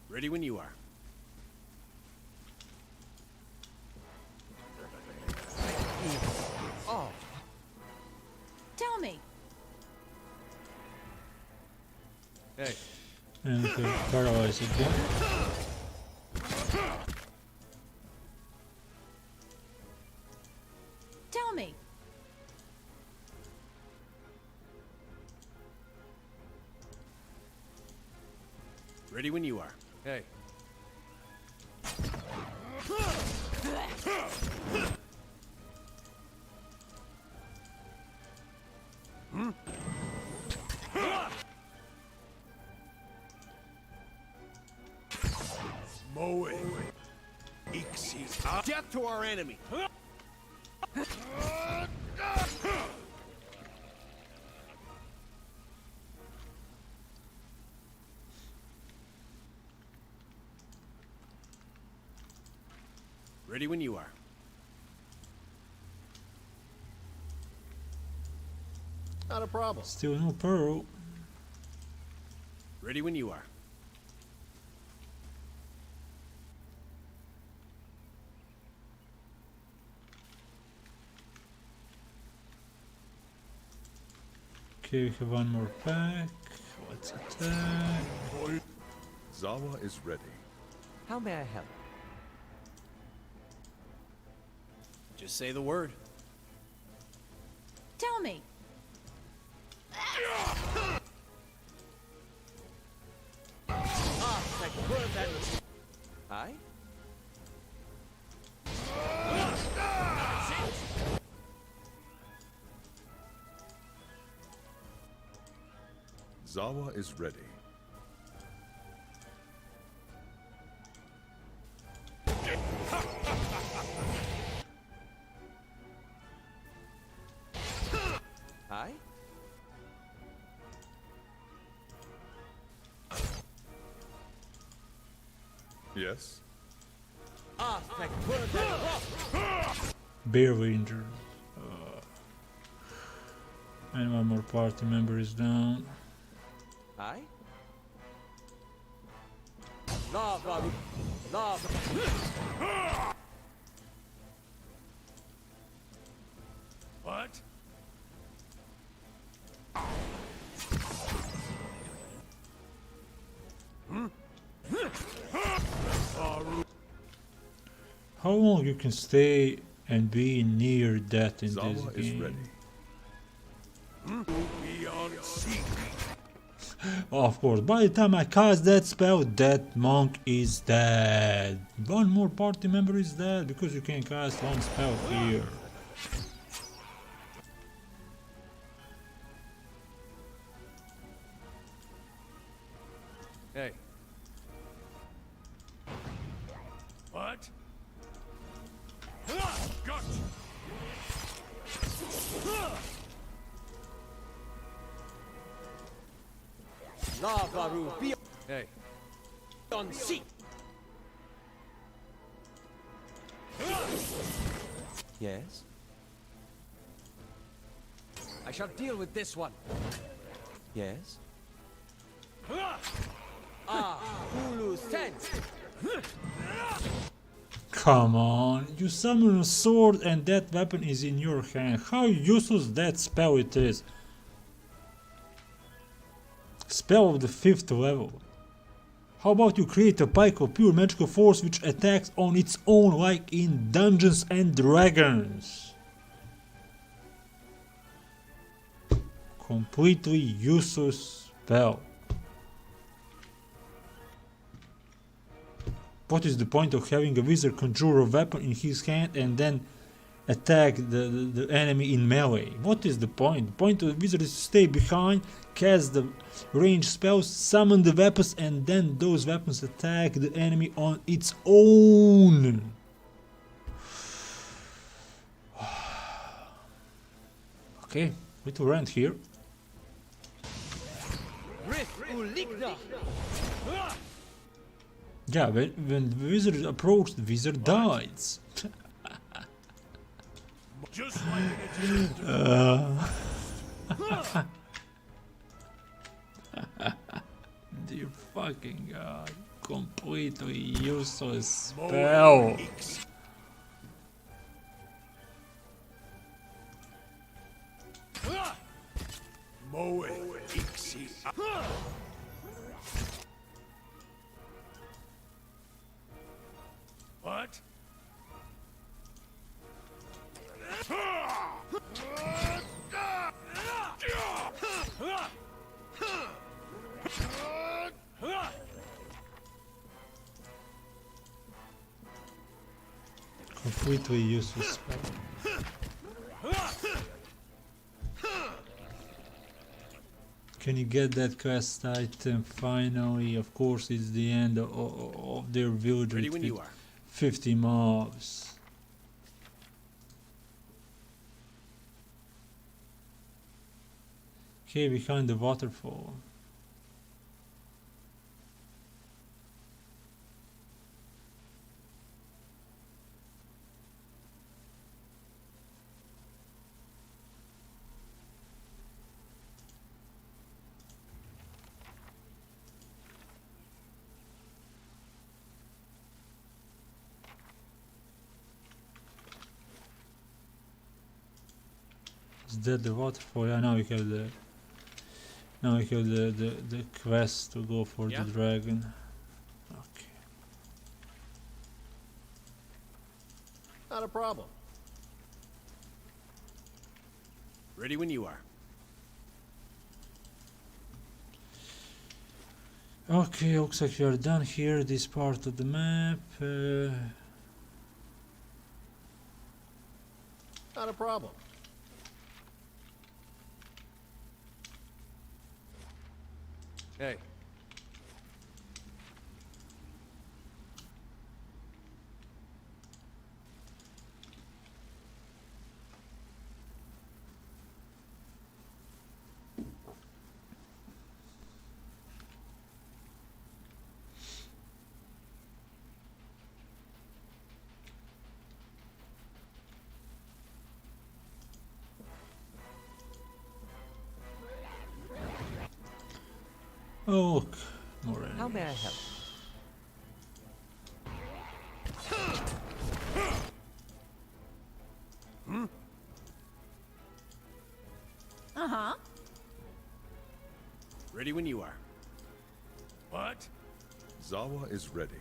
Ready when you are. Oh. Tell me. Hey. And paralyze again. Tell me. Ready when you are. Hey. Moe. Ixis. Death to our enemy. Ready when you are. Not a problem. Still no pearl. Ready when you are. Okay, we have one more pack. Let's attack. Zawa is ready. How may I help? Just say the word. Tell me. I? Zawa is ready. I? Yes. Bear Ranger. And one more party member is down. I? Lava. Lava. What? How long you can stay and be near death in Zawa this is game? ready. Of course, by the time I cast that spell, that monk is dead. One more party member is dead because you can cast one spell here. Hey. What? Lava Ruby. Hey. On seat. Yes. I shall deal with this one. Yes. Hulu sense. Come on, you summon a sword and that weapon is in your hand. How useless that spell it is. Spell of the 5th level. How about you create a pike of pure magical force which attacks on its own like in Dungeons and Dragons? Completely useless spell. What is the point of having a wizard conjure a weapon in his hand and then attack the enemy in melee? What is the point? The point of the wizard is to stay behind, cast the ranged spells, summon the weapons, and then those weapons attack the enemy on its own. Okay, little rant here. Yeah, when the wizard approached, the wizard dies. Just like Dear fucking god, completely useless spell. What? Completely useless spell. Can you get that quest item finally? Of course, it's the end of their village with 50 mobs. Okay, behind the waterfall. Is that the waterfall? Yeah, now we have the the quest to go for the dragon. Okay. Not a problem. Ready when you are. Okay, looks like we are done here, this part of the map. Not a problem. Hey. Oh, look, more enemies. How may I help? Uh-huh. Ready when you are. What? Zawa is ready.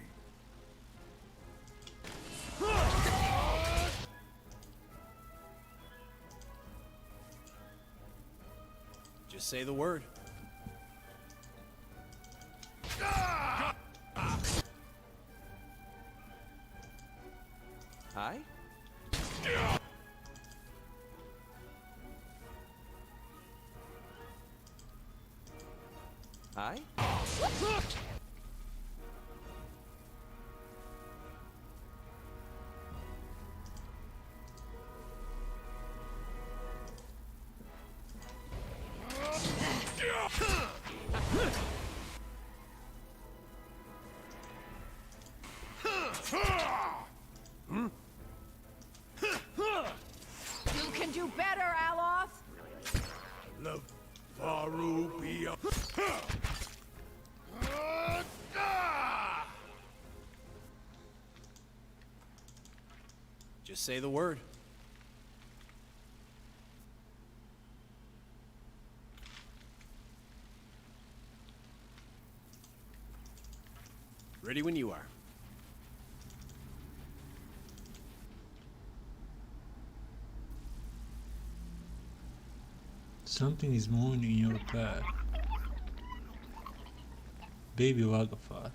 Just say the word. Hi? Hi? You can do better, Aloth! Just say the word. Ready when you are. Something is moving in your path. Baby Wagafat.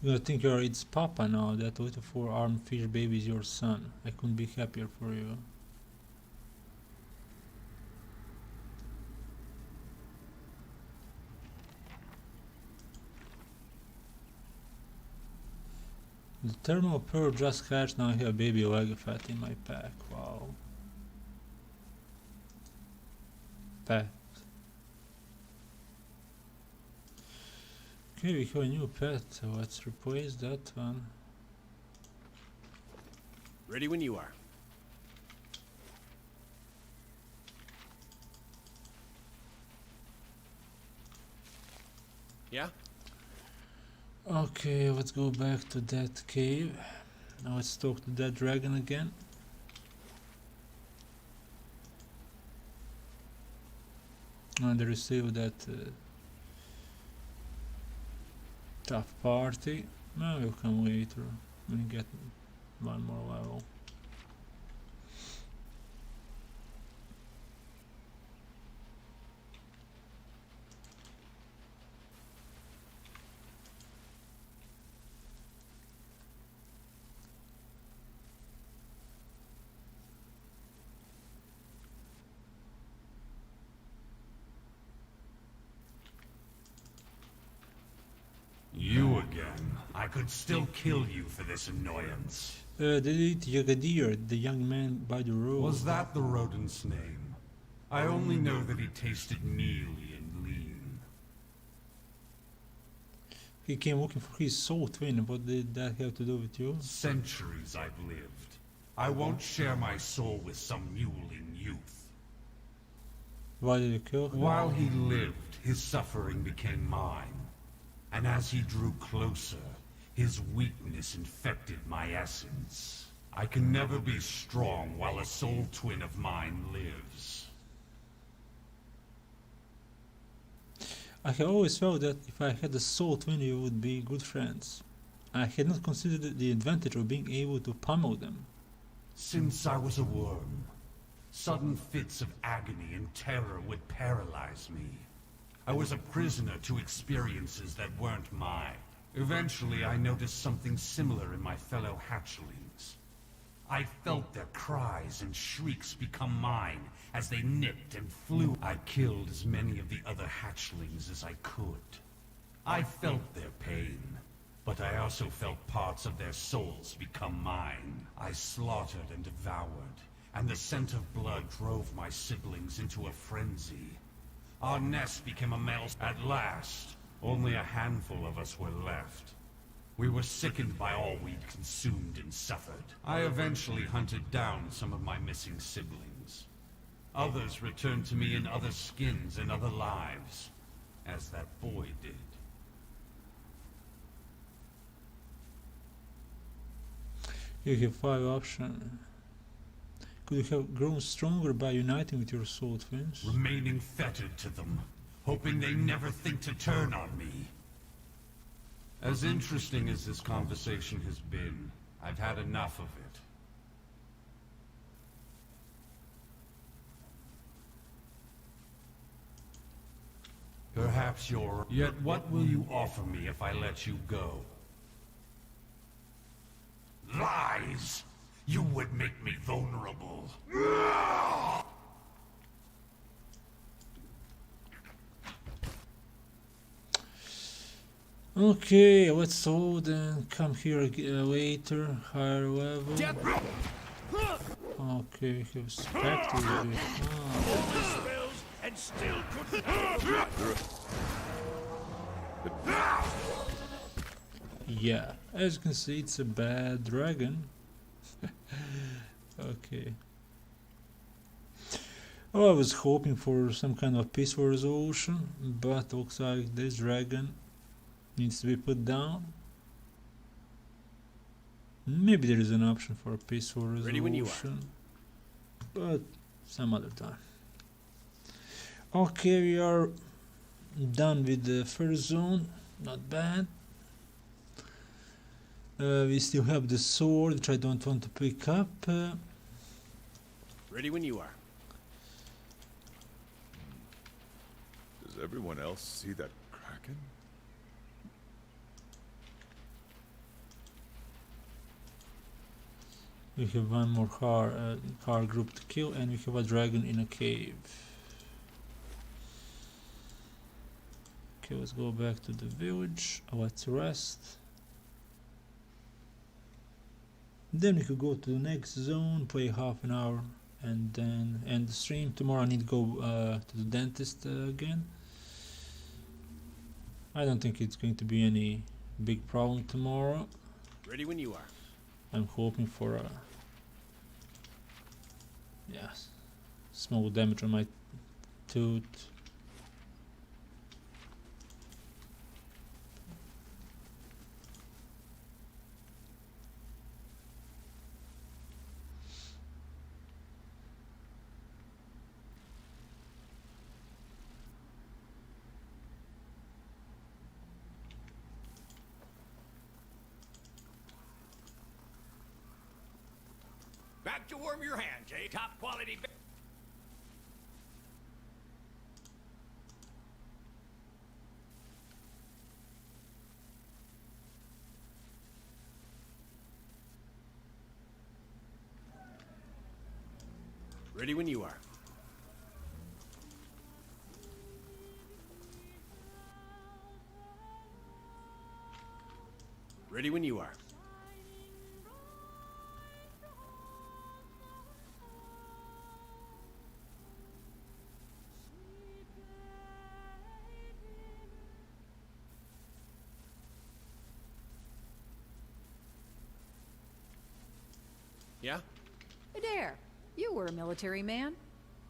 You're gonna think you're its papa now. That little four-armed fish baby is your son. I couldn't be happier for you. The thermal pearl just hatched. Now I have baby leg fat in my pack. Wow. Pet. Okay, we have a new pet, so let's replace that one. Ready when you are. Yeah? Okay, let's go back to that cave. Now let's talk to that dragon again. And receive that tough party. No, we'll come later when we get one more level. You again. I could still kill you for this annoyance. Did it Yagadir, the young man by the road? Was that the rodent's name? I only know that he tasted mealy and lean. He came looking for his soul twin. What did that have to do with you? Centuries I've lived. I won't share my soul with some mewling youth. Why did you kill him? While he lived, his suffering became mine. And as he drew closer, his weakness infected my essence. I can never be strong while a soul twin of mine lives. I have always felt that if I had a soul twin, we would be good friends. I had not considered the advantage of being able to pummel them. Since I was a worm, sudden fits of agony and terror would paralyze me. I was a prisoner to experiences that weren't mine. Eventually, I noticed something similar in my fellow hatchlings. I felt their cries and shrieks become mine as they nipped and flew. I killed as many of the other hatchlings as I could. I felt their pain, but I also felt parts of their souls become mine. I slaughtered and devoured, and the scent of blood drove my siblings into a frenzy. Our nest became a mess. At last, only a handful of us were left. We were sickened by all we'd consumed and suffered. I eventually hunted down some of my missing siblings. Others returned to me in other skins and other lives, as that boy did. You have 5 options. Could you have grown stronger by uniting with your soul twins? Remaining fettered to them, hoping they never think to turn on me. As interesting as this conversation has been, I've had enough of it. Perhaps you're... Yet what will you offer me if I let you go? Lies! You would make me vulnerable. Okay, let's hold and come here later, higher level. Okay, we have specters here. And still Yeah, as you can see, it's a bad dragon. Okay. Oh, I was hoping for some kind of peaceful resolution, but looks like this dragon needs to be put down. Maybe there is an option for a peaceful resolution. Ready when you are. But some other time. Okay, we are done with the first zone. Not bad. We still have the sword, which I don't want to pick up. Ready when you are. Does everyone else see that kraken? We have one more car group to kill, and we have a dragon in a cave. Okay, let's go back to the village. Let's rest. Then we could go to the next zone, play half an hour, and then end the stream. Tomorrow I need to go to the dentist again. I don't think it's going to be any big problem tomorrow. Ready when you are. I'm hoping for a small damage on my tooth. Back to warm your hands, eh? Top quality. Ready when you are. Ready when you are. Yeah? Adair, you were a military man.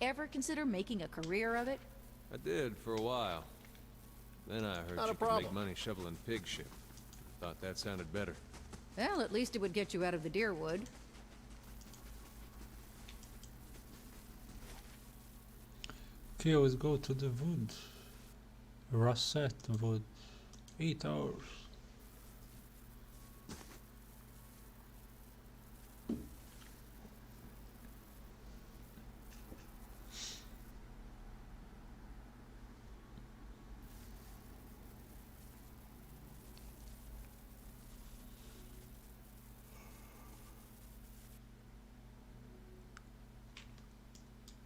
Ever consider making a career of it? I did for a while. Then I heard you could make money shoveling pig shit. Thought that sounded better. Well, at least it would get you out of the deer wood. Okay, let's go to the wood. Russet wood. 8 hours.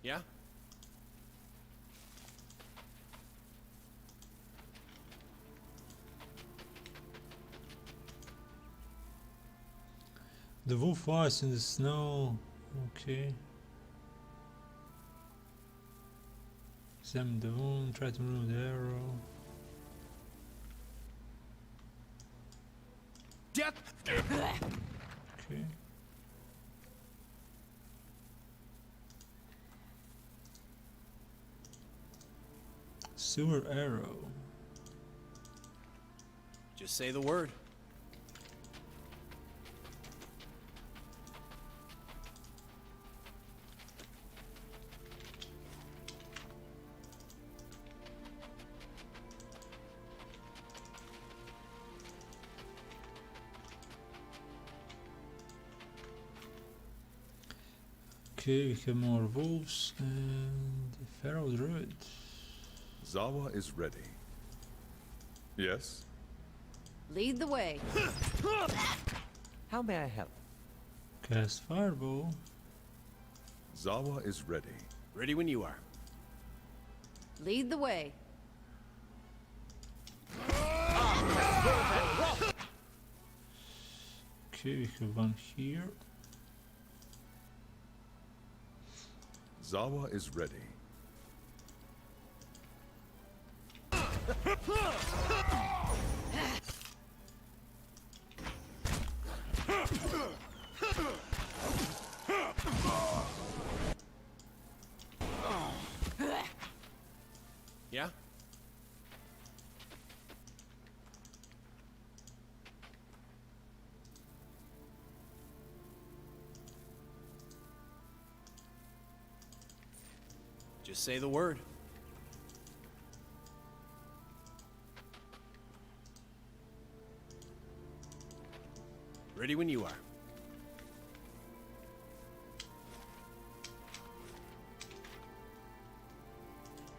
Yeah? The wolf lies in the snow. Okay. Examine the wound, try to remove the arrow. Death! Okay. Silver arrow. Just say the word. Okay, we have more wolves and feral druid. Zawa is ready. Yes? Lead the way. How may I help? Cast fireball. Zawa is ready. Ready when you are. Lead the way. Okay, we have one here. Zawa is ready. Yeah? Just say the word. Ready when you are.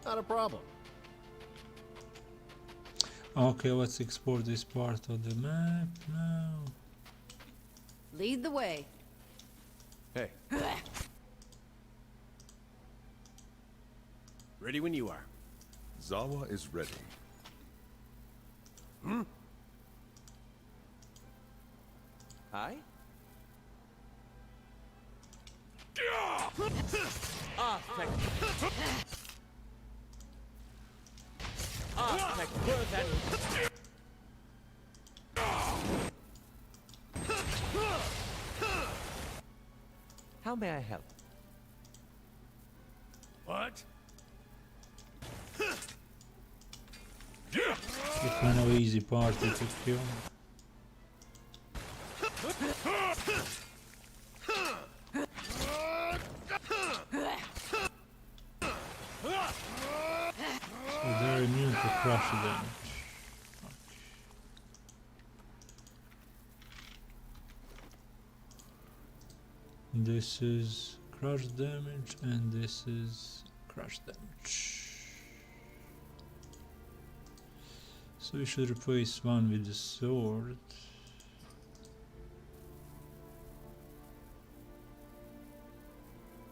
Not a problem. Okay, let's explore this part of the map now. Lead the way. Hey. Ready when you are. Zawa is ready. Hmm? Hi? Ah, thank you. Ah, thank you. Where that? How may I help? What? It's kind of easy party to kill. So they're immune to crush damage. This is crush damage and this is crush damage. So we should replace one with the sword.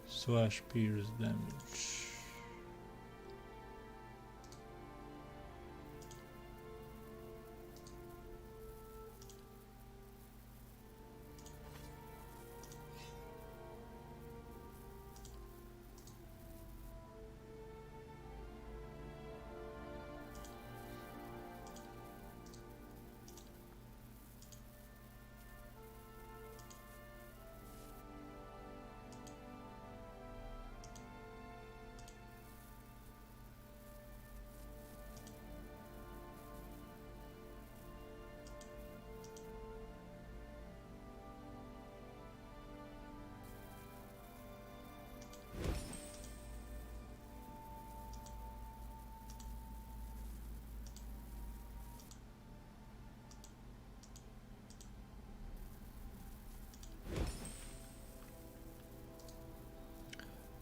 Slash pierce damage.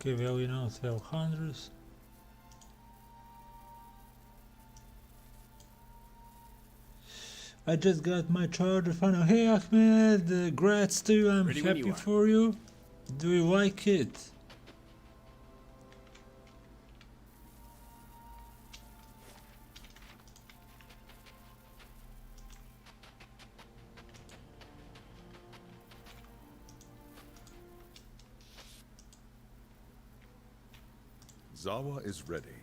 Okay, well, you know, 1200. I just got my charger finally. Hey Ahmed, grats to you, I'm happy for you. Do you like it? Zawa is ready.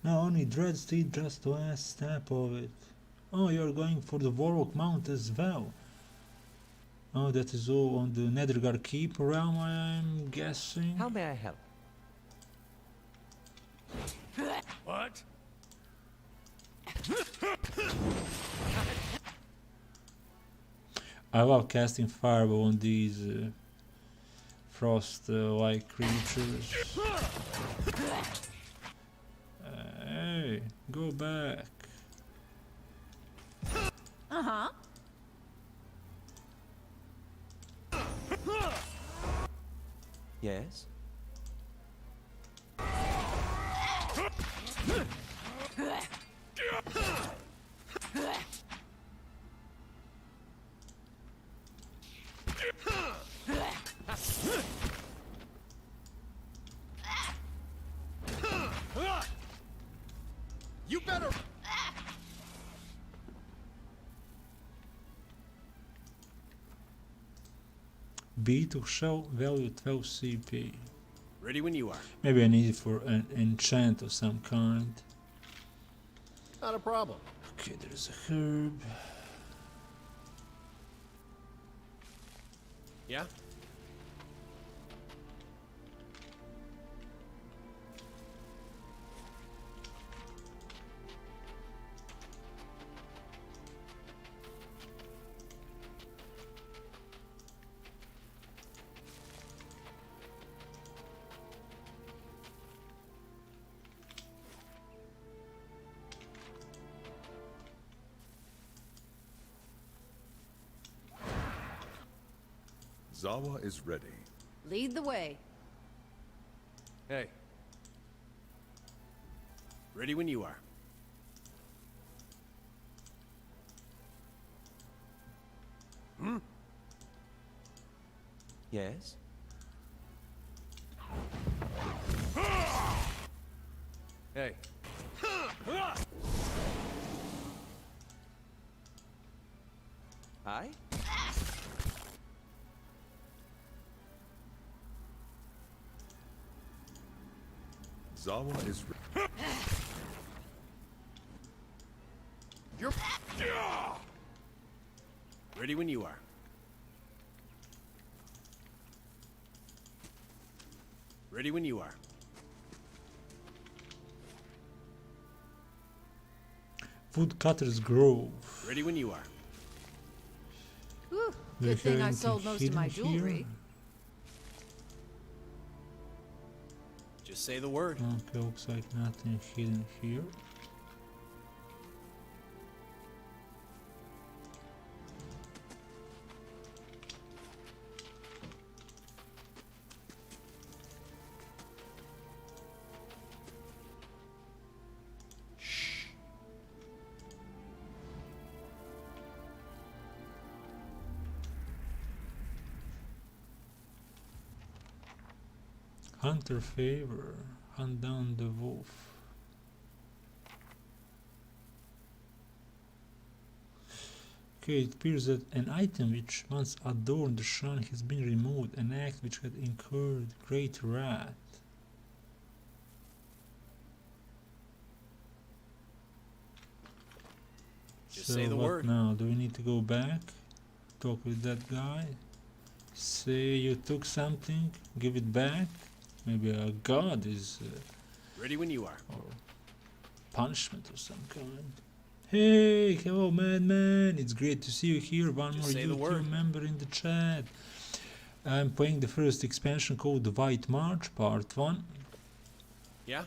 Now only Dreadsteed, just the last step of it. Oh, you're going for the Warlock Mount as well. Oh, that is all on the Nethergar Keep realm, I'm guessing. How may I help? What? I love casting Fireball on these frost-like creatures. Hey, go back. Uh-huh. Yes? You better. B to shell value 12 CP. Ready when you are. Maybe I need it for an enchant of some kind. Not a problem. Okay, there's a herb. Yeah? Zawa is ready. Lead the way. Hey. Ready when you are. Hmm? Yes? Hey. Hi? Zawa is... You're... Ready when you are. Ready when you are. Woodcutter's Grove. Ready when you are. Whew, Do you good thing have I sold anything most of my hidden jewelry. here? Just say the word. Okay, looks like nothing hidden here. Hunter favor, hunt down the wolf. Okay, it appears that an item which once adorned the shrine has been removed, an act which had incurred great wrath. Just So say the what word. now? Do we need to go back? Talk with that guy? Say you took something, give it back? Maybe a god is... Ready when you are. or punishment of some kind. Hey, hello Madman, it's great to see you here. One Just more say the YouTube word. member in the chat. I'm playing the first expansion called The White March, Part 1. Yeah?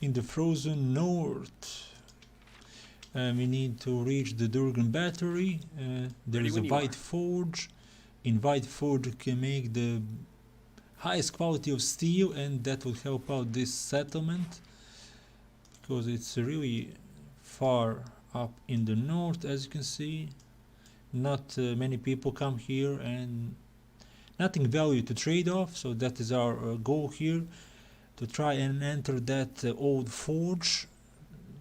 In the frozen north. We need to reach the Durgan Battery. There Ready is a when you White are. Forge. In White Forge you can make the highest quality of steel, and that will help out this settlement. Because it's really far up in the north, as you can see. Not many people come here, and nothing value to trade off, so that is our goal here, to try and enter that old forge.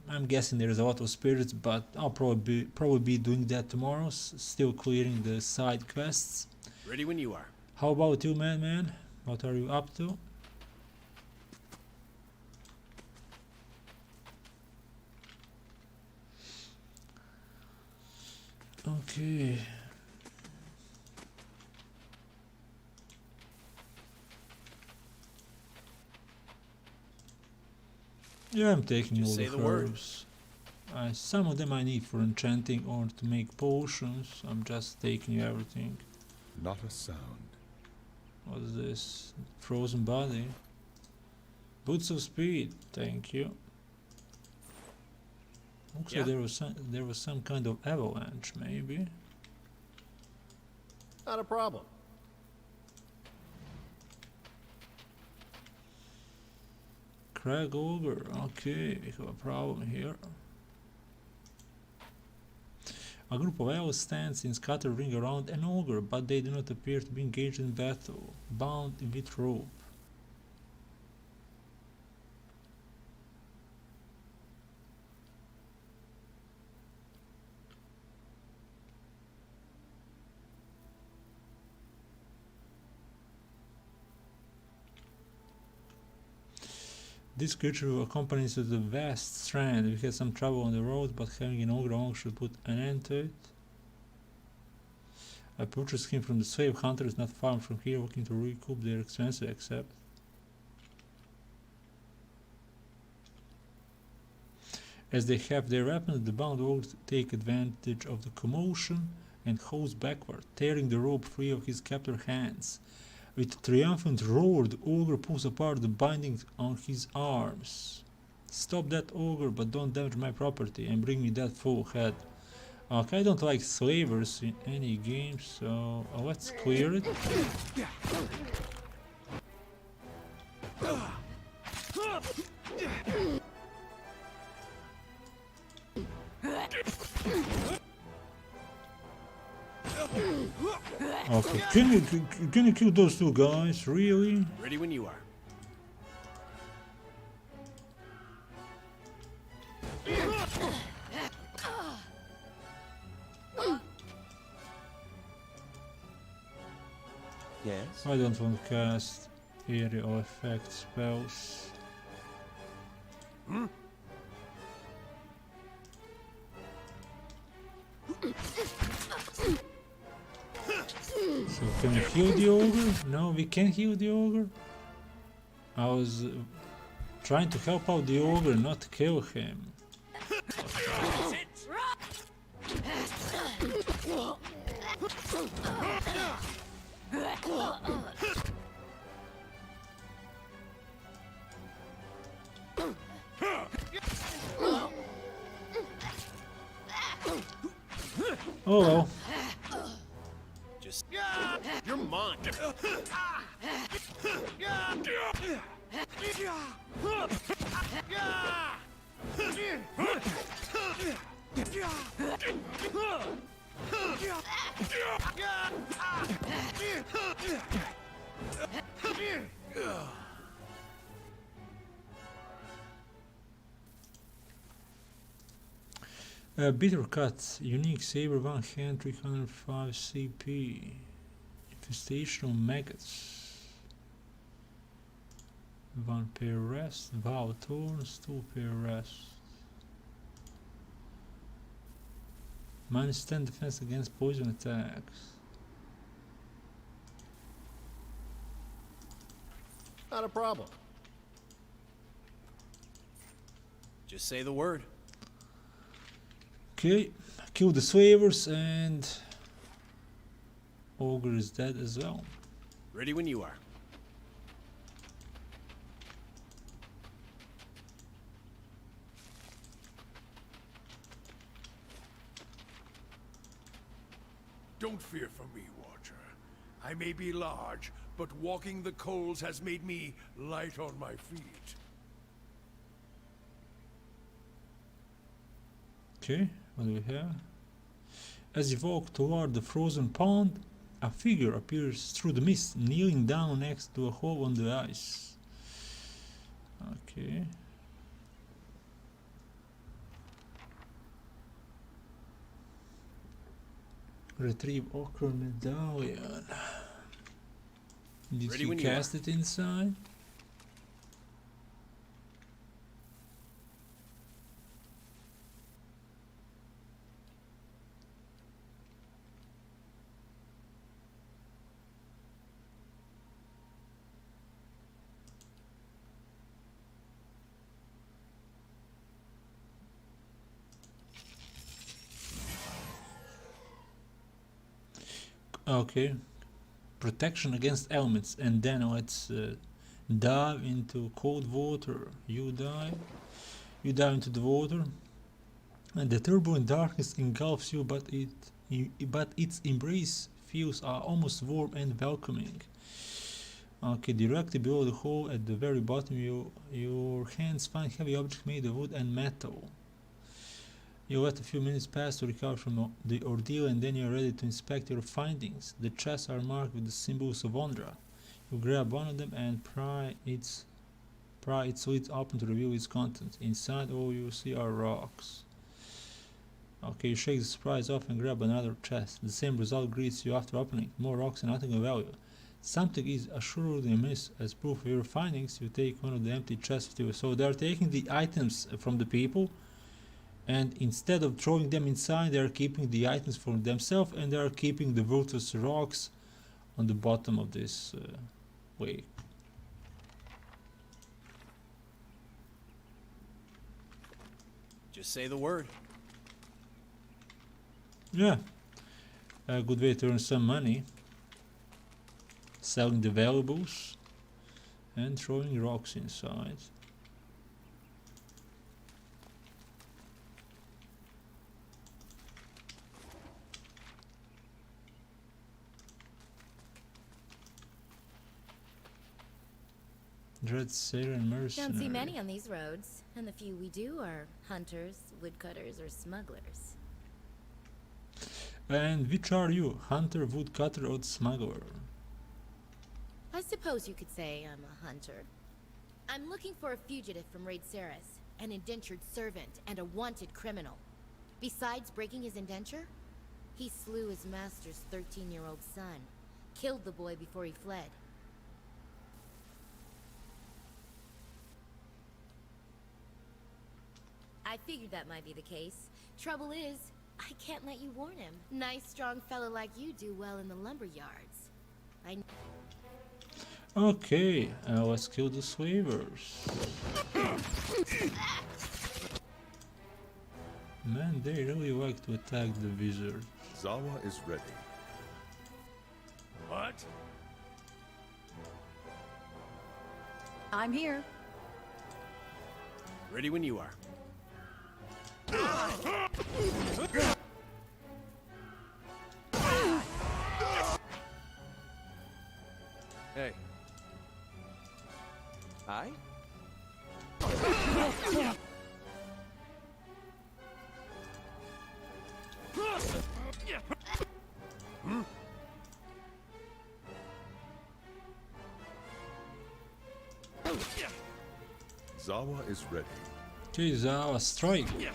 I'm guessing there's a lot of spirits, but I'll probably be doing that tomorrow, still clearing the side quests. Ready when you are. How about you, Madman? What are you up to? Okay. Yeah, I'm taking Just all say the the word. herbs. Some of them I need for enchanting or to make potions. I'm just taking everything. Not a sound. What is this? Frozen body. Boots of speed. Thank you. Looks Yeah? like there was some kind of avalanche, maybe. Not a problem. Crag Ogre. Okay, we have a problem here. A group of elves stands in scattered ring around an ogre, but they do not appear to be engaged in battle, bound with rope. This creature will accompany us to the vast strand. We had some trouble on the road, but having an ogre along should put an end to it. I purchased him from the slave hunters not far from here, looking to recoup their expenses, except. As they have their weapons, the bound ogres take advantage of the commotion and hose backward, tearing the rope free of his captor's hands. With a triumphant roar, the ogre pulls apart the bindings on his arms. Stop that ogre, but don't damage my property, and bring me that full head. Okay, I don't like slavers in any game, so let's clear it. Okay, can you kill those two guys? Really? Ready when you are. Yes? I don't want to cast area or effect spells. So can we heal the ogre? No, we can't heal the ogre. I was trying to help out the ogre, not kill him. Oh well. Just you're mine. Bitter cut, unique saber, one hand, 305 CP. Infestation of maggots. One pair rest, vow thorns, 2 pair rest. Minus 10 defense against poison attacks. Not a problem. Just say the word. Okay, kill the slavers and ogre is dead as well. Ready when you are. Don't fear for me, Watcher. I may be large, but walking the coals has made me light on my feet. Okay, what do we have? As you walk toward the frozen pond, a figure appears through the mist, kneeling down next to a hole on the ice. Okay. Retrieve ochre medallion. Did you cast it inside? Okay, protection against elements, and then let's dive into cold water. You dive into the water, and the turbulent darkness engulfs you, but its embrace feels almost warm and welcoming. Okay, directly below the hole at the very bottom, your hands find heavy objects made of wood and metal. You let a few minutes pass to recover from the ordeal, and then you're ready to inspect your findings. The chests are marked with the symbols of Andra. You grab one of them and pry its lid open to reveal its contents. Inside, all you see are rocks. Okay, you shake the surprise off and grab another chest. The same result greets you after opening. More rocks and nothing of value. Something is assuredly amiss. As proof of your findings, you take one of the empty chests with you. So they are taking the items from the people, and instead of throwing them inside, they are keeping the items for themselves, and they are keeping the worthless rocks on the bottom of this way. Just say the word. Yeah, a good way to earn some money. Selling the valuables and throwing rocks inside. Dread Sailor and Mercenary. Don't see many on these roads, and the few we do are hunters, woodcutters, or smugglers. And which are you, hunter, woodcutter, or smuggler? I suppose you could say I'm a hunter. I'm looking for a fugitive from Raid Saris, an indentured servant and a wanted criminal. Besides breaking his indenture, he slew his master's 13-year-old son, killed the boy before he fled. I figured that might be the case. Trouble is, I can't let you warn him. Nice, strong fellow like you do well in the lumber yards. Okay, let's kill the slavers. Man, they really like to attack the wizard. Zawa is ready. What? I'm here. Ready when you are. Hey. Hi? Zawa is ready. Okay, Zawa, strike. Okay,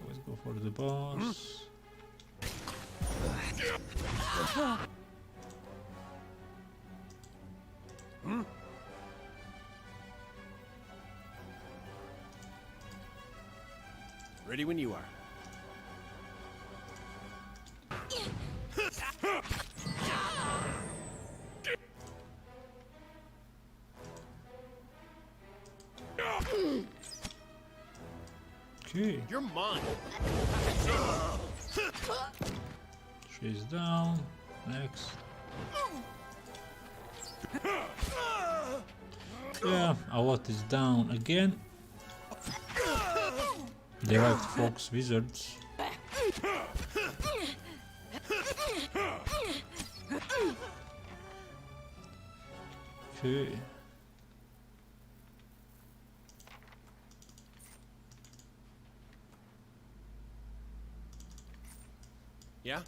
let's go for the boss. Ready when you are. Okay. You're mine. She's down. Next. Yeah, a lot is down again. They like to focus wizards. Okay. Yeah?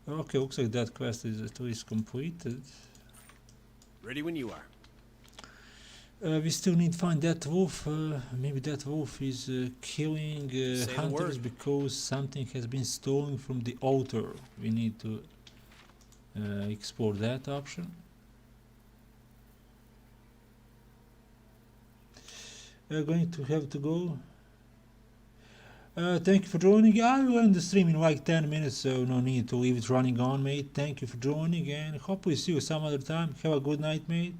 Okay, looks like that quest is at least completed. Ready when you are. We still need to find that wolf. Maybe that wolf is killing hunters because something has been stolen from the altar. We need to explore that option. We're going to have to go. Thank you for joining. I will end the stream in like 10 minutes, so no need to leave it running on, mate. Thank you for joining, and hopefully see you some other time. Have a good night, mate.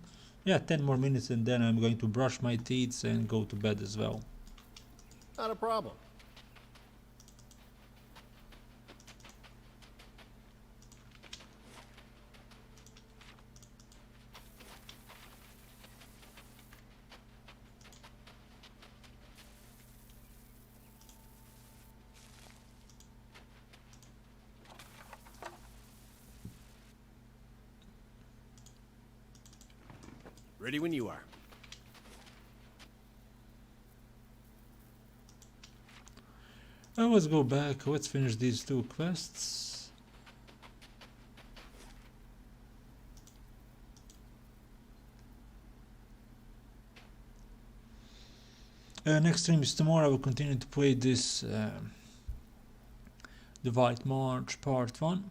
Yeah, 10 more minutes and then I'm going to brush my teeth and go to bed as well. Not a problem. Ready when you are. Let's go back. Let's finish these two quests. Next stream is tomorrow. I will continue to play this the White March Part 1.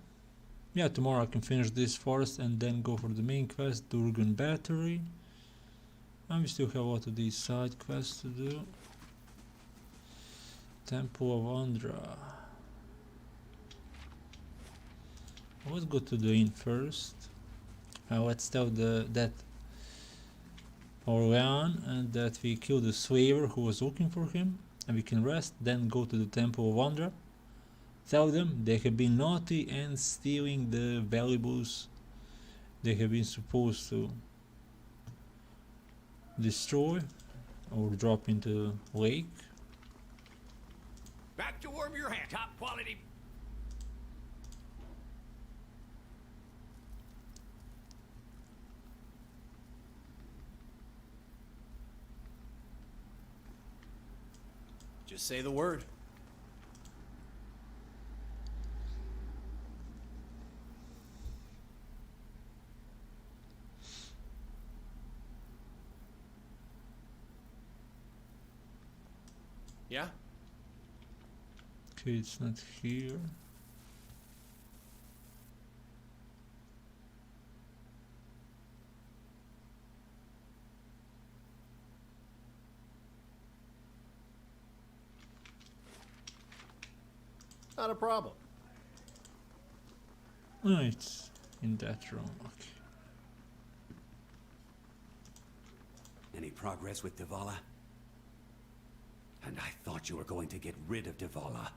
Yeah, tomorrow I can finish this first and then go for the main quest, Durgan Battery. And we still have a lot of these side quests to do. Temple of Andra. Let's go to the inn first. Let's tell that Orlean and that we killed the slaver who was looking for him, and we can rest, then go to the Temple of Andra. Tell them they have been naughty and stealing the valuables they have been supposed to destroy or drop into lake. Back to warm your hand. Top quality. Just say the word. Yeah? Okay, it's not here. Not a problem. Oh, it's in that room. Okay. Any progress with Devala? And I thought you were going to get rid of Devala,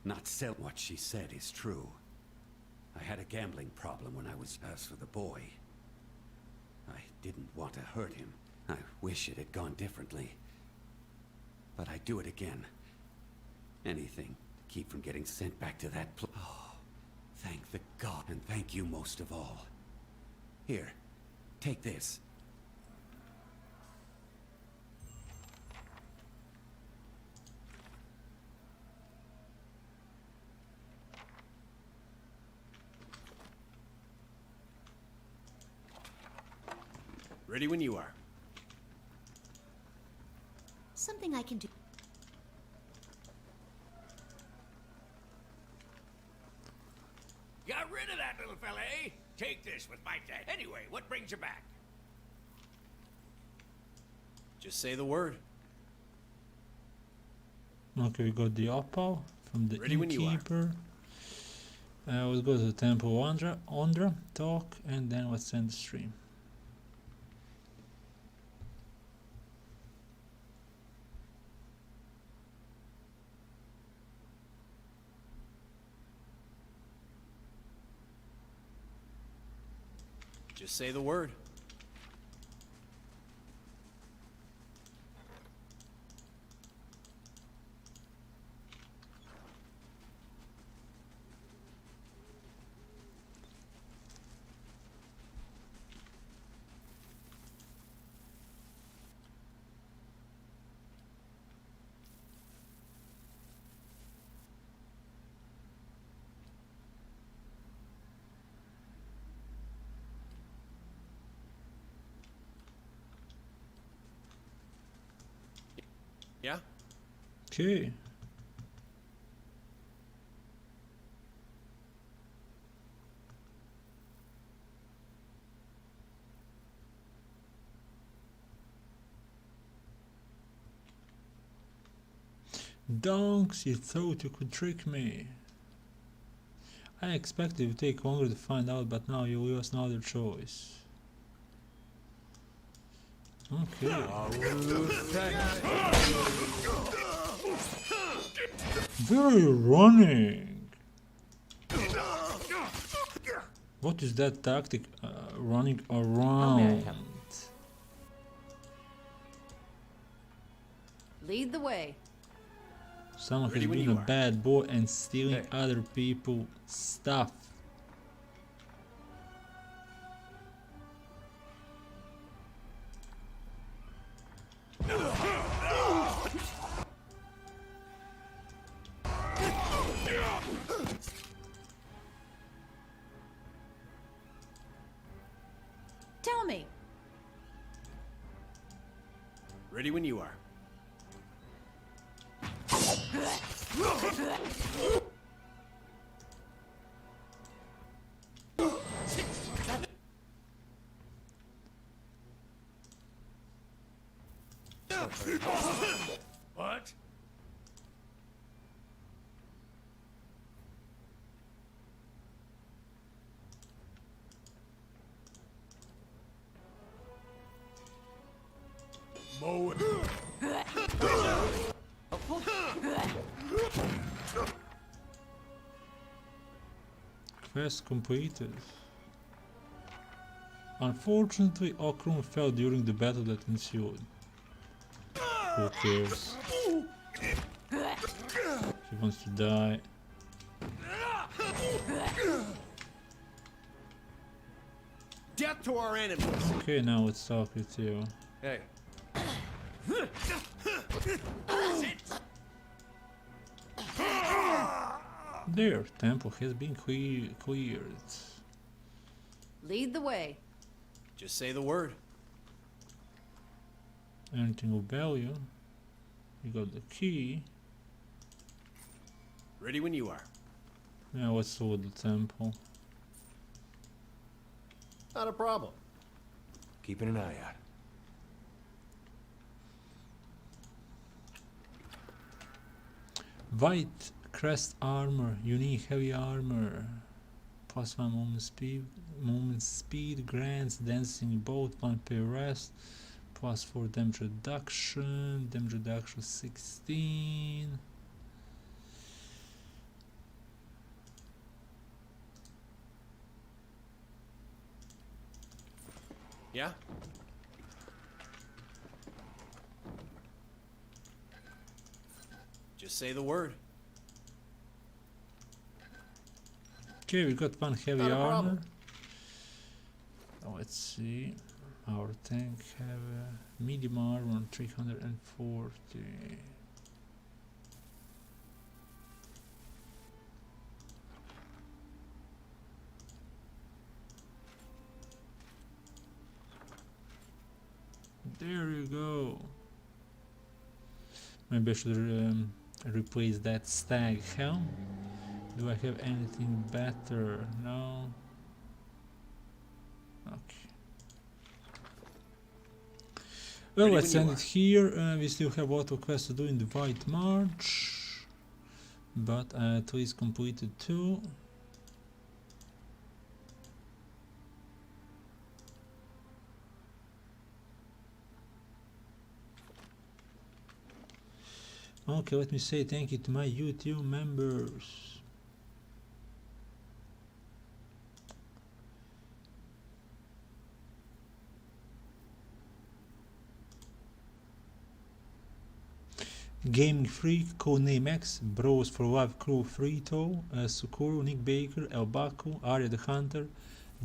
not sell. What she said is true. I had a gambling problem when I was as for the boy. I didn't want to hurt him. I wish it had gone differently. But I'd do it again. Anything to keep from getting sent back to that place. Oh, thank the God, and thank you most of all. Here, take this. Ready when you are. Something I can do. Got rid of that little fella, eh? Take this with my dad. Anyway, what brings you back? Just say the word. Okay, we got the opal from the Ready when you are. innkeeper. We'll go to the temple of Andra, talk, and then let's end the stream. Just say the word. Yeah? Okay. Donks, you thought you could trick me. I expected it would take longer to find out, but now you leave us no other choice. Okay. Where are you running? What is that tactic? Running around. Lead the way. Someone has been a bad boy and stealing other people's stuff. Tell me. Ready when you are. What? Mow it. Quest completed. Unfortunately, Okrum fell during the battle that ensued. Who cares? She wants to die. Death to our enemies. Okay, now let's talk with you. Hey. There, temple has been cleared. Lead the way. Just say the word. Anything of value. You got the key. Ready when you are. Now let's load the temple. Not a problem. Keeping an eye out. White crest armor, unique heavy armor, +1 movement speed, grants dancing bolt, 1 per rest, +4 damage reduction 16. Yeah? Just say the word. Okay, we got 1 heavy Not a armor. problem. Let's see. Our tank have medium armor 340. There you go. Maybe I should replace that stag helm. Do I have anything better? No. Okay. Well, Ready let's when you end it here. We still have a lot of quests to do in the White March, but at least completed 2. Okay, let me say thank you to my YouTube members. GamingFreak, Codename X, Broz4LifeCrew Frito, Tsukuru, Nick Baker, Bakker, Aryathehunter,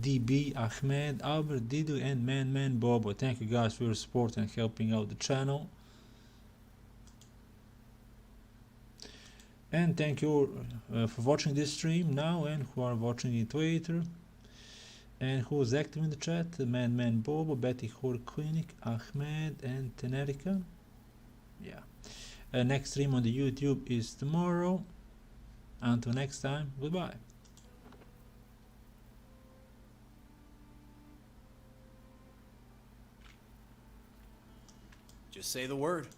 DB, Ahmed, Albert, Diddly, and MadManBobbo. Thank you guys for your support and helping out the channel. And thank you for watching this stream now and who are watching it later. And who's active in the chat? MadManBobbo, Betty Horror Clinic, Ahmed, and Tenerica. Yeah. Next stream on the YouTube is tomorrow. Until next time, goodbye. Just say the word.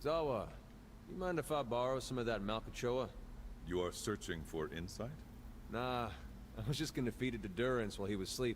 Zawa, you mind if I borrow some of that Malkachoa? You are searching for insight? Nah, I was just gonna feed it to Durrance while he was sleeping.